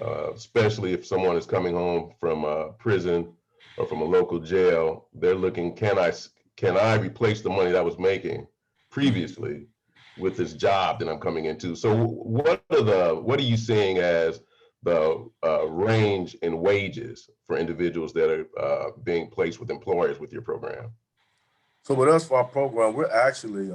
especially if someone is coming home from prison or from a local jail, they're looking, can I replace the money that I was making previously with this job that I'm coming into? So what are you seeing as the range in wages for individuals that are being placed with employers with your program? So with us for our program, we're actually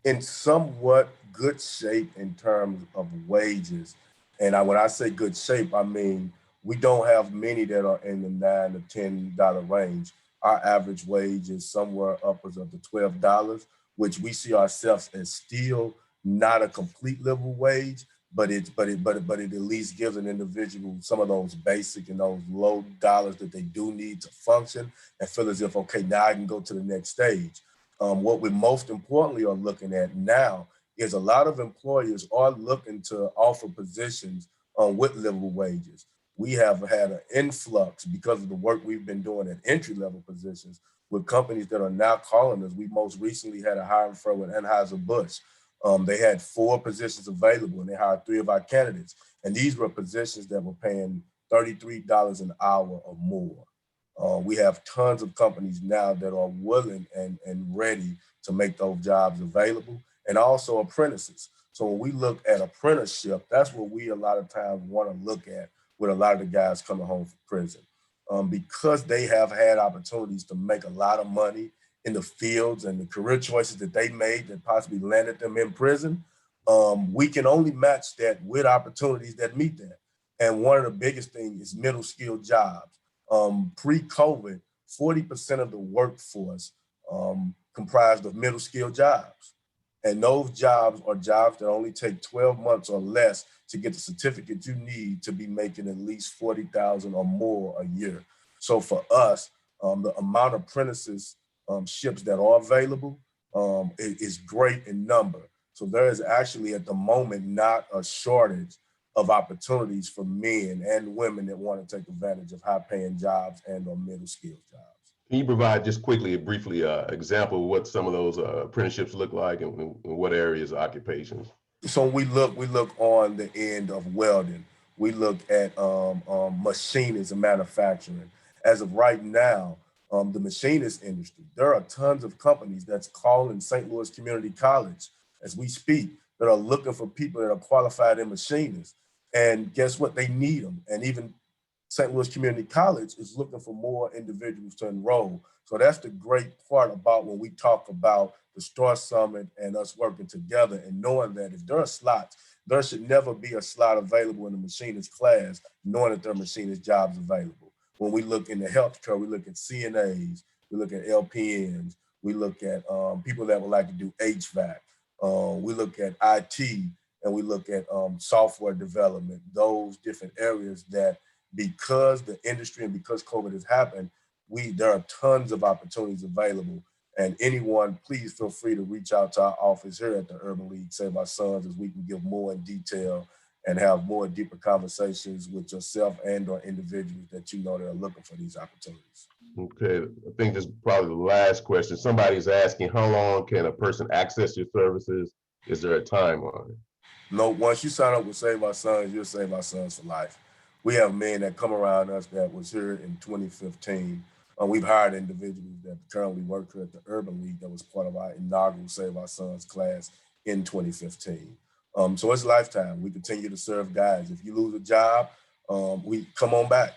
in somewhat good shape in terms of wages. And when I say good shape, I mean, we don't have many that are in the $9 to $10 range. Our average wage is somewhere upwards of the $12, which we see ourselves as still not a complete living wage, but it at least gives an individual some of those basic and those low dollars that they do need to function and feel as if, okay, now I can go to the next stage. What we most importantly are looking at now is a lot of employers are looking to offer positions with livable wages. We have had an influx because of the work we've been doing at entry-level positions with companies that are now calling us. We most recently had a hiring firm with Anheuser-Busch. They had 4 positions available and they hired 3 of our candidates. And these were positions that were paying $33 an hour or more. We have tons of companies now that are willing and ready to make those jobs available, and also apprentices. So when we look at apprenticeship, that's what we a lot of times want to look at with a lot of the guys coming home from prison. Because they have had opportunities to make a lot of money in the fields and the career choices that they made that possibly landed them in prison, we can only match that with opportunities that meet that. And one of the biggest things is middle skilled jobs. Pre-COVID, 40% of the workforce comprised of middle skilled jobs. And those jobs are jobs that only take 12 months or less to get the certificate you need to be making at least $40,000 or more a year. So for us, the amount of apprentices ships that are available is great in number. So there is actually at the moment not a shortage of opportunities for men and women that want to take advantage of high-paying jobs and or middle-skilled jobs. Can you provide just quickly, briefly, example of what some of those apprenticeships look like and what areas of occupations? So we look on the end of welding. We look at machinists and manufacturing. As of right now, the machinist industry, there are tons of companies that's calling St. Louis Community College as we speak that are looking for people that are qualified in machinists. And guess what? They need them. And even St. Louis Community College is looking for more individuals to enroll. So that's the great part about when we talk about the Star Summit and us working together and knowing that if there are slots, there should never be a slot available in the machinist class, knowing that there are machinist jobs available. When we look in the healthcare, we look at CNAs, we look at LPNs, we look at people that would like to do HVAC, we look at IT, and we look at software development, those different areas that because the industry and because COVID has happened, there are tons of opportunities available. And anyone, please feel free to reach out to our office here at the Urban League Save Our Sons as we can give more in detail and have more deeper conversations with yourself and or individuals that you know that are looking for these opportunities. Okay, I think this is probably the last question. Somebody's asking, how long can a person access your services? Is there a time on it? No, once you sign up with Save Our Sons, you'll Save Our Sons for life. We have men that come around us that was here in 2015. We've hired individuals that currently work here at the Urban League that was part of our inaugural Save Our Sons class in 2015. So it's lifetime. We continue to serve guys. If you lose a job, we come on back.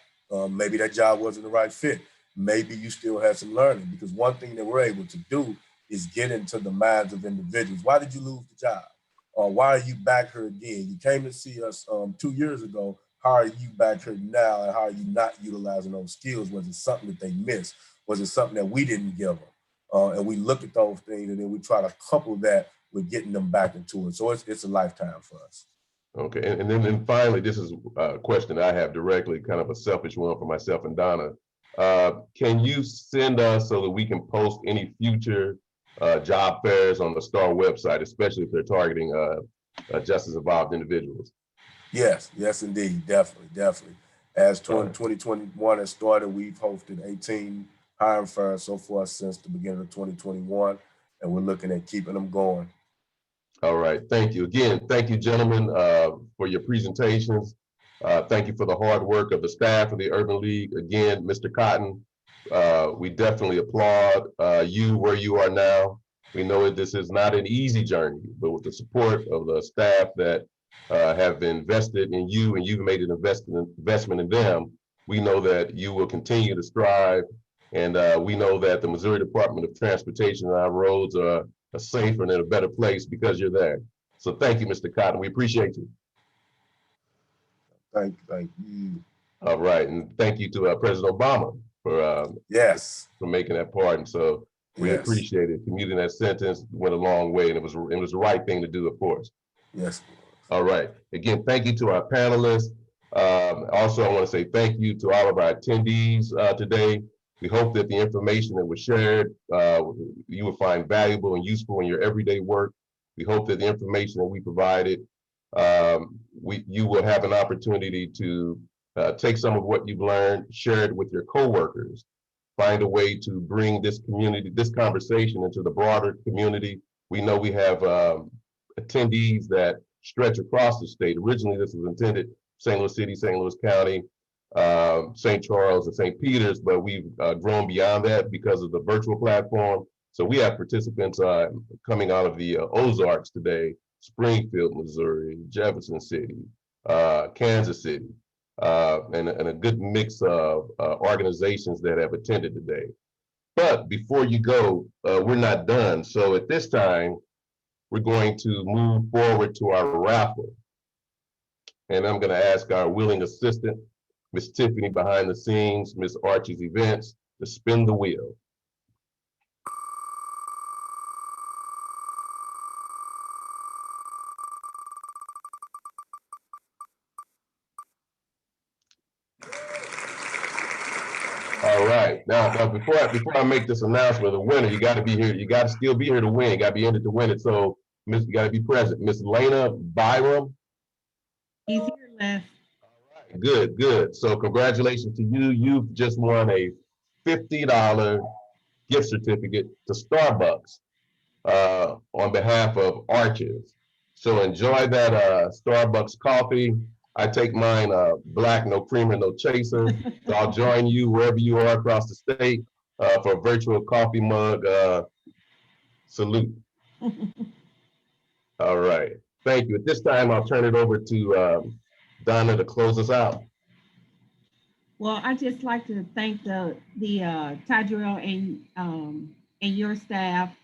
Maybe that job wasn't the right fit. Maybe you still have some learning, because one thing that we're able to do is get into the minds of individuals. Why did you lose the job? why are you back here again? You came to see us 2 years ago. How are you back here now? And how are you not utilizing those skills? Was it something that they missed? Was it something that we didn't give them? And we look at those things and then we try to couple that with getting them back into it. So it's a lifetime for us. Okay, and then finally, this is a question I have directly, kind of a selfish one for myself and Donna. Can you send us so that we can post any future job fairs on the STAR website, especially if they're targeting justice involved individuals? Yes, yes, indeed, definitely. As 2021 has started, we've hosted 18 hiring fairs so far since the beginning of 2021, and we're looking at keeping them going. All right, thank you. Again, thank you, gentlemen, for your presentations. Thank you for the hard work of the staff of the Urban League. Again, Mr. Cotton, we definitely applaud you where you are now. We know that this is not an easy journey, but with the support of the staff that have invested in you and you've made an investment in them, we know that you will continue to strive. And we know that the Missouri Department of Transportation and our roads are a safer and a better place because you're there. So thank you, Mr. Cotton. We appreciate you. Thank you. All right, and thank you to President Obama for for making that part. And so we appreciate it. Commuting that sentence went a long way, and it was the right thing to do, of course. Yes. All right. Again, thank you to our panelists. Also, I want to say thank you to all of our attendees today. We hope that the information that was shared, you will find valuable and useful in your everyday work. We hope that the information that we provided, you will have an opportunity to take some of what you've learned, share it with your coworkers, find a way to bring this community, this conversation into the broader community. We know we have attendees that stretch across the state. Originally, this was intended St. Louis City, St. Louis County, St. Charles, and St. Peter's, but we've grown beyond that because of the virtual platform. So we have participants coming out of the Ozarks today, Springfield, Missouri, Jefferson City, Kansas City, and a good mix of organizations that have attended today. But before you go, we're not done. So at this time, we're going to move forward to our raffle. And I'm going to ask our willing assistant, Miss Tiffany behind the scenes, Miss Archie's Events, to spin the wheel. All right. Now before I make this announcement of the winner, you got to be here. You got to still be here to win. You got to be in it to win it. So, you got to be present. Miss Lena Byram. He's here, Les. Good. So congratulations to you. You've just won a $50 gift certificate to Starbucks on behalf of Arches. So enjoy that Starbucks coffee. I take mine black, no creamer, no chaser. So I'll join you wherever you are across the state for a virtual coffee mug salute. All right. Thank you. At this time, I'll turn it over to Donna to close us out. Well, I just like to thank the Tydrell and your staff.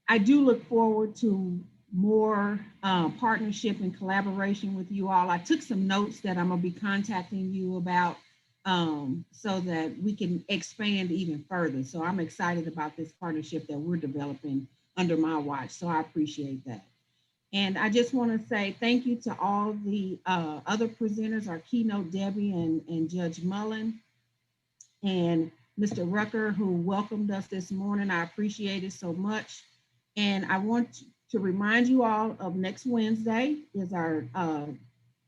I do look forward to more partnership and collaboration with you all. I took some notes that I'm gonna be contacting you about so that we can expand even further. So I'm excited about this partnership that we're developing under my watch. So I appreciate that. And I just want to say thank you to all the other presenters, our keynote Debbie and Judge Mullen and Mr. Rucker, who welcomed us this morning. I appreciate it so much. And I want to remind you all of next Wednesday is our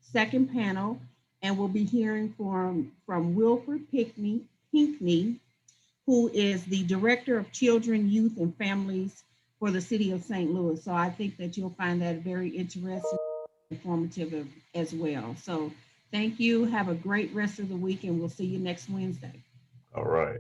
second panel, and we'll be hearing from Wilford Pinckney, who is the Director of Children, Youth, and Families for the City of St. Louis. So I think that you'll find that very interesting, informative as well. So thank you. Have a great rest of the week, and we'll see you next Wednesday. All right.